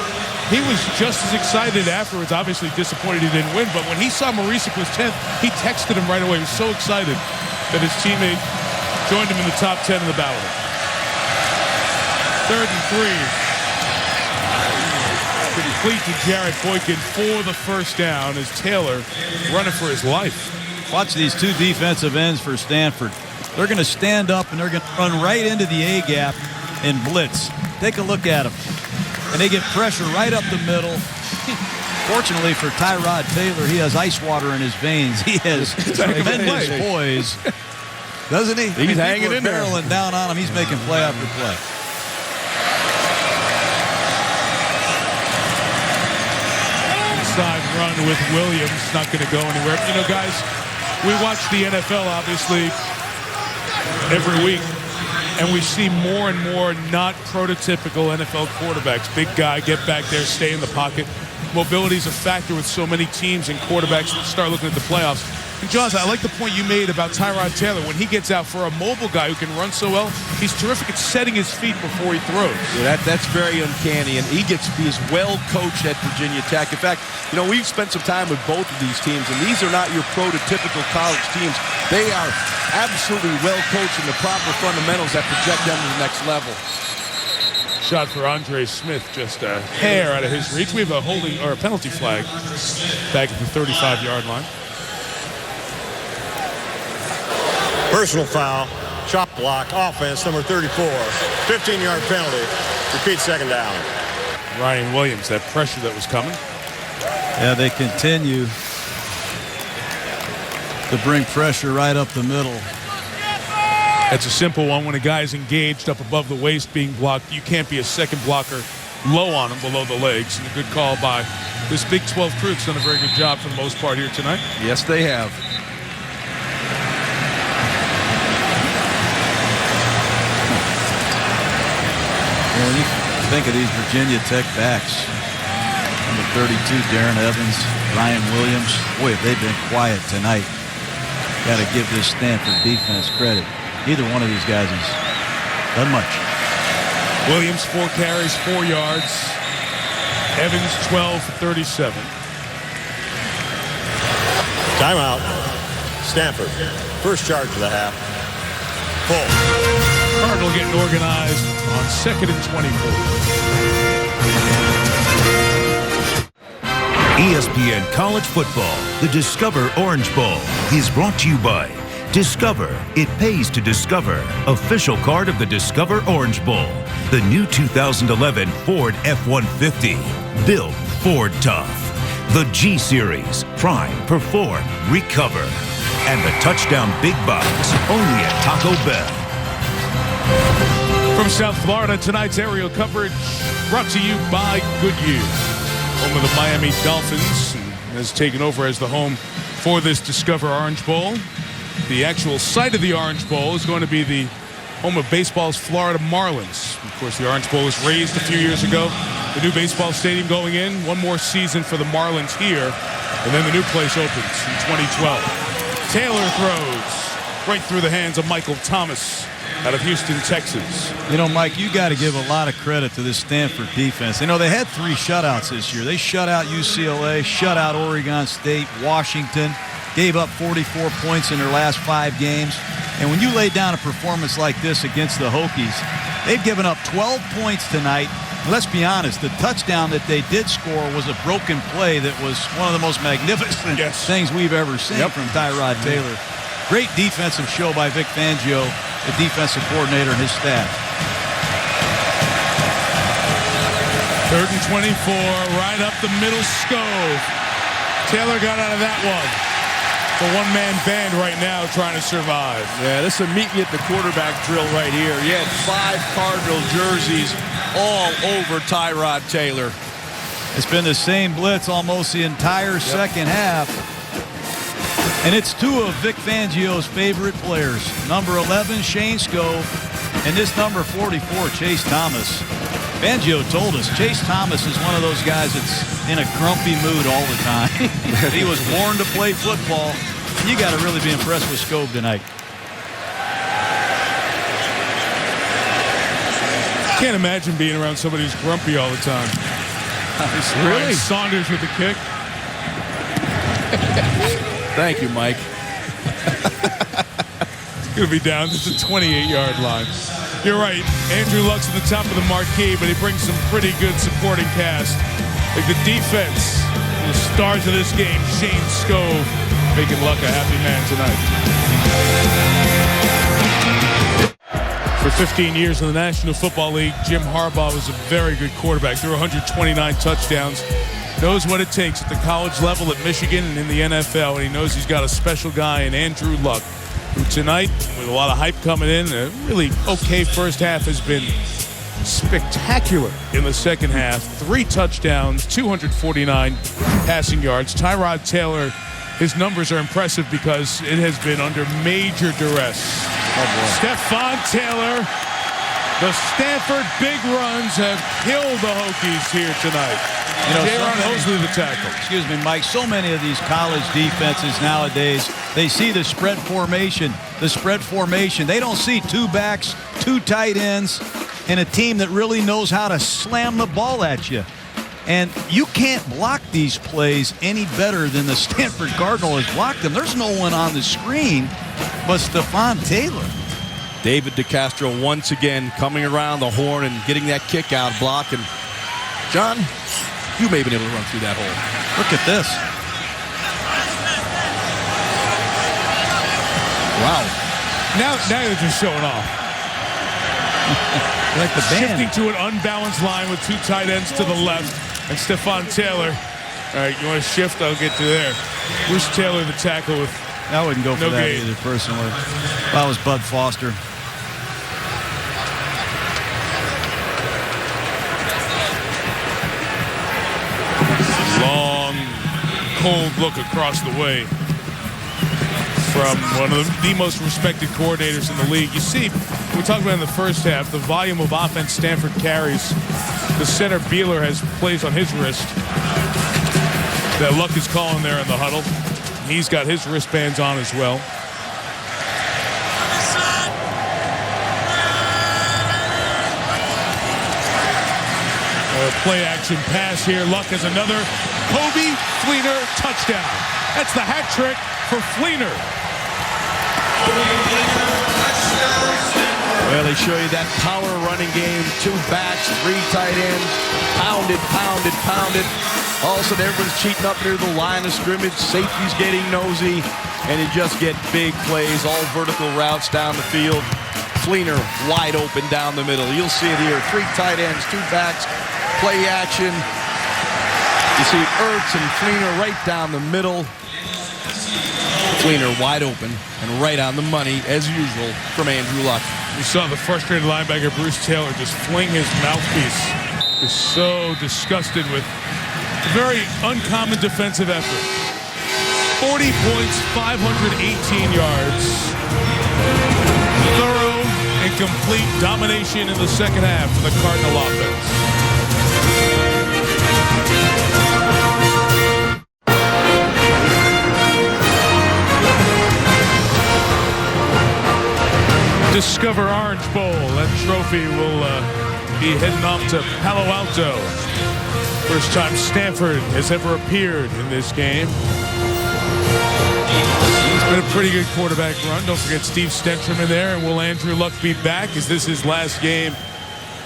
he was just as excited afterwards. Obviously disappointed he didn't win, but when he saw Marisic was 10th, he texted him right away. He was so excited that his teammate joined him in the top 10 in the ballot. 3rd and 3. Complete to Jared Boykin for the first down as Taylor running for his life. Watch these 2 defensive ends for Stanford. They're going to stand up and they're going to run right into the A-gap and blitz. Take a look at them. And they get pressure right up the middle. Fortunately for Tyrod Taylor, he has ice water in his veins. He has tremendous poise. Doesn't he? He's hanging in there. Barreling down on him. He's making play after play. Inside run with Williams. Not going to go anywhere. You know, guys, we watch the NFL, obviously, every week, and we see more and more not prototypical NFL quarterbacks. Big guy, get back there, stay in the pocket. Mobility is a factor with so many teams and quarterbacks that start looking at the playoffs. And, Jaws, I like the point you made about Tyrod Taylor. When he gets out for a mobile guy who can run so well, he's terrific at setting his feet before he throws. Yeah, that's very uncanny, and he is well coached at Virginia Tech. In fact, you know, we've spent some time with both of these teams, and these are not your prototypical college teams. They are absolutely well coached in the proper fundamentals that project them to the next level. Shot for Andre Smith, just a hair out of his reach. We have a holding or a penalty flag back at the 35-yard line. Personal foul, chop block, offense, number 34. 15-yard penalty. Repeat second down. Ryan Williams, that pressure that was coming. Yeah, they continue to bring pressure right up the middle. That's a simple one. When a guy's engaged up above the waist being blocked, you can't be a second blocker low on him below the legs. And a good call by this Big 12 crew. It's done a very good job for the most part here tonight. Yes, they have. When you think of these Virginia Tech backs, number 32, Darren Evans, Ryan Williams, boy, have they been quiet tonight. Got to give this Stanford defense credit. Neither one of these guys has done much. Williams, 4 carries, 4 yards. Evans, 12 for 37. Timeout. Stanford. First charge of the half. Full. Cardinal getting organized on 2nd and 24. ESPN College Football, the Discover Orange Bowl, is brought to you by Discover. It pays to discover. Official card of the Discover Orange Bowl. The new 2011 Ford F-150. Built Ford Tough. The G Series. Prime, Perform, Recover. And the Touchdown Big Box. Only at Taco Bell. From South Florida, tonight's aerial coverage brought to you by Goodyear. Home of the Miami Dolphins has taken over as the home for this Discover Orange Bowl. The actual site of the Orange Bowl is going to be the home of baseball's Florida Marlins. Of course, the Orange Bowl was raised a few years ago. The new baseball stadium going in. One more season for the Marlins here. And then the new place opens in 2012. Taylor throws right through the hands of Michael Thomas out of Houston, Texas. You know, Mike, you got to give a lot of credit to this Stanford defense. You know, they had 3 shutouts this year. They shut out UCLA, shut out Oregon State, Washington, gave up 44 points in their last 5 games. And when you lay down a performance like this against the Hokies, they've given up 12 points tonight. Let's be honest, the touchdown that they did score was a broken play that was one of the most magnificent things we've ever seen from Tyrod Taylor. Great defensive show by Vic Fangio, the defensive coordinator, and his staff. 3rd and 24, right up the middle Scove. Taylor got out of that one. The one-man band right now trying to survive. Yeah, this is a meet me at the quarterback drill right here. You had 5 Cardinal jerseys all over Tyrod Taylor. It's been the same blitz almost the entire second half. And it's 2 of Vic Fangio's favorite players. Number 11, Shane Scove, and this number 44, Chase Thomas. Fangio told us Chase Thomas is one of those guys that's in a grumpy mood all the time. He was born to play football. You got to really be impressed with Scove tonight. Can't imagine being around somebody who's grumpy all the time. Really? Saunders with the kick. Thank you, Mike. It's going to be down to the 28-yard line. You're right. Andrew Luck's at the top of the marquee, but he brings some pretty good supporting cast. Like the defense, the stars of this game, Shane Scove, making Luck a happy man tonight. For 15 years in the National Football League, Jim Harbaugh was a very good quarterback. Threw 129 touchdowns. Knows what it takes at the college level at Michigan and in the NFL, and he knows he's got a special guy in Andrew Luck, who tonight, with a lot of hype coming in, a really okay first half, has been spectacular in the second half. 3 touchdowns, 249 passing yards. Tyrod Taylor, his numbers are impressive because it has been under major duress. Stephon Taylor, the Stanford big runs have killed the Hokies here tonight. You know, Jaron Mosley the tackle. Excuse me, Mike. So many of these college defenses nowadays, they see the spread formation. The spread formation. They don't see 2 backs, 2 tight ends, and a team that really knows how to slam the ball at you. And you can't block these plays any better than the Stanford Cardinal has blocked them. There's no one on the screen but Stephon Taylor. David DeCastro once again coming around the horn and getting that kick out block. And John, you may have been able to run through that hole. Look at this. Wow. Now they're just showing off. Like the band. Shifting to an unbalanced line with 2 tight ends to the left and Stephon Taylor. All right, you want to shift? I'll get to there. Bruce Taylor, the tackle with I wouldn't go for no that gain. either, personally. If I was Bud Foster. Long, cold look across the way from one of the most respected coordinators in the league. You see, we talked about in the first half, the volume of offense Stanford carries. The center, Beeler, has plays on his wrist that Luck is calling there in the huddle. He's got his wristbands on as well. Play action pass here. Luck has another Kobe Fleener touchdown. That's the hat trick for Fleener. Well, they show you that power running game. 2 backs, 3 tight ends. Pounded. All of a sudden, everyone's cheating up near the line of scrimmage. Safety's getting nosy. And you just get big plays, all vertical routes down the field. Fleener wide open down the middle. You'll see it here. 3 tight ends, 2 backs. Play action. You see Ertz and Fleener right down the middle. Fleener wide open and right on the money, as usual, from Andrew Luck. You saw the frustrated linebacker Bruce Taylor just fling his mouthpiece. Just so disgusted with a very uncommon defensive effort. 40 points, 518 yards. Thorough and complete domination in the second half for the Cardinal offense. Discover Orange Bowl. That trophy will be heading off to Palo Alto. First time Stanford has ever appeared in this game. It's been a pretty good quarterback run. Don't forget Steve Stenstrom in there. And will Andrew Luck be back? Is this his last game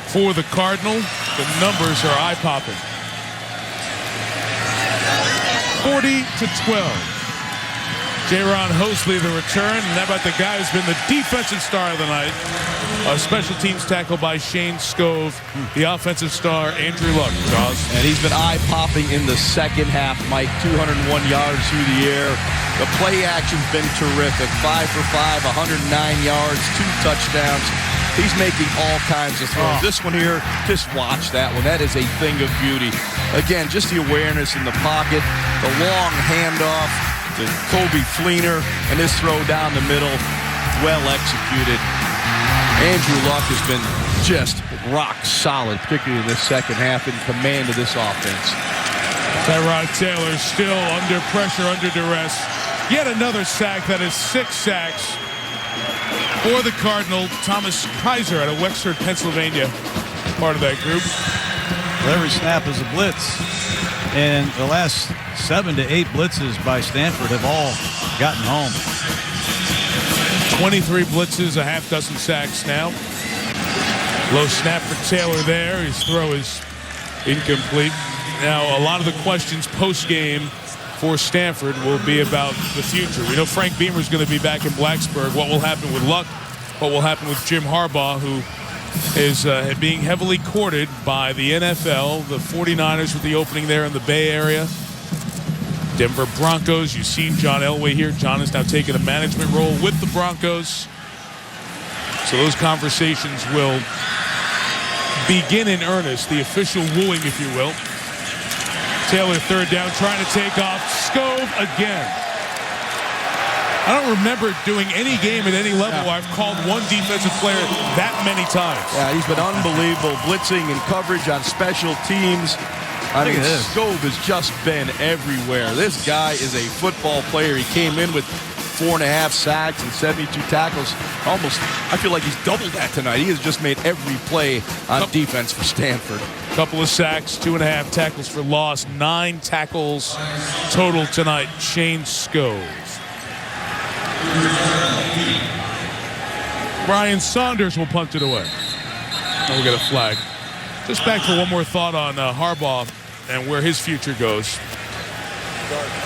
for the Cardinal? The numbers are eye-popping. 40-12. Jaron Hosley, the return. And how about the guy who's been the defensive star of the night? A special teams tackle by Shane Scove. The offensive star, Andrew Luck. Jaws. And he's been eye-popping in the second half, Mike. 201 yards through the air. The play action's been terrific. 5 for 5, 109 yards, 2 touchdowns. He's making all kinds of throws. This one here, just watch that one. That is a thing of beauty. Again, just the awareness in the pocket, the long handoff to Kobe Fleener, and this throw down the middle, well executed. Andrew Luck has been just rock solid, particularly in this second half, in command of this offense. Tyrod Taylor still under pressure, under duress. Yet another sack. That is 6 sacks for the Cardinal. Thomas Kaiser out of Wexford, Pennsylvania, part of that group. Well, every snap is a blitz. And the last 7 to 8 blitzes by Stanford have all gotten home. 23 blitzes, a half dozen sacks now. Low snap for Taylor there. His throw is incomplete. Now, a lot of the questions post-game for Stanford will be about the future. We know Frank Beamer is going to be back in Blacksburg. What will happen with Luck? What will happen with Jim Harbaugh, who is being heavily courted by the NFL, the 49ers with the opening there in the Bay Area. Denver Broncos, you've seen John Elway here. John has now taken a management role with the Broncos. So those conversations will begin in earnest, the official wooing, if you will. Taylor, third down, trying to take off. Scove again. I don't remember doing any game at any level where I've called one defensive player that many times. Yeah, he's been unbelievable, blitzing and coverage on special teams. I mean, Scove has just been everywhere. This guy is a football player. He came in with 4.5 sacks and 72 tackles. Almost, I feel like he's doubled that tonight. He has just made every play on defense for Stanford. Couple of sacks, 2.5 tackles for loss, 9 tackles total tonight. Shane Scove. Brian Saunders will punt it away. We'll get a flag. Just back for one more thought on Harbaugh and where his future goes.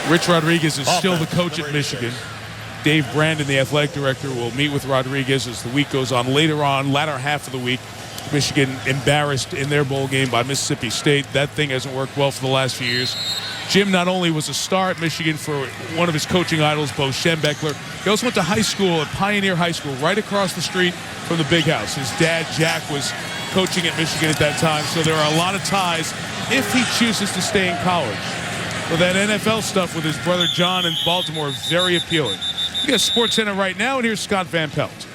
Rich Rodriguez is still the coach at Michigan. Dave Brandon, the athletic director, will meet with Rodriguez as the week goes on. Later on, latter half of the week, Michigan embarrassed in their bowl game by Mississippi State. That thing hasn't worked well for the last few years. Jim not only was a star at Michigan for one of his coaching idols, Bo Schembechler, he also went to high school at Pioneer High School, right across the street from the Big House. His dad, Jack, was coaching at Michigan at that time, so there are a lot of ties if he chooses to stay in college. But that NFL stuff with his brother John in Baltimore is very appealing. We got SportsCenter right now, and here's Scott Van Pelt.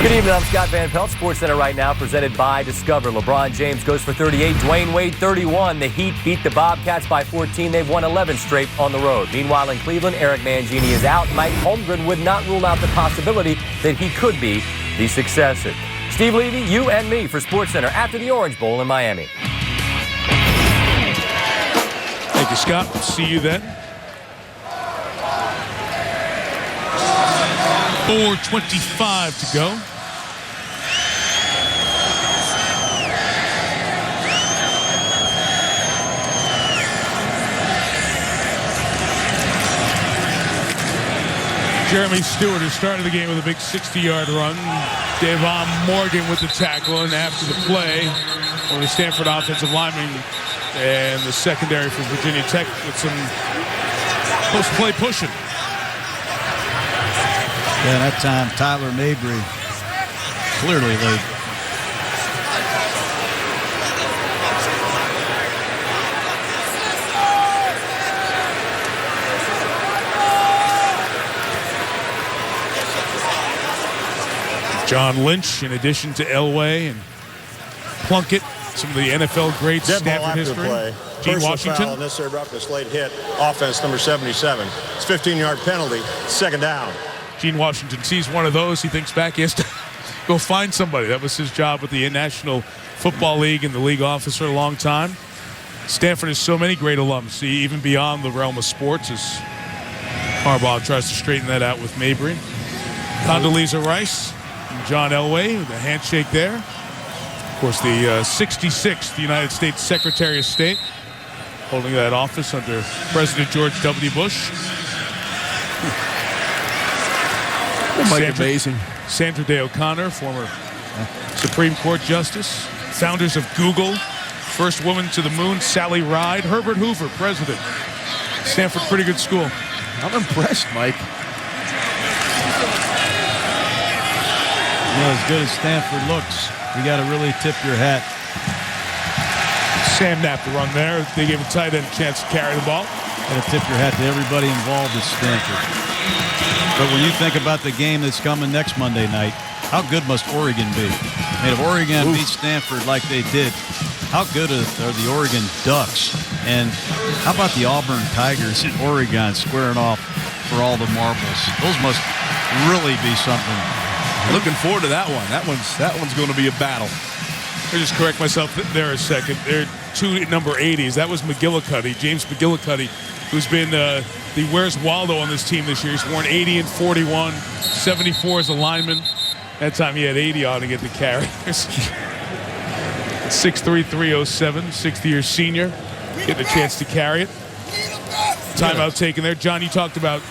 Good evening, I'm Scott Van Pelt. SportsCenter right now presented by Discover. LeBron James goes for 38, Dwayne Wade 31. The Heat beat the Bobcats by 14. They've won 11 straight on the road. Meanwhile, in Cleveland, Eric Mangini is out. Mike Holmgren would not rule out the possibility that he could be the successor. Steve Levy, you and me for SportsCenter after the Orange Bowl in Miami. Thank you, Scott. See you then. 4:25 to go. Jeremy Stewart has started the game with a big 60-yard run. Devon Morgan with the tackle, and after the play, one of the Stanford offensive linemen and the secondary for Virginia Tech with some post-play pushing. Yeah, that time Tyler Mabry clearly late. John Lynch, in addition to Elway and Plunkett, some of the NFL greats, Stanford history. Gene Washington. Foul, and this abruptness late hit, offense number 77. It's 15-yard penalty, second down. Gene Washington sees one of those. He thinks back. He has to go find somebody. That was his job with the National Football League and the league office for a long time. Stanford has so many great alums, even beyond the realm of sports, as Harbaugh tries to straighten that out with Mabry. Condoleezza Rice and John Elway with a handshake there. Of course, the 66th United States Secretary of State, holding that office under President George W. Bush. Amazing. Sandra Day O'Connor, former Supreme Court Justice. Founders of Google. First woman to the moon, Sally Ride. Herbert Hoover, president. Stanford, pretty good school. I'm impressed, Mike. You know, as good as Stanford looks, you got to really tip your hat. Sam Knapp to run there. They gave a tight end a chance to carry the ball. Got to tip your hat to everybody involved at Stanford. But when you think about the game that's coming next Monday night, how good must Oregon be? I mean, if Oregon beats Stanford like they did, how good are the Oregon Ducks? And how about the Auburn Tigers in Oregon squaring off for all the marbles? Those must really be something. Looking forward to that one. That one's going to be a battle. I'll just correct myself there a second. There are two number 80s. That was McGillicuddy, James McGillicuddy, who's been the Where's Waldo on this team this year. He's worn 80 and 41, 74 as a lineman. That time he had 80 on to get the carry. 6'3", 307, 6th-year senior, getting a chance to carry it. Timeout taken there. John, you talked about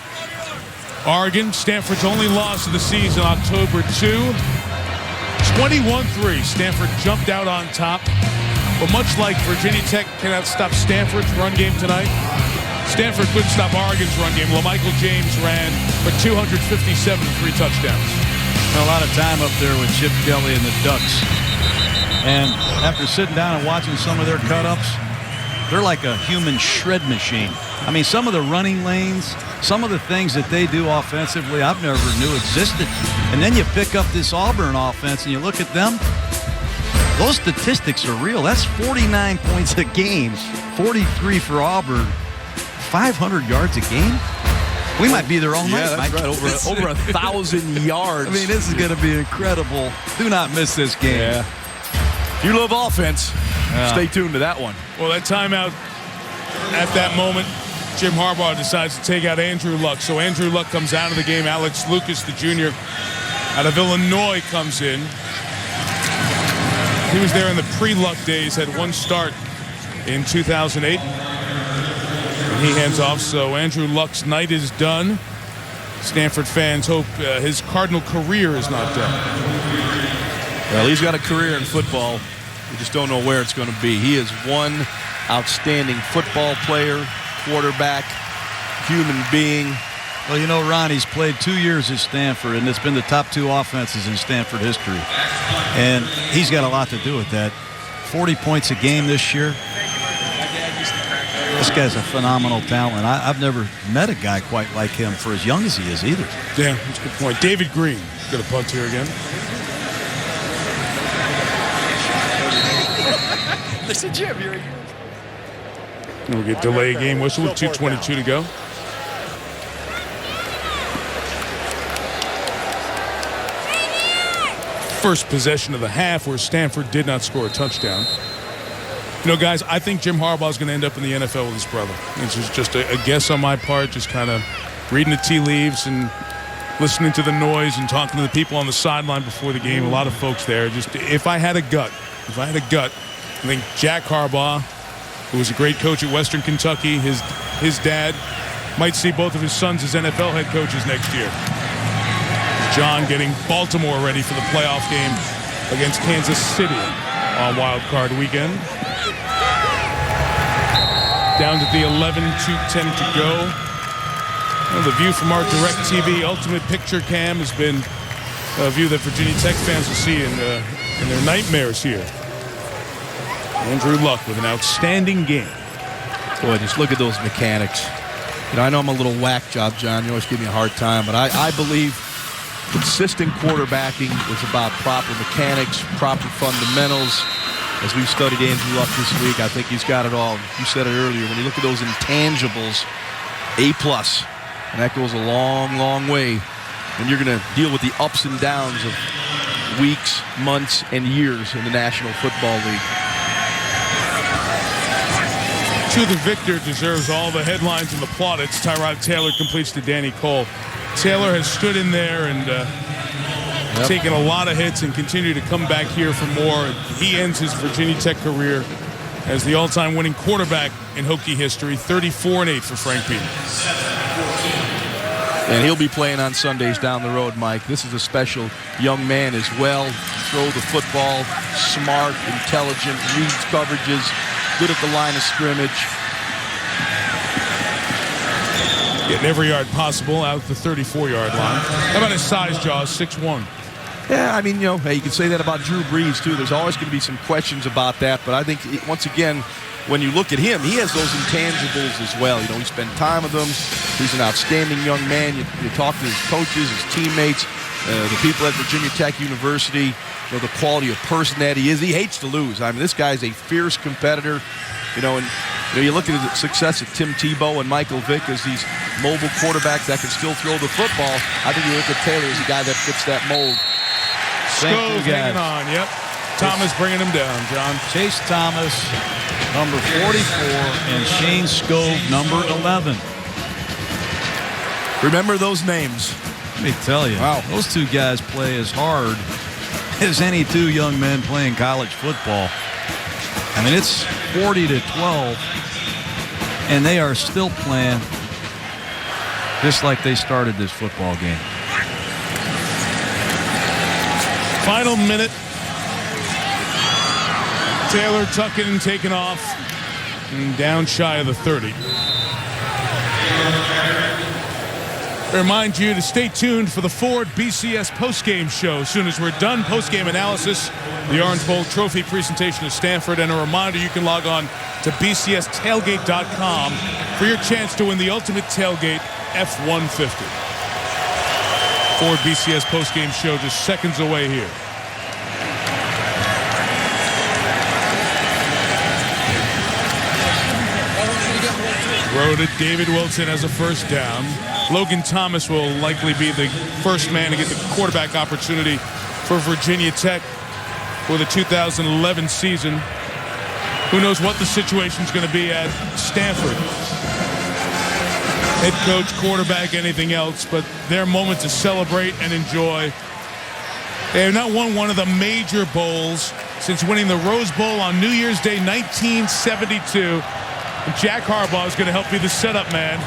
Oregon. Stanford's only loss of the season, October 2. 21-3. Stanford jumped out on top. But much like Virginia Tech cannot stop Stanford's run game tonight, Stanford couldn't stop Oregon's run game. LaMichael James ran for 257 and 3 touchdowns. A lot of time up there with Chip Kelly and the Ducks. And after sitting down and watching some of their cut-ups, they're like a human shred machine. I mean, some of the running lanes, some of the things that they do offensively, I've never knew existed. And then you pick up this Auburn offense and you look at them, those statistics are real. That's 49 points a game, 43 for Auburn, 500 yards a game. We might be there all night. Yeah, that's right. Over 1,000 yards. I mean, this is going to be incredible. Do not miss this game. Yeah. If you love offense, stay tuned to that one. Well, that timeout, at that moment, Jim Harbaugh decides to take out Andrew Luck. So Andrew Luck comes out of the game. Alex Lucas, the junior, out of Illinois, comes in. He was there in the pre-Luck days, had one start in 2008. He hands off, so Andrew Luck's night is done. Stanford fans hope his Cardinal career is not done. Well, he's got a career in football. We just don't know where it's going to be. He is one outstanding football player, quarterback, human being. Well, you know, Ron, he's played 2 years at Stanford, and it's been the top 2 offenses in Stanford history. And he's got a lot to do with that. 40 points a game this year. This guy's a phenomenal talent. I've never met a guy quite like him for as young as he is either. Yeah, that's a good point. David Green got a punt here again. Listen, Jim, you're We'll get delay game whistle with 2:22 to go. First possession of the half where Stanford did not score a touchdown. You know, guys, I think Jim Harbaugh is going to end up in the NFL with his brother. It's just a guess on my part, just kind of reading the tea leaves and listening to the noise and talking to the people on the sideline before the game. A lot of folks there. Just if I had a gut, I think Jack Harbaugh, who was a great coach at Western Kentucky, his dad might see both of his sons as NFL head coaches next year. John getting Baltimore ready for the playoff game against Kansas City on Wild Card weekend. Down to the 11, 2:10 to go. Well, the view from our DirecTV Ultimate Picture Cam has been a view that Virginia Tech fans will see in their nightmares here. Andrew Luck with an outstanding game. Boy, just look at those mechanics. You know, I know I'm a little whack job, John. You always give me a hard time, but I believe consistent quarterbacking is about proper mechanics, proper fundamentals. As we've studied Andrew Luck this week, I think he's got it all. You said it earlier. When you look at those intangibles, A+. And that goes a long, long way when you're going to deal with the ups and downs of weeks, months, and years in the National Football League. To the victor deserves all the headlines and the plaudits. Tyrod Taylor completes to Danny Cole. Taylor has stood in there and taken a lot of hits and continued to come back here for more. He ends his Virginia Tech career as the all-time winning quarterback in Hokie history. 34-8 for Frank Beamer. And he'll be playing on Sundays down the road, Mike. This is a special young man as well. Throw the football, smart, intelligent, reads coverages, good at the line of scrimmage. Getting every yard possible out the 34-yard line. How about his size, Jaws? 6'1". Yeah, I mean, you know, hey, you can say that about Drew Brees, too. There's always going to be some questions about that. But I think, once again, when you look at him, he has those intangibles as well. You know, he spent time with them. He's an outstanding young man. You talk to his coaches, his teammates, the people at Virginia Tech University, you know, the quality of person that he is. He hates to lose. I mean, this guy's a fierce competitor. You know, and you look at the success of Tim Tebow and Michael Vick as these mobile quarterbacks that can still throw the football. I think you look at Taylor as a guy that fits that mold. Skove hanging on, yep. Thomas bringing him down, John. Chase Thomas, number 44, and Shane Skove, number 11. Remember those names. Let me tell you, wow, those two guys play as hard as any two young men playing college football. I mean, it's 40-12, and they are still playing just like they started this football game. Final minute. Taylor tucking and taking off, and down shy of the 30. I remind you to stay tuned for the Ford BCS postgame show. As soon as we're done, postgame analysis, the Orange Bowl trophy presentation of Stanford, and a reminder you can log on to bcstailgate.com for your chance to win the ultimate tailgate F-150. Ford BCS postgame show just seconds away here. Throw to David Wilson as a first down. Logan Thomas will likely be the first man to get the quarterback opportunity for Virginia Tech for the 2011 season. Who knows what the situation is going to be at Stanford. Head coach, quarterback, anything else, but their moment to celebrate and enjoy. They have not won one of the major bowls since winning the Rose Bowl on New Year's Day 1972. Jack Harbaugh is going to help be the setup man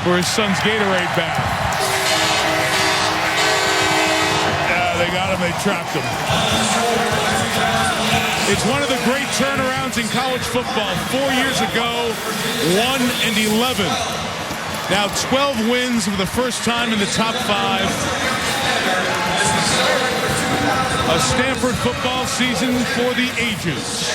for his son's Gatorade bath. Yeah, they got him. They trapped him. It's one of the great turnarounds in college football. 4 years ago, 1-11. Now 12 wins for the first time in the top 5. A Stanford football season for the ages.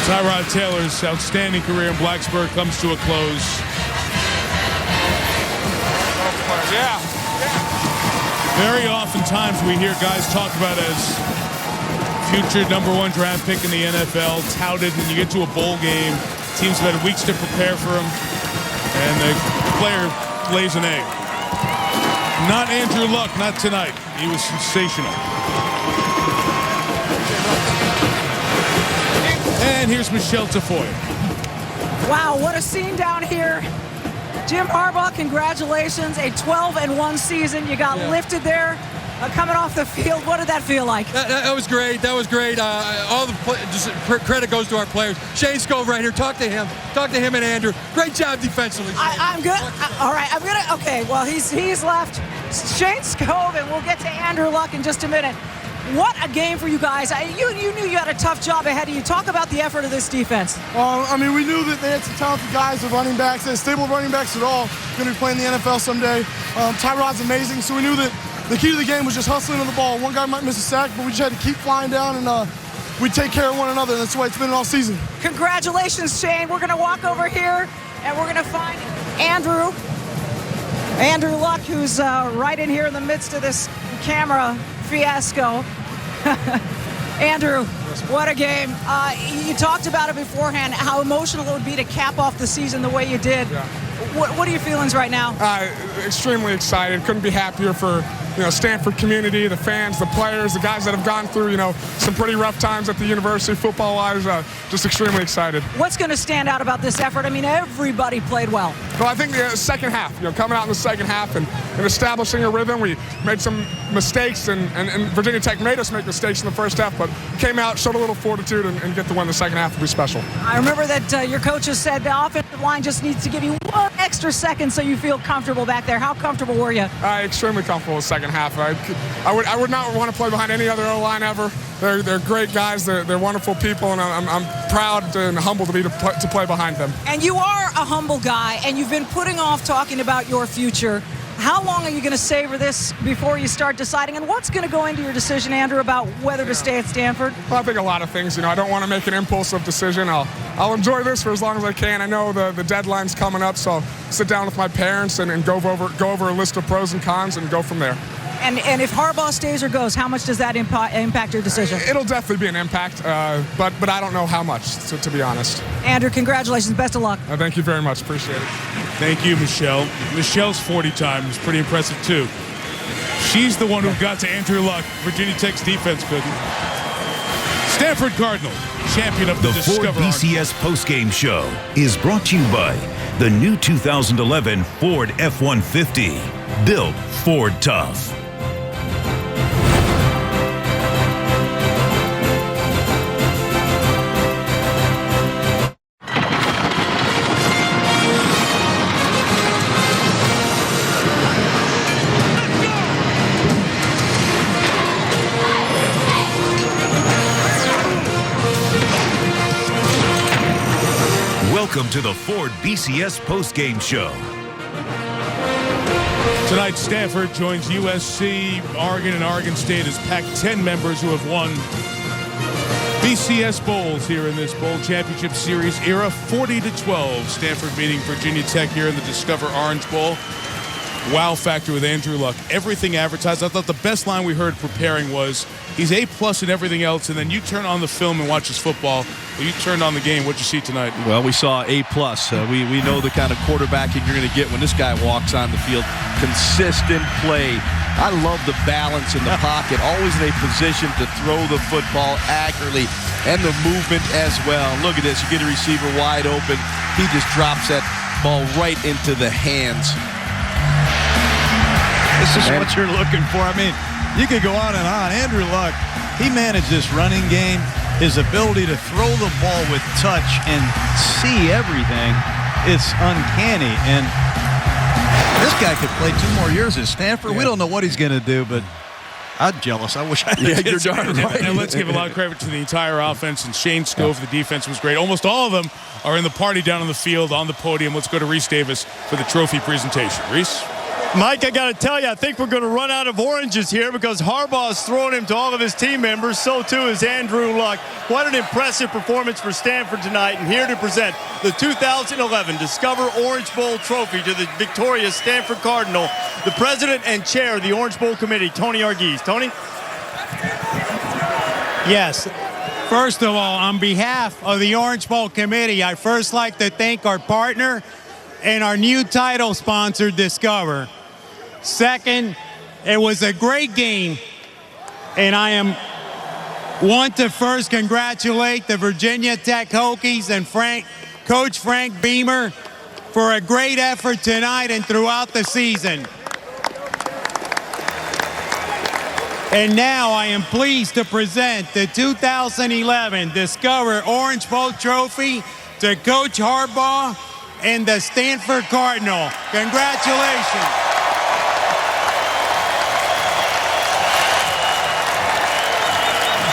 Tyrod Taylor's outstanding career in Blacksburg comes to a close. Yeah. Very oftentimes we hear guys talk about as future #1 draft pick in the NFL, touted, and you get to a bowl game, teams have had weeks to prepare for him, and the player lays an egg. Not Andrew Luck, not tonight. He was sensational. And here's Michelle Tafoya. Wow, what a scene down here. Jim Harbaugh, congratulations. A 12-1 season. You got lifted there coming off the field. What did that feel like? That was great. That was great. All the credit goes to our players. Shane Scove right here. Talk to him. Talk to him and Andrew. Great job defensively. I'm good. All right, I'm gonna. Okay, well he's left. Shane Scove, and we'll get to Andrew Luck in just a minute. What a game for you guys. You knew you had a tough job ahead of you. Talk about the effort of this defense. I mean, we knew that they had some talented guys, the running backs, they had stable running backs at all. Going to be playing the NFL someday. Tyrod's amazing, so we knew that the key to the game was just hustling on the ball. One guy might miss a sack, but we just had to keep flying down, and we take care of one another. That's the way it's been all season. Congratulations, Shane. We're going to walk over here, and we're going to find Andrew Luck, who's right in here in the midst of this camera fiasco. Andrew, what a game. You talked about it beforehand, how emotional it would be to cap off the season the way you did. Yeah. What are your feelings right now? Extremely excited. Couldn't be happier for Stanford community, the fans, the players, the guys that have gone through some pretty rough times at the university football-wise. Just extremely excited. What's going to stand out about this effort? I mean, everybody played well. Well, I think the second half, coming out in the second half and establishing a rhythm. We made some mistakes, and Virginia Tech made us make mistakes in the first half, but came out, showed a little fortitude, and get the win the second half will be special. I remember that your coaches said the offensive line just needs to give you one extra second so you feel comfortable back there. How comfortable were you? Extremely comfortable the second half. I would not want to play behind any other O-line ever. They're great guys. They're wonderful people, and I'm proud and humbled to play behind them. And you are a humble guy, and you've been putting off talking about your future. How long are you going to savor this before you start deciding? And what's going to go into your decision, Andrew, about whether to stay at Stanford? Well, I think a lot of things. I don't want to make an impulsive decision. I'll enjoy this for as long as I can. I know the deadline's coming up, so I'll sit down with my parents and go over a list of pros and cons and go from there. And if Harbaugh stays or goes, how much does that impact your decision? It'll definitely be an impact, but I don't know how much, to be honest. Andrew, congratulations. Best of luck. Thank you very much. Appreciate it. Thank you, Michelle. Michelle's 40 time is pretty impressive, too. She's the one who got to Andrew Luck. Virginia Tech's defense couldn't. Stanford Cardinal, champion of the Discover Ford BCS postgame show is brought to you by the new 2011 Ford F-150. Built Ford Tough. Welcome to the Ford BCS postgame show. Tonight, Stanford joins USC, Oregon, and Oregon State as Pac-10 members who have won BCS Bowls here in this Bowl Championship Series era, 40-12. Stanford beating Virginia Tech here in the Discover Orange Bowl. wow factor with Andrew Luck. Everything advertised. I thought the best line we heard preparing was he's A+ in everything else, and then you turn on the film and watch his football. Well, you turned on the game. What'd you see tonight? Well, we saw A+. We know the kind of quarterbacking you're going to get when this guy walks on the field. Consistent play. I love the balance in the pocket, always in a position to throw the football accurately, and the movement as well. Look at this. You get a receiver wide open. He just drops that ball right into the hands. This is what you're looking for. I mean, you could go on and on. Andrew Luck, he managed this running game. His ability to throw the ball with touch and see everything, it's uncanny. And this guy could play 2 more years at Stanford. We don't know what he's going to do, but I'm jealous. I wish I had you're darn right. And let's give a lot of credit to the entire offense. And Shane Scove, the defense was great. Almost all of them are in the party down on the field, on the podium. Let's go to Reese Davis for the trophy presentation. Reese? Mike, I got to tell you, I think we're going to run out of oranges here because Harbaugh's throwing him to all of his team members. So, too, is Andrew Luck. What an impressive performance for Stanford tonight. And here to present the 2011 Discover Orange Bowl trophy to the victorious Stanford Cardinal, the president and chair of the Orange Bowl Committee, Tony Argyes. Tony? Yes. First of all, on behalf of the Orange Bowl Committee, I'd first like to thank our partner and our new title sponsor, Discover. Second, it was a great game, and I want to first congratulate the Virginia Tech Hokies and Coach Frank Beamer for a great effort tonight and throughout the season. And now I am pleased to present the 2011 Discover Orange Bowl Trophy to Coach Harbaugh and the Stanford Cardinal. Congratulations.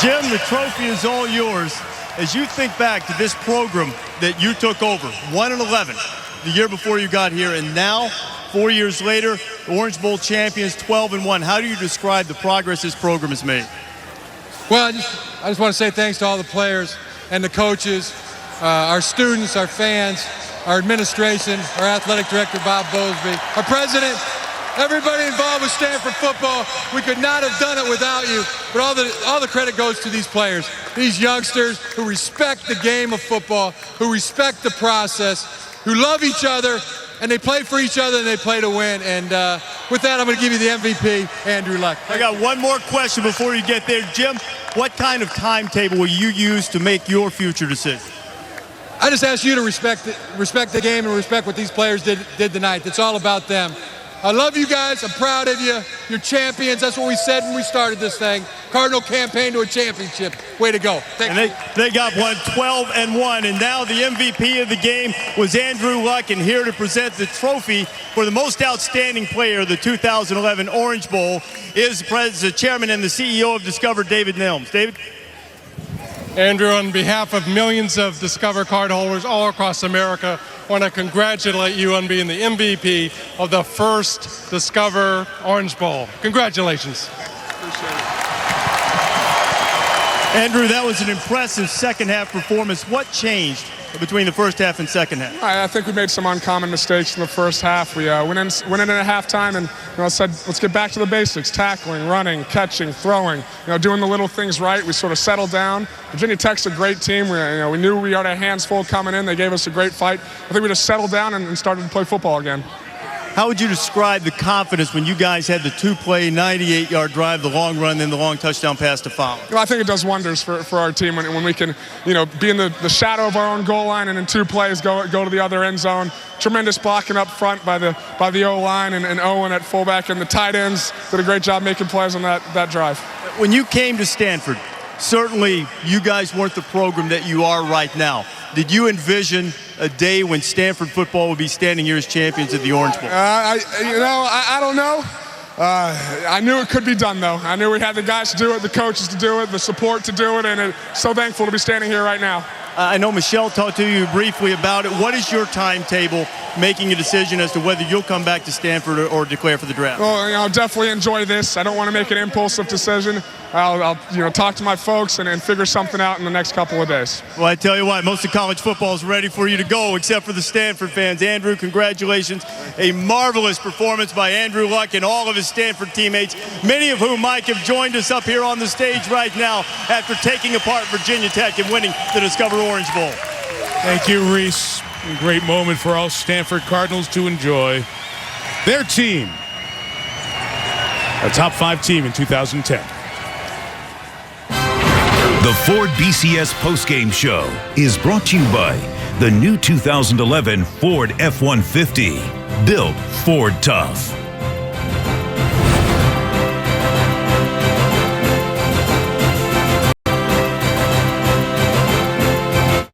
Jim, the trophy is all yours. As you think back to this program that you took over, 1-11, the year before you got here, and now, 4 years later, the Orange Bowl champions, 12-1. How do you describe the progress this program has made? Well, I just want to say thanks to all the players and the coaches, our students, our fans, our administration, our athletic director, Bob Bowlesby, our president, everybody involved with Stanford football. We could not have done it without you. But all the credit goes to these players, these youngsters who respect the game of football, who respect the process, who love each other, and they play for each other and they play to win. And with that, I'm going to give you the MVP, Andrew Luck. I got one more question before you get there. Jim, what kind of timetable will you use to make your future decision? I just ask you to respect the game and respect what these players did tonight. It's all about them. I love you guys. I'm proud of you. You're champions. That's what we said when we started this thing. Cardinal campaign to a championship. Way to go. And they got one 12-1. And now the MVP of the game was Andrew Luck. And here to present the trophy for the most outstanding player of the 2011 Orange Bowl is the chairman and the CEO of Discover, David Nelms. David? Andrew, on behalf of millions of Discover card holders all across America, I want to congratulate you on being the MVP of the first Discover Orange Bowl. Congratulations. Appreciate it. Andrew, that was an impressive second-half performance. What changed between the first half and second half? I think we made some uncommon mistakes in the first half. We went in at halftime and said, let's get back to the basics: tackling, running, catching, throwing. Doing the little things right. We sort of settled down. Virginia Tech's a great team. We knew we had our hands full coming in. They gave us a great fight. I think we just settled down and started to play football again. How would you describe the confidence when you guys had the two-play, 98-yard drive, the long run, then the long touchdown pass to follow? I think it does wonders for our team when we can, be in the shadow of our own goal line and in 2 plays go to the other end zone. Tremendous blocking up front by the O-line and Owen at fullback, and the tight ends did a great job making plays on that drive. When you came to Stanford, certainly you guys weren't the program that you are right now. Did you envision a day when Stanford football would be standing here as champions at the Orange Bowl? I don't know. I knew it could be done, though. I knew we had the guys to do it, the coaches to do it, the support to do it, and so thankful to be standing here right now. I know Michelle talked to you briefly about it. What is your timetable making a decision as to whether you'll come back to Stanford or declare for the draft? Well, I'll definitely enjoy this. I don't want to make an impulsive decision. I'll talk to my folks and figure something out in the next couple of days. Well, I tell you what, most of college football is ready for you to go, except for the Stanford fans. Andrew, congratulations. A marvelous performance by Andrew Luck and all of his Stanford teammates, many of whom, Mike, have joined us up here on the stage right now after taking apart Virginia Tech and winning the Discover Orange Bowl. Thank you, Reese. A great moment for all Stanford Cardinals to enjoy. Their team, a top 5 team in 2010. The Ford BCS postgame show is brought to you by the new 2011 Ford F-150, built Ford tough.